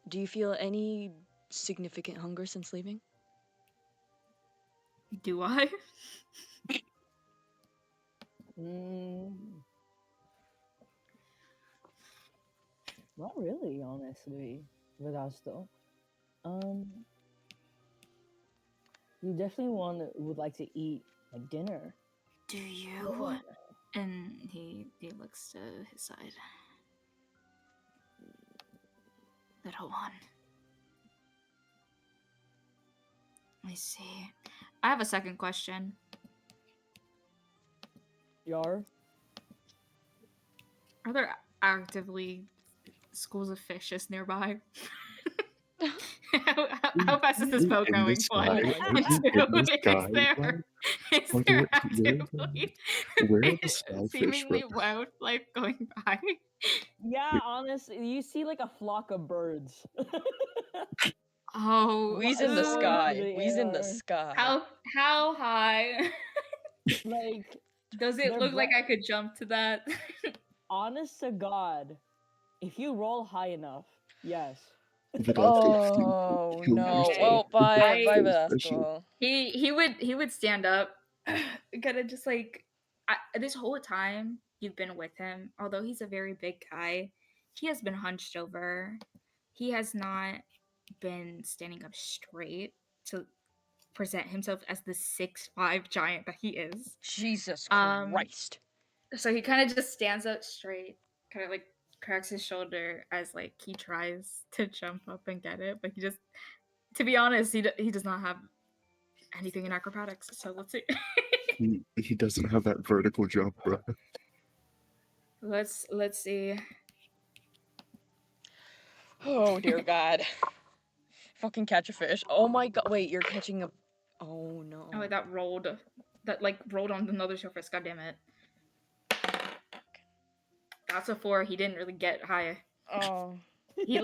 A: Do you feel any significant hunger since leaving?
D: Do I?
E: Not really, honestly, Vedasto. You definitely would like to eat like dinner.
D: Do you? And he looks to his side. Little one. Let me see. I have a second question.
E: Yar?
D: Are there actively schools of fishes nearby? how fast is this boat
C: In
D: going?
C: this
D: One.
C: guy,
D: And two,
C: in this guy,
D: is
C: like,
D: there
C: where are the
D: actively
C: starfish
D: seemingly
C: from?
D: wildlife going by?
E: Yeah, honestly, you see like a flock of birds.
D: Oh,
A: We's in the
E: Soaring through
A: sky.
E: the
A: We's in the
E: air.
A: sky.
D: How high?
E: Like,
D: Does it
E: they're
D: look like I could jump to that?
E: honest to God, if you roll high enough, yes.
A: Oh
C: kill
A: no!
D: Okay.
A: Well, bye,
D: I-
A: Vedasto.
D: He would stand up, kind of just like this whole time you've been with him. Although he's a very big guy, he has been hunched over. He has not been standing up straight to present himself as the 6'5" giant that he is.
A: Jesus
D: Um,
A: Christ!
D: So he kind of just stands up straight, kind of like cracks his shoulder as like he tries to jump up and get it, but he just, to be honest, he does not have anything in acrobatics. So let's see.
C: He doesn't have that vertical jump, bro.
D: let's see.
A: Oh dear God! Fucking catch a fish! Oh my God! Wait, you're catching a. Oh no!
D: Oh, that rolled on another surface. God damn it. That's a 4. He didn't really get high.
A: Oh.
D: He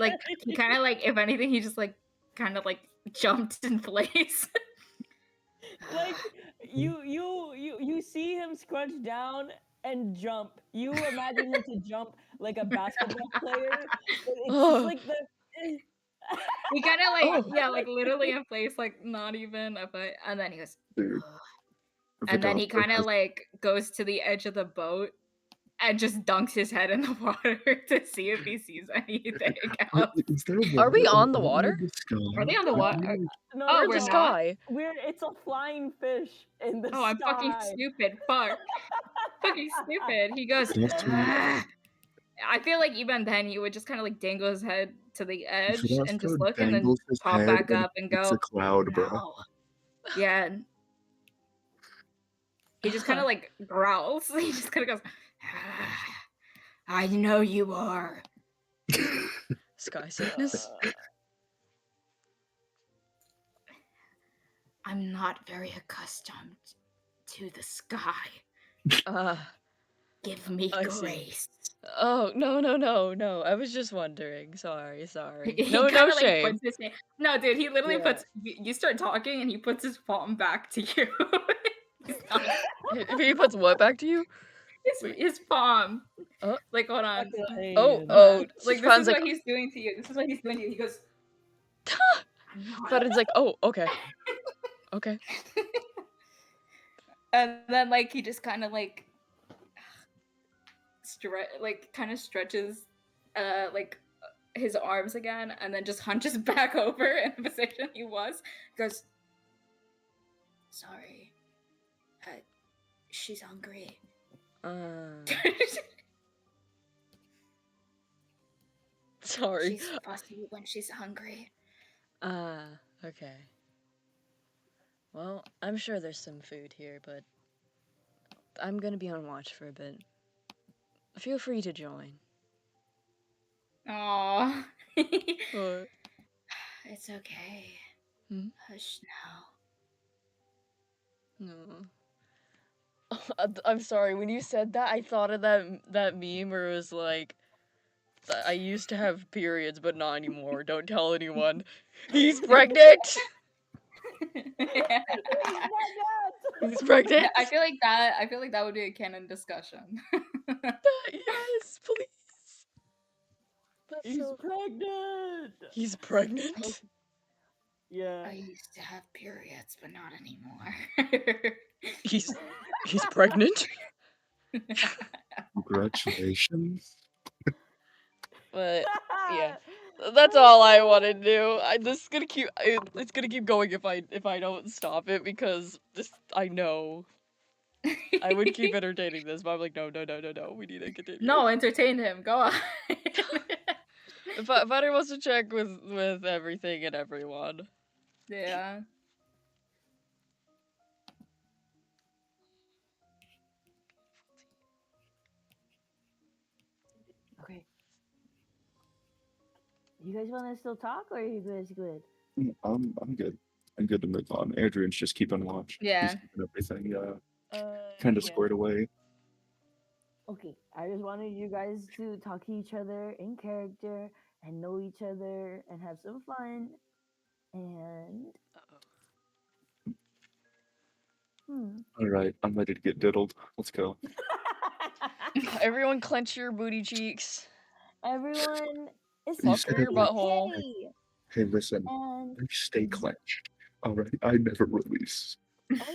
D: kind of like, if anything, he just like kind of like jumped in place.
E: Like you see him scrunch down and jump. You imagine him to jump like a basketball player. But it's just like the.
D: He kind of like,
A: Oh.
D: yeah, like literally in place, like not even a foot, and then he goes,
C: Dude.
D: "Ugh." And then he
C: Vedasto
D: kind of
C: has-
D: like goes to the edge of the boat and just dunks his head in the water to see if he sees anything else.
C: Is there
A: Are we
C: water
A: on the
C: above
A: water?
C: the sky?
D: Are they on the water?
E: No,
D: Oh,
A: We're in
D: we're
A: the
D: not?
A: sky.
E: it's a flying fish in the
D: Oh, I'm
E: sky.
D: fucking stupid. Fuck. Fucking stupid. He goes,
C: Vedasto-
D: "Ah." I feel like even then he would just kind of like dangle his head to the edge and just
C: Vedasto
D: look and then
C: dangles his
D: pop
C: head
D: back
C: and
D: up and
C: it's
D: go,
C: a cloud, bro.
D: "No." Yeah. He just kind of like growls. He just kind of goes, "Ah, I know you are."
A: Sky sickness.
D: I'm not very accustomed to the sky. Give me
A: I see.
D: grace.
A: Oh no! I was just wondering. Sorry.
D: He
A: No
D: kinda, like,
A: shame.
D: puts his hand. No, dude, he literally
E: Yeah.
D: puts. You start talking, and he puts his palm back to you. He's not-
A: If he puts what back to you?
D: his palm.
A: Oh.
D: Like, hold on.
A: Oh.
D: Like, this
A: Faren's
D: is
A: like,
D: what he's doing to you. This is what he's doing to you. He goes, I'm not.
A: Faren's like, oh, okay. Okay.
D: And then, like, he just kind of, like, kind of stretches, like, his arms again, and then just hunches back over in the position he was. Goes, sorry. She's hungry.
A: Sorry.
D: She's fussy when she's hungry.
A: Okay. Well, I'm sure there's some food here, but I'm gonna be on watch for a bit. Feel free to join.
D: Aww.
A: What?
D: It's okay. Hush now.
A: No. I'm sorry, when you said that, I thought of that meme where it was like, I used to have periods, but not anymore. Don't tell anyone. He's pregnant! He's pregnant!
D: I feel like that would be a canon discussion.
A: Yes, please! That's
E: He's
A: so...
E: pregnant.
A: He's pregnant?
E: Yeah.
D: I used to have periods, but not anymore.
A: He's pregnant?
C: Congratulations.
A: But yeah, that's all I want to do. It's gonna keep going if I don't stop it, because I know I would keep entertaining this, but I'm like, no, we need to continue.
D: No, entertain him. Go on.
A: Fahren wants to check with everything and everyone.
D: Yeah.
E: Okay. You guys want to still talk, or are you guys good?
C: I'm good. I'm good to move on. Andrien's just keeping watch.
D: Yeah.
C: He's keeping everything kind of squared away.
E: Okay, I just wanted you guys to talk to each other in character and know each other and have some fun. And
C: All right, I'm ready to get diddled. Let's go.
A: Everyone clench your booty cheeks.
E: everyone is
C: You
A: Fuck
C: said
A: your
C: it like-
A: butthole.
E: okay.
C: Hey, listen,
B: And
C: you stay clenched. All right, I never release.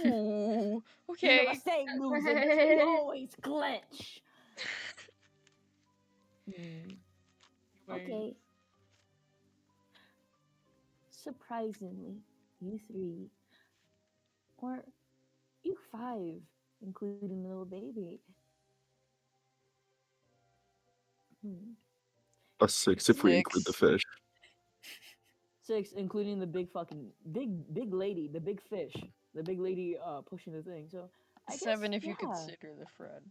A: Oh,
E: You never
A: okay.
E: stay losing. You always clench.
B: Okay. Surprisingly, you three, or you five, including the little baby.
C: A 6 if we include the
A: 6.
C: fish.
E: 6, including the big lady, the big fish, the big lady pushing the thing. So I guess
A: 7 if you
E: yeah.
A: consider the Fred.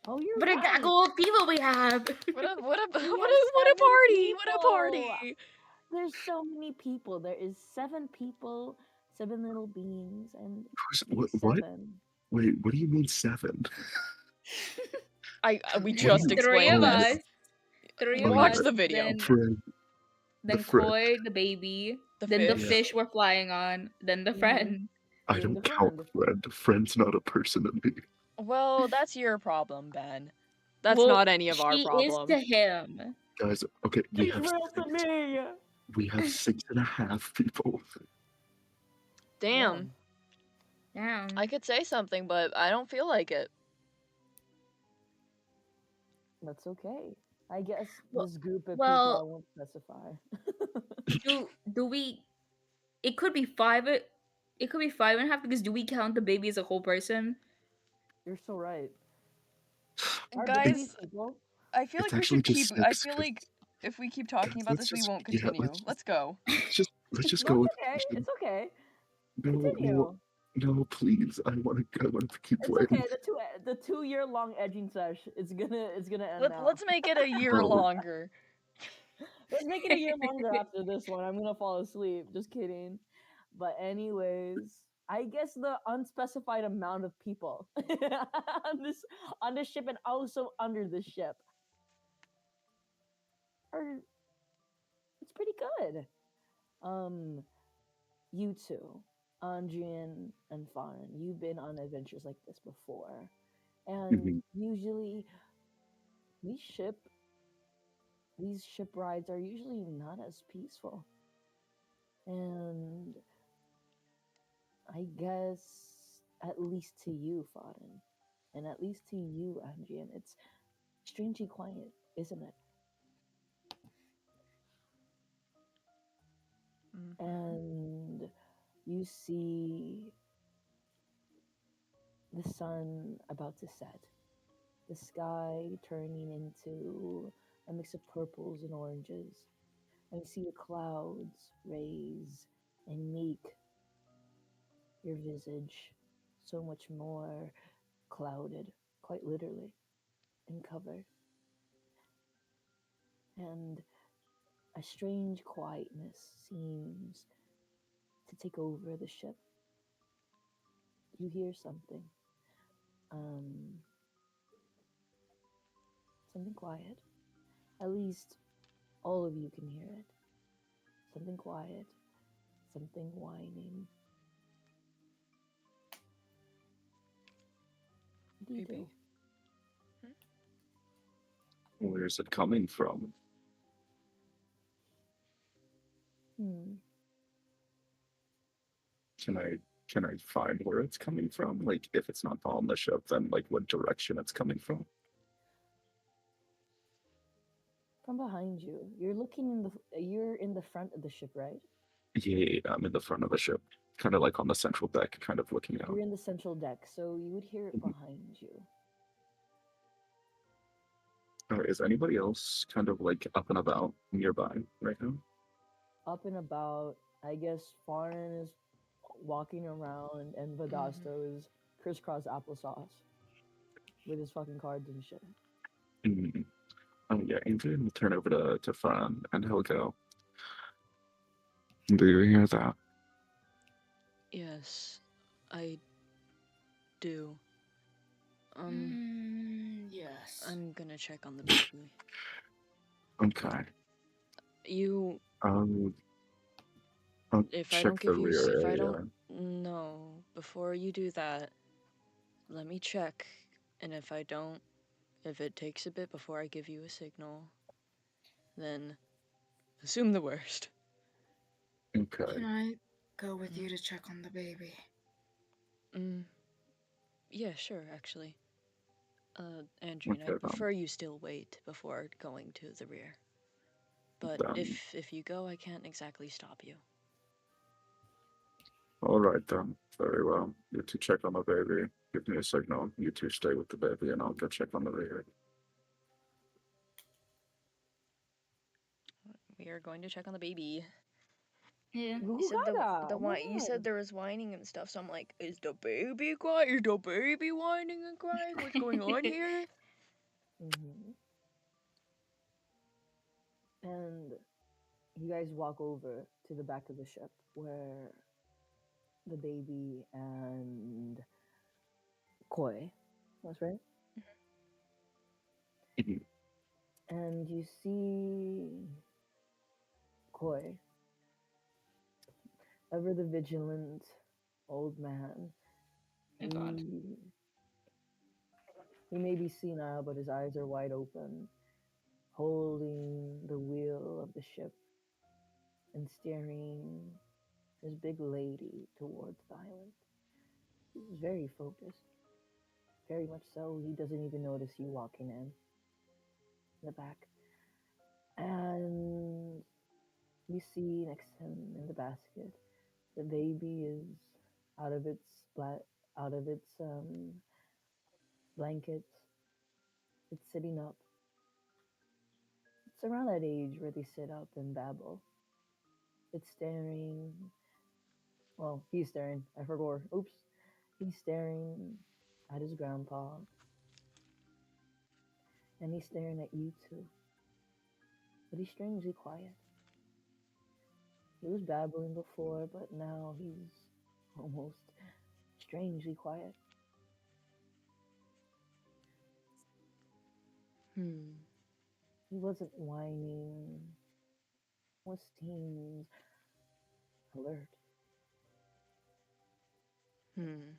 E: Oh, you're
D: But a
E: right.
D: gaggle of people we have.
A: What a what a
E: We
A: what
E: have
A: a what a
E: 7
A: party! What a
E: people.
A: party!
E: There's so many people. There is 7 people, 7 little beings, and
C: What?
E: 7.
C: Wait, what do you mean 7?
A: We
C: What
A: just
C: do you-
D: Three
A: explained
D: of
C: oh,
A: this.
D: us. Three
C: oh
D: of
A: Watch
D: us.
C: yeah,
A: the video.
D: Then
C: Fred, the
D: then
C: Fred.
D: Koi, the baby.
A: The
D: Then the
A: fish.
D: fish we're flying on. Then the friend.
C: I
E: Then
C: don't
E: the
C: count
E: friend.
C: Fred. Friend's not a person to me.
A: Well, that's your problem, Ben. That's
D: Well,
A: not any of our
D: she is
A: problem.
D: to him.
C: Guys, okay,
E: He's real to me.
C: we have 6.5 people.
A: Damn.
D: Damn.
A: I could say something, but I don't feel like it.
E: That's okay. I guess
D: Well-
E: this group of
D: well-
E: people I won't specify.
D: Do we? It could be five. It could be 5.5 because do we count the baby as a whole person?
E: You're so right. Our
A: Guys,
E: baby people.
A: I feel
C: It's
A: like we
C: actually
A: should keep.
C: just
A: I
C: 6,
A: feel
C: 'cause-
A: like if we keep talking
C: guys,
A: about
C: let's
A: this, we
C: just-
A: won't
C: yeah,
A: continue.
C: let's
A: Let's go.
C: let's just
E: No,
C: go
E: it's
C: with
E: okay.
C: question.
E: It's okay.
C: No,
E: Continue.
C: no, please. I want to keep
E: It's
C: playing.
E: okay. The 2 year long edging sesh. It's gonna end now.
A: Let's make it a year
C: Oh.
A: longer.
E: Let's make it a year longer after this one. I'm gonna fall asleep. Just kidding. But anyways, I guess the unspecified amount of people on this ship and also under the ship are it's pretty good. You two, Andrien and Fahren, you've been on adventures like this before, and
C: Mhm.
E: usually these ship rides are usually not as peaceful. And I guess at least to you, Fahren, and at least to you, Andrien, it's strangely quiet, isn't it? And you see the sun about to set, the sky turning into a mix of purples and oranges, and you see the clouds raise and make your visage so much more clouded, quite literally, and covered. And a strange quietness seems to take over the ship. You hear something. Something quiet. At least all of you can hear it. Something quiet. Something whining. What do you
A: Maybe.
E: do?
C: Where's it coming from? Can I find where it's coming from? Like, if it's not on the ship, then like what direction it's coming from?
E: From behind you. You're in the front of the ship, right?
C: Yeah, I'm in the front of the ship, kind of like on the central deck, kind of looking out.
E: You're in the central deck, so you would hear it
C: Mhm.
E: behind you.
C: Is anybody else kind of like up and about nearby right now?
E: Up and about, I guess Fahren is walking around and Vedasto is crisscross applesauce with his fucking cards and shit.
C: Mm. Oh yeah, Andrien will turn over to Fahren and he'll go. Do you hear that?
A: Yes, I do.
D: Yes.
A: I'm gonna check on the baby.
C: Okay.
A: You,
C: I'll
A: if I
C: check
A: don't
C: the
A: give you,
C: rear
A: if I
C: area.
A: don't, no, before you do that, let me check. And if I don't, if it takes a bit before I give you a signal, then assume the worst.
C: Okay.
D: Can I go with you to check on the baby?
A: Yeah, sure, actually. Andrien,
C: Okay,
A: I'd prefer you still wait before going to the rear. But
C: then.
A: if you go, I can't exactly stop you.
C: All right then. Very well. You two check on the baby. Give me a signal. You two stay with the baby, and I'll go check on the rear.
A: We are going to check on the baby.
D: Yeah.
A: You
E: Goo
A: said
E: gaga. Oh my
A: you
E: god.
A: said there was whining and stuff, so I'm like, is the baby crying? Is the baby whining and crying? What's going on here?
E: Mm-hmm. And you guys walk over to the back of the ship where the baby and Koi was, right?
C: Mhm.
E: And you see Koi, ever the vigilant old man.
D: Oh God.
E: He may be senile, but his eyes are wide open, holding the wheel of the ship and steering this big lady towards the island. He's very focused, very much so. He doesn't even notice you walking in the back. And you see next to him in the basket, the baby is out of its blankets. It's sitting up. It's around that age where they sit up and babble. It's staring. Well, he's staring. I forgot. Oops. He's staring at his grandpa. And he's staring at you too. But he's strangely quiet. He was babbling before, but now he's almost strangely quiet. He wasn't whining. Was seems alert. You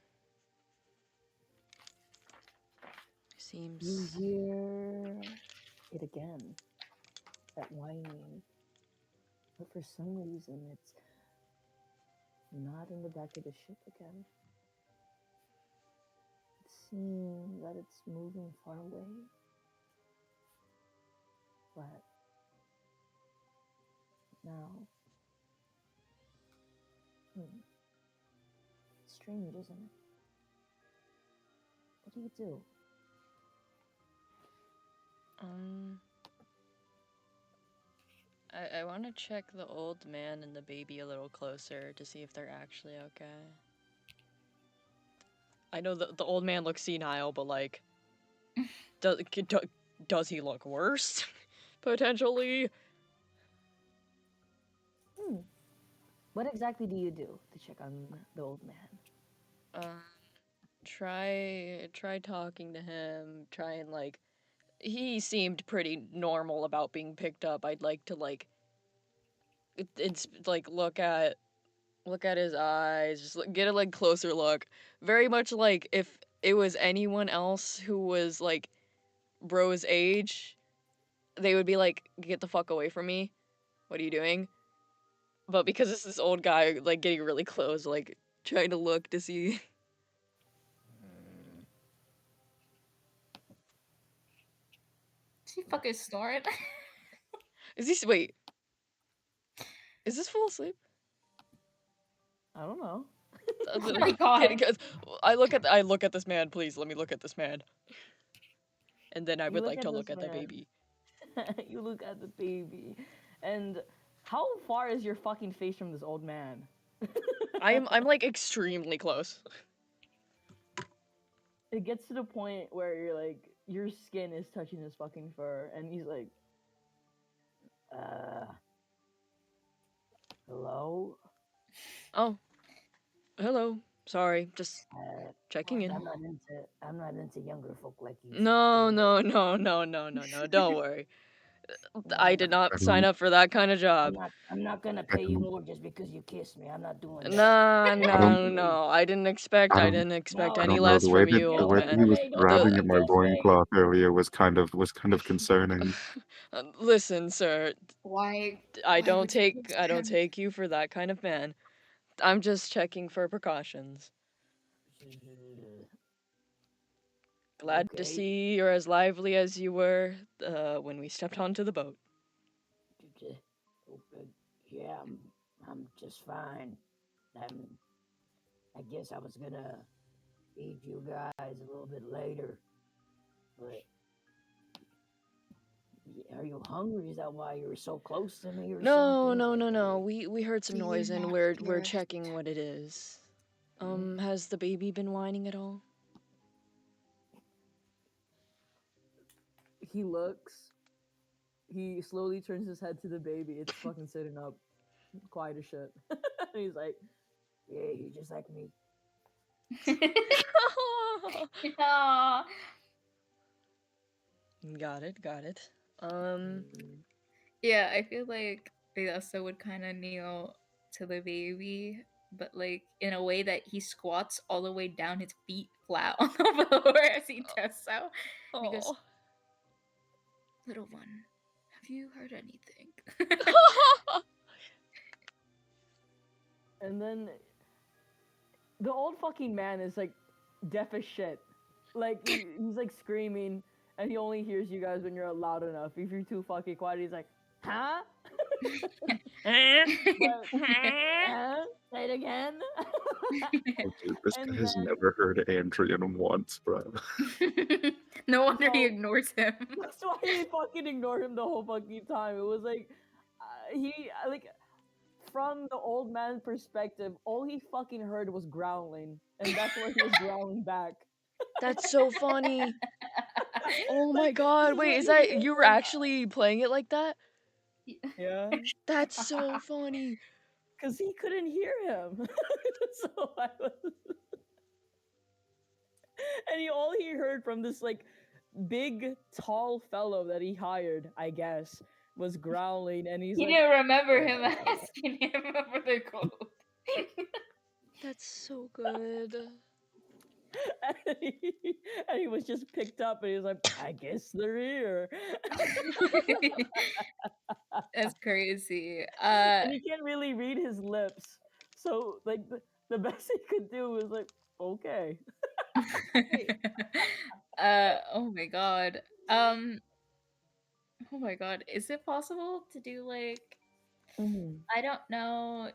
A: Seems.
E: hear it again. That whining. But for some reason, it's not in the back of the ship again. It seems that it's moving far away. But now, it's strange, isn't it? What do you do?
A: I want to check the old man and the baby a little closer to see if they're actually okay. I know the old man looks senile, but like, does he look worse? Potentially.
E: What exactly do you do to check on the old man?
A: Try talking to him. Try and like, he seemed pretty normal about being picked up. I'd like to like, it's like look at his eyes, just get a like closer look. Very much like if it was anyone else who was like bro's age, they would be like, "Get the fuck away from me! What are you doing?" But because it's this old guy, like getting really close, like trying to look to see.
D: She fucking snoring.
A: Is this wait? Is this full asleep?
E: I don't know.
D: Oh my God.
A: I look at this man. Please let me look at this man. And then I
E: You
A: would
E: look
A: like
E: at
A: to
E: this
A: look at the
E: man.
A: baby.
E: You look at the baby. And how far is your fucking face from this old man?
A: I'm like extremely close.
E: It gets to the point where you're like, your skin is touching his fucking fur, and he's like, hello?
A: Oh, hello. Sorry, just
E: Uh,
A: checking in.
E: I'm not into younger folk like you.
A: No. Don't worry. I
E: No,
A: did
E: no.
A: not sign up for that kind of job.
E: I'm not gonna
C: I
E: pay you
C: don't
E: more just because you kissed me. I'm not doing that.
A: Nah,
C: I don't
A: no, no. I didn't expect.
C: I
A: I
C: don't
A: didn't expect
E: No,
C: I
A: any
C: don't know.
A: less from you,
C: The
A: old
C: way that
A: man.
C: he was
E: don't
A: The
C: grabbing at my
E: kiss me.
C: loincloth earlier was kind of concerning.
A: listen, sir.
D: Why?
A: I
D: Why
A: don't
D: would you
A: take.
D: kiss
A: I don't
D: him?
A: take you for that kind of man. I'm just checking for precautions. Glad to
E: Okay.
A: see you're as lively as you were when we stepped onto the boat.
E: Yeah, I'm just fine. I guess I was gonna feed you guys a little bit later, but are you hungry? Is that why you were so close to me or
A: No,
E: something?
A: no, no, no. We heard some
D: Do you
A: noise and
D: not
A: we're
D: hear?
A: checking what it is. Has the baby been whining at all?
E: He looks. He slowly turns his head to the baby. It's fucking sitting up, quiet as shit. He's like, "Yeah, you're just like me."
D: Aw.
A: Got it, got it.
D: Yeah, I feel like Vedasto would kind of kneel to the baby, but like in a way that he squats all the way down, his feet flat on the floor as he does so. And he goes,
A: Oh.
D: "Little one, have you heard anything?"
E: And then the old fucking man is like deaf as shit. Like he's like screaming, and he only hears you guys when you're loud enough. If you're too fucking quiet, he's like, "Huh? Huh? Say it again."
C: Oh, dude, this guy
E: And
C: has
E: then
C: never heard Andrien once, bro.
D: No wonder he
E: So-
D: ignores him.
E: that's why he fucking ignored him the whole fucking time. It was like he like from the old man's perspective, all he fucking heard was growling, and that's why he was growling back.
A: That's so funny. Oh my
E: Like, this
A: god,
E: is
A: wait,
E: what
A: is
E: he
A: that
E: was
A: you were
E: like.
A: actually playing it like that?
E: Yeah,
A: That's so funny.
E: because he couldn't hear him. So I was, and all he heard from this like big tall fellow that he hired, I guess, was growling, and he's
D: He
E: like,
D: didn't remember him asking him for the code.
A: That's so good.
E: and he was just picked up, and he was like, I guess they're here.
D: That's crazy.
E: And you can't really read his lips, so like the best he could do was like, okay.
D: Oh my god. Oh my god. Is it possible to do like I don't know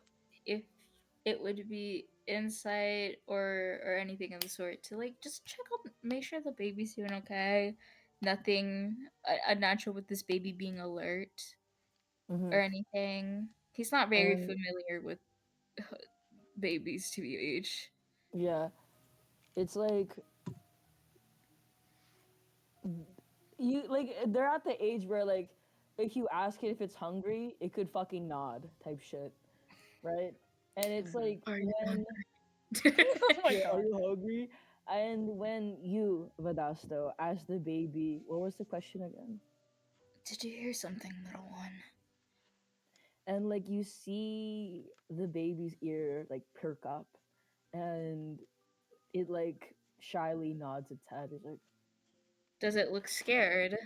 D: if it would be insight or anything of the sort to like just check on make sure the baby's doing okay. Nothing unnatural with this baby being alert
E: Mhm.
D: or anything. He's not very
E: And
D: familiar with babies TBH.
E: yeah, it's like you like they're at the age where like if you ask it if it's hungry, it could fucking nod type shit, right? And it's like
D: Are you
E: when
A: Oh my
E: yeah, are
A: god.
E: you hungry? And when you, Vedasto, ask the baby, what was the question again?
D: Did you hear something, little one?
E: And like you see the baby's ear like perk up, and it like shyly nods its head. It's like,
D: Does it look scared?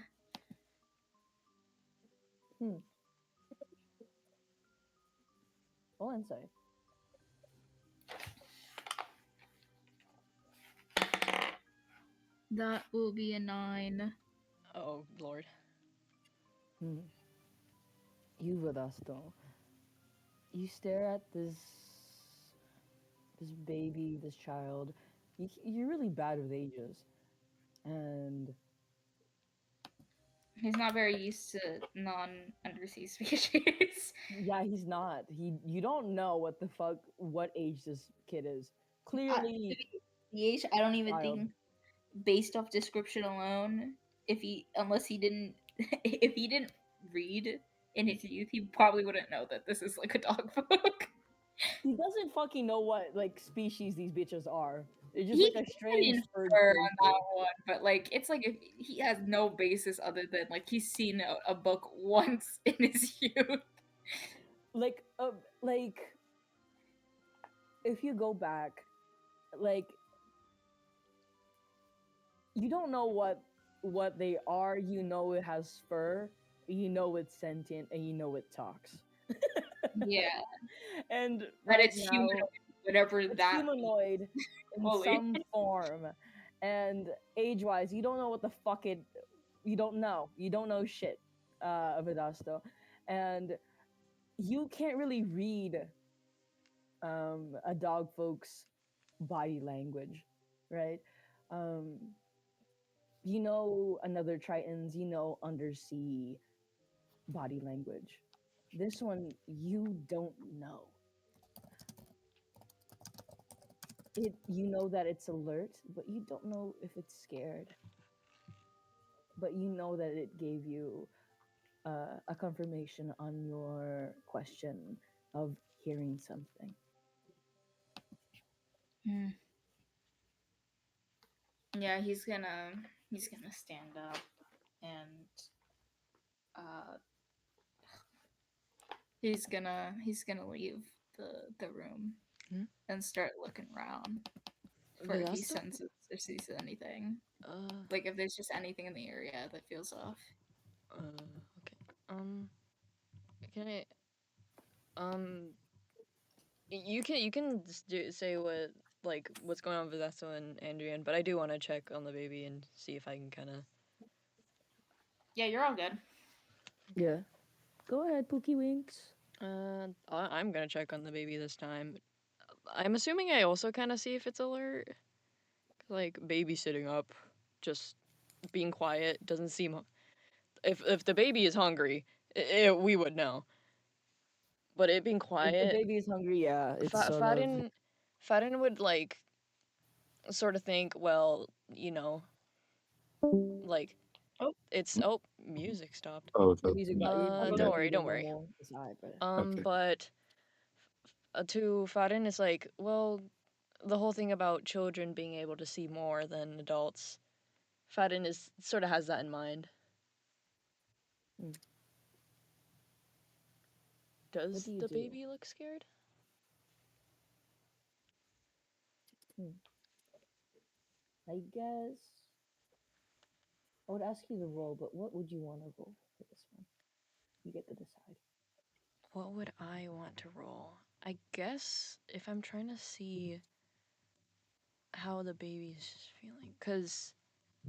E: roll insight.
D: That will be a 9.
A: Oh lord.
E: You, Vedasto, you stare at this baby, this child. You're really bad with ages, and
D: He's not very used to non-undersea species.
E: yeah, he's not. You don't know what age this kid is. Clearly,
D: The age, I don't even
E: child.
D: think, based off description alone, if he unless he didn't if he didn't read in his youth, he probably wouldn't know that this is like a dog book.
E: He doesn't fucking know what like species these bitches are. It's just
D: He
E: like a
D: can
E: strange furred
D: infer on
E: creature.
D: that one, but like it's like if he has no basis other than like he's seen a book once in his youth.
E: Like if you go back, like you don't know what they are. You know it has fur. You know it's sentient, and you know it talks.
D: Yeah,
E: And
D: that
E: right
D: it's
E: now,
D: humanoid, whatever
E: it's
D: that
E: humanoid in
D: fully.
E: some form, and age-wise, you don't know what the fuck it. You don't know. You don't know shit, Vedasto, and you can't really read a dog folk's body language, right? Um, you know another Tritons, you know undersea body language. This one you don't know. You know that it's alert, but you don't know if it's scared. But you know that it gave you a confirmation on your question of hearing something.
D: Hmm. Yeah, he's gonna stand up and uh he's gonna leave the room
A: Hmm?
D: and start looking around for if he
A: Vedasto?
D: senses or sees anything.
A: Uh,
D: Like if there's just anything in the area that feels off.
A: okay. Can I, um, you can just say what, like, what's going on with Vedasto and Andrien, but I do want to check on the baby and see if I can kind of.
D: Yeah, you're all good.
E: Yeah. Go ahead, Pookie Winks.
A: I'm gonna check on the baby this time. I'm assuming I also kind of see if it's alert. Like, baby sitting up, just being quiet doesn't seem. If the baby is hungry, we would know. But it being
E: If the
A: quiet,
E: baby is hungry, yeah, it's sort of.
A: Fahren would like sort of think, well, like
E: Oh,
A: it's music stopped.
C: Oh,
E: the music. You probably
A: Don't
C: yeah.
E: don't
A: worry,
E: need a
A: don't worry.
E: normal aside, but
C: Okay.
A: But to Fahren, it's like, well, the whole thing about children being able to see more than adults. Fahren is sort of has that in mind.
E: Hmm. What
A: Does
E: do you
A: the
E: do?
A: baby look scared?
E: Hmm. I guess I would ask you to roll, but what would you want to roll for this one? You get to decide.
A: What would I want to roll? I guess if I'm trying to see how the baby's feeling, cause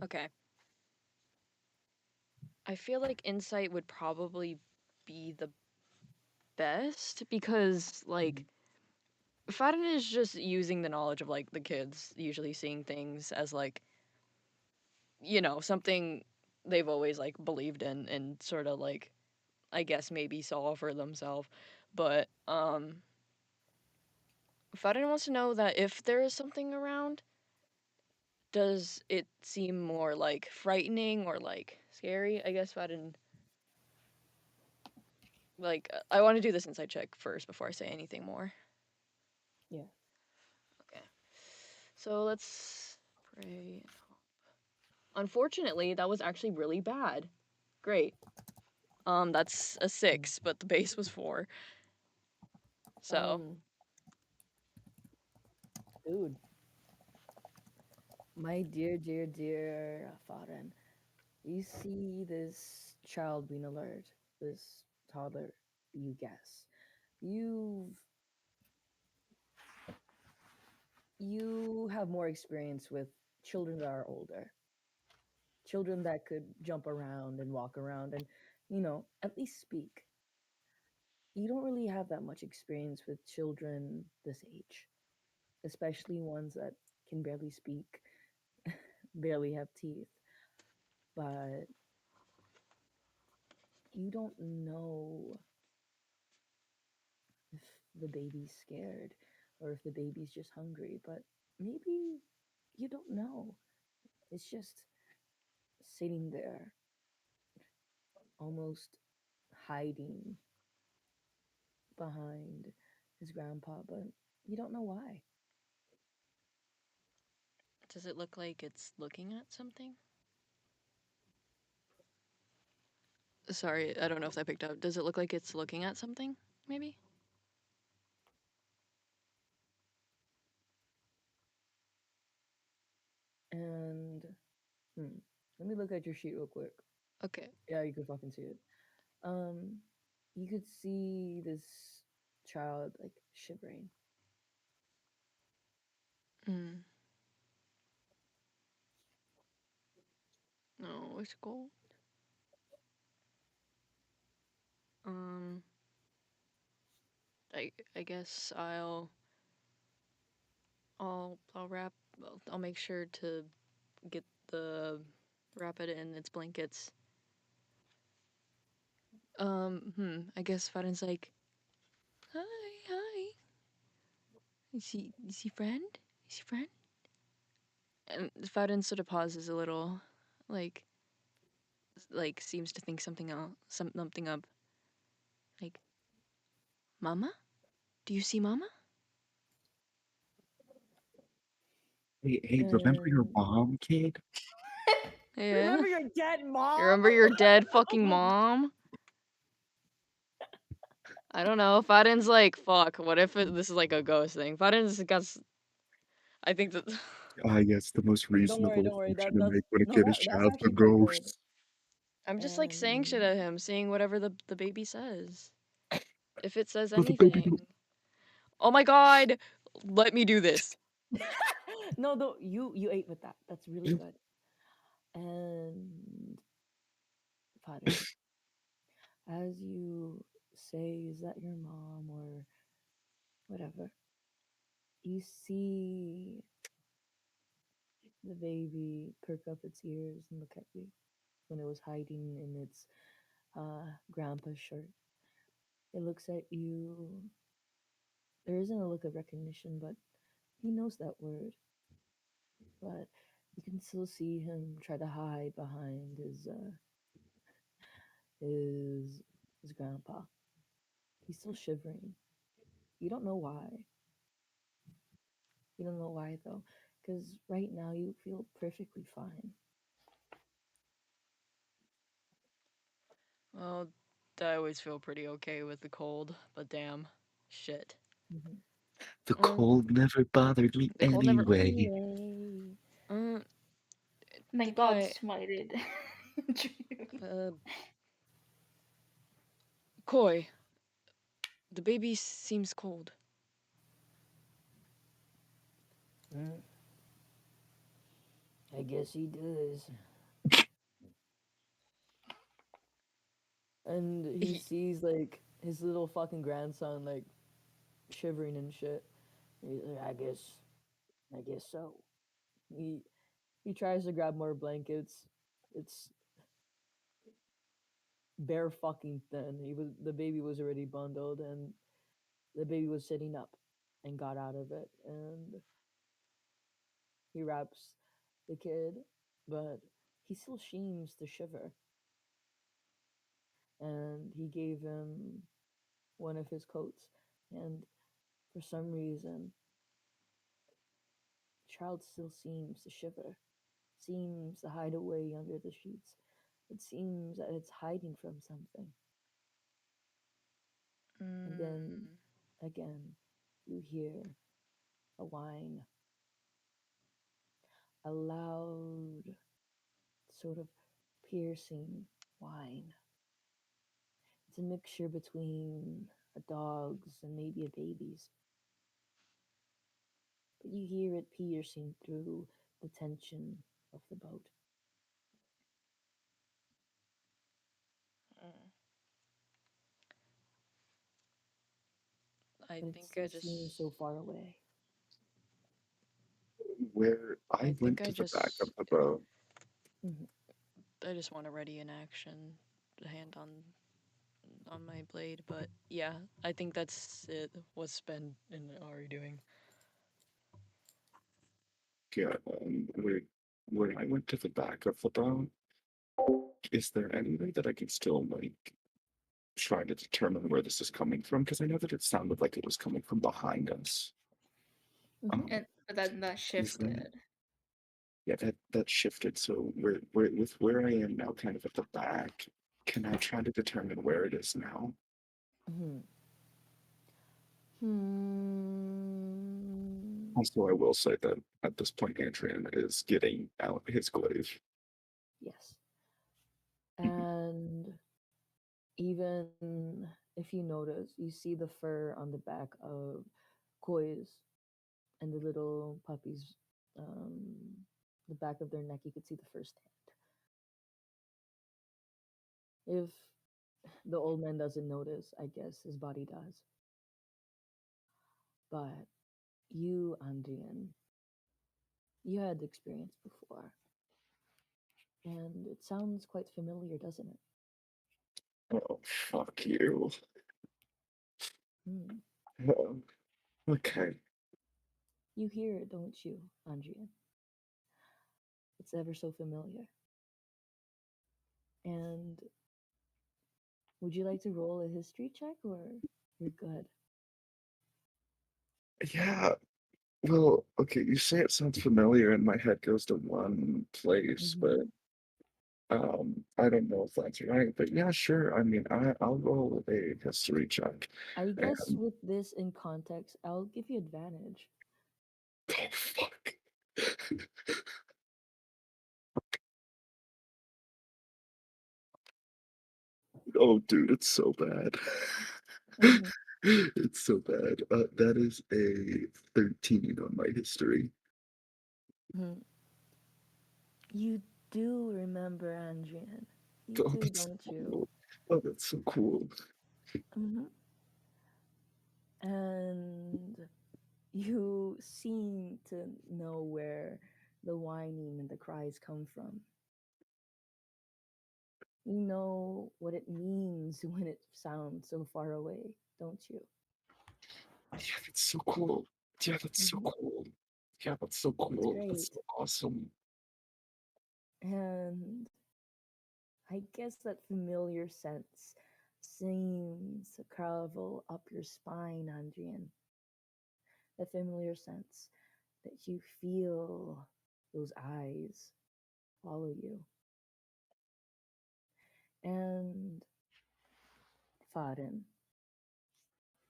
A: okay, I feel like insight would probably be the best because like Faden is just using the knowledge of like the kids usually seeing things as like something they've always like believed in and sort of like I guess maybe saw for themselves. But Faden wants to know that if there is something around, does it seem more like frightening or like scary? I guess Faden like I want to do this inside check first before I say anything more.
E: Yeah.
A: Okay. So let's pray. Unfortunately, that was actually really bad. Great. That's a 6, but the base was 4. So,
E: Um, dude, my dear, dear, dear Faden, you see this child being alert, this toddler, you guess. You've you have more experience with children that are older, children that could jump around and walk around and, at least speak. You don't really have that much experience with children this age, especially ones that can barely speak, barely have teeth. But you don't know if the baby's scared or if the baby's just hungry. But maybe you don't know. It's just sitting there, almost hiding behind his grandpa, but you don't know why.
A: Does it look like it's looking at something? Sorry, I don't know if that picked up. Does it look like it's looking at something? Maybe.
E: And let me look at your sheet real quick.
A: Okay.
E: Yeah, you can fucking see it. You could see this child like shivering.
A: Mm. No, it's cold. Um, I guess I'll wrap. I'll make sure to get wrap it in its blankets. I guess Faren's like, hi. Is he friend? Is he friend? And Faren sort of pauses a little, like seems to think something else, something up. Like, Mama? Do you see Mama?
C: Hey, remember your
E: And
C: mom, kid?
A: Yeah.
E: remember your dead mom?
A: You remember your dead fucking mom? I don't know. Faren's like, fuck. What if this is like a ghost thing? Faren's got. I think that.
C: Ah, yes, the most
E: Don't worry,
C: reasonable
E: don't worry.
C: assumption to
E: That's
C: make when a
E: no,
C: kid is
E: that's
C: trapped a
E: actually quite good.
C: ghost.
A: I'm just like saying shit
E: And
A: at him, saying whatever the baby says. If it says
C: No, the baby don't.
A: anything. Oh my god! Let me do this.
E: no, though you ate with that. That's really good. And Faden, as you say, is that your mom or whatever? You see the baby perk up its ears and look at you when it was hiding in its grandpa's shirt. It looks at you. There isn't a look of recognition, but he knows that word. But you can still see him try to hide behind his his grandpa. He's still shivering. You don't know why. You don't know why though, because right now you feel perfectly fine.
A: Well, I always feel pretty okay with the cold, but damn. Shit.
E: Mhm.
C: The
A: Um,
C: cold never bothered me
A: the cold never.
C: anyway.
E: Anyway,
A: Uh,
D: My dog
A: but
D: smited.
A: uh, Koi, the baby seems cold.
E: mm, I guess he does. And he
A: He,
E: sees like his little fucking grandson like shivering and shit. He's like, I guess so. He he tries to grab more blankets. It's bare fucking thin. The baby was already bundled and the baby was sitting up and got out of it and he wraps the kid, but he still seems to shiver. And he gave him one of his coats and for some reason the child still seems to shiver, seems to hide away under the sheets. It seems that it's hiding from something. And then
A: mm,
E: again, you hear a whine, a loud, sort of piercing whine. It's a mixture between a dog's and maybe a baby's. But you hear it piercing through the tension of the boat.
A: mm. I
E: But it
A: think I
E: still seems
A: just.
E: so far away.
C: Where
A: I
C: I
A: think
C: went
A: I
C: to the back of
A: just.
C: the boat.
E: Mhm.
A: I just want to ready in action, hand on my blade. But yeah, I think that's it. What's Ben and Ari doing?
C: Yeah, where I went to the back of the boat. Is there any way that I can still like try to determine where this is coming from? Because I know that it sounded like it was coming from behind us.
E: Mhm.
C: Um,
D: But then that
C: is there
D: shifted.
C: Yeah, that shifted. So where I am now, kind of at the back, can I try to determine where it is now?
B: Hmm. Hmm.
C: Also, I will say that at this point, Andrien is getting out his glaive.
B: Yes. And even if you notice, you see the fur on the back of Koi's and the little puppies, um, the back of their neck, you could see the first hand. If the old man doesn't notice, I guess his body does. But you, Andrien, you had the experience before, and it sounds quite familiar, doesn't it?
C: Oh, fuck you.
B: Hmm.
C: Okay.
B: You hear it, don't you, Andrien? It's ever so familiar. And would you like to roll a history check, or you're good?
C: Yeah. Well, okay, you say it sounds familiar, and my head goes to one place, but
B: Hmm.
C: I don't know if that's right. But yeah, sure. I mean, I'll roll a history check.
B: I guess
C: And
B: with this in context, I'll give you advantage.
C: oh fuck. Oh, dude, it's so bad.
B: Hmm.
C: It's so bad. That is a 13 on my history.
B: Hmm. You do remember Andrian. You
C: Oh,
B: do,
C: that's
B: don't
C: so
B: you?
C: cool. Oh, that's so cool.
B: Hmm. And you seem to know where the whining and the cries come from. You know what it means when it sounds so far away, don't you?
C: Yeah, that's so cool. Yeah, that's so
B: Hmm.
C: cool. Yeah, that's so
B: It's
C: cool. That's
B: great.
C: so awesome.
B: And I guess that familiar sense seems to travel up your spine, Andrian. That familiar sense that you feel those eyes follow you. And Fahren,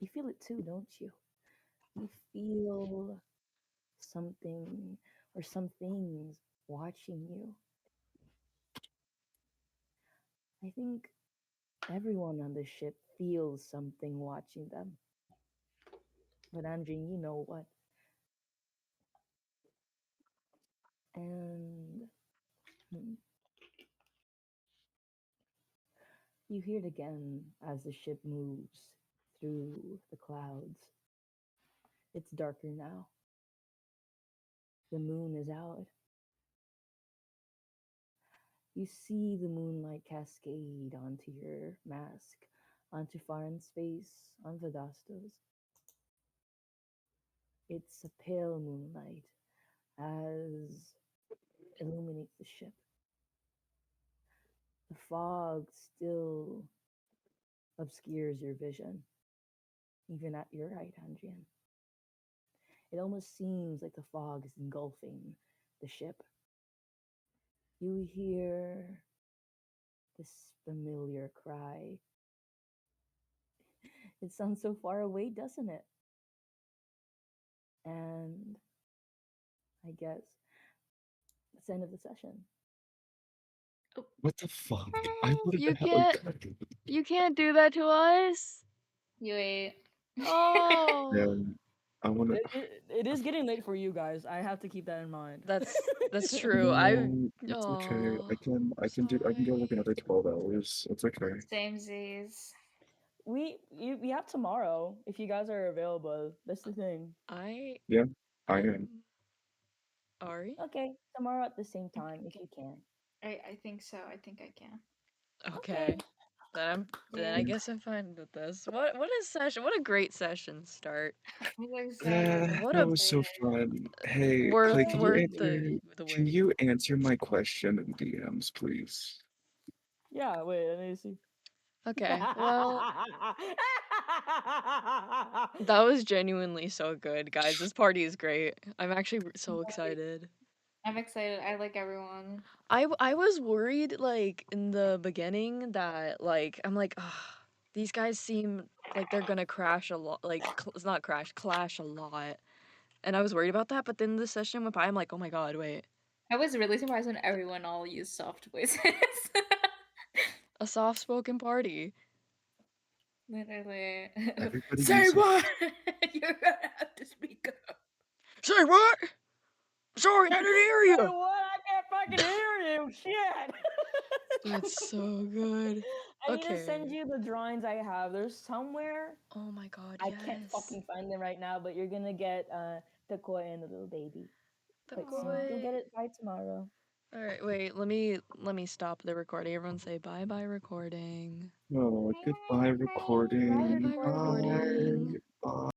B: you feel it too, don't you? You feel something or some things watching you. I think everyone on the ship feels something watching them. But Andrian, you know what? And hmm, you hear it again as the ship moves through the clouds. It's darker now. The moon is out. You see the moonlight cascade onto your mask, onto Faren's face, on Vedasto's. It's a pale moonlight as illuminates the ship. The fog still obscures your vision, even at your right, Andrian. It almost seems like the fog is engulfing the ship. You hear this familiar cry. It sounds so far away, doesn't it? And I guess that's the end of the session.
D: Oh,
C: What the fuck? I would
A: You
C: have hell
A: can't you can't do that to us.
D: you ate.
A: Oh.
C: man. I wanna
E: It is getting late for you guys. I have to keep that in mind.
A: That's true.
C: no, it's okay.
A: Oh,
C: I can go
A: sorry.
C: work another 12 hours. It's okay.
D: Same Z's.
E: We have tomorrow if you guys are available. That's the thing.
A: I
C: Yeah, I am.
A: am Ari.
E: Okay, tomorrow at the same time if
D: Okay.
E: you can.
D: I think so. I think I can.
E: Okay.
A: Okay. Then I
D: Yeah.
C: Yeah,
A: guess I'm fine with this. What a session. What a great session start.
D: I'm so excited.
C: yeah,
A: What
C: that
A: a
C: was so
D: Excited.
C: fun. Hey, Clay,
A: worth
C: can you
A: worth
C: answer
A: the
C: can
A: wait.
C: you answer my question in DMs, please?
E: Yeah, wait, let me see.
A: Okay. Well, that was genuinely so good, guys. This party is great. I'm actually so excited.
D: I'm excited. I like everyone.
A: I was worried like in the beginning that like I'm like, ugh, these guys seem like they're gonna crash a lot, like it's not crash, clash a lot, and I was worried about that. But then the session went by, I'm like, oh my god, wait,
D: I was really surprised when everyone all used soft voices.
A: a soft-spoken party.
D: Literally.
C: Everybody
D: Say
C: uses
D: what? You're gonna have to speak up.
A: Say what? Sorry, I didn't hear
E: Say
A: you.
E: what? I can't fucking hear you. Shit.
A: That's so good.
E: I need to send
A: Okay.
E: you the drawings I have. There's somewhere.
A: Oh my god,
E: I can't
A: yes.
E: fucking find them right now, but you're gonna get the koi and the little baby.
A: The
E: Quite soon. You'll
A: koi.
E: get it by tomorrow.
A: All right, wait. Let me stop the recording. Everyone say bye bye recording.
C: Oh, goodbye
E: Bye,
C: recording.
A: Bye bye
E: recording.
A: recording.
C: Bye. Bye.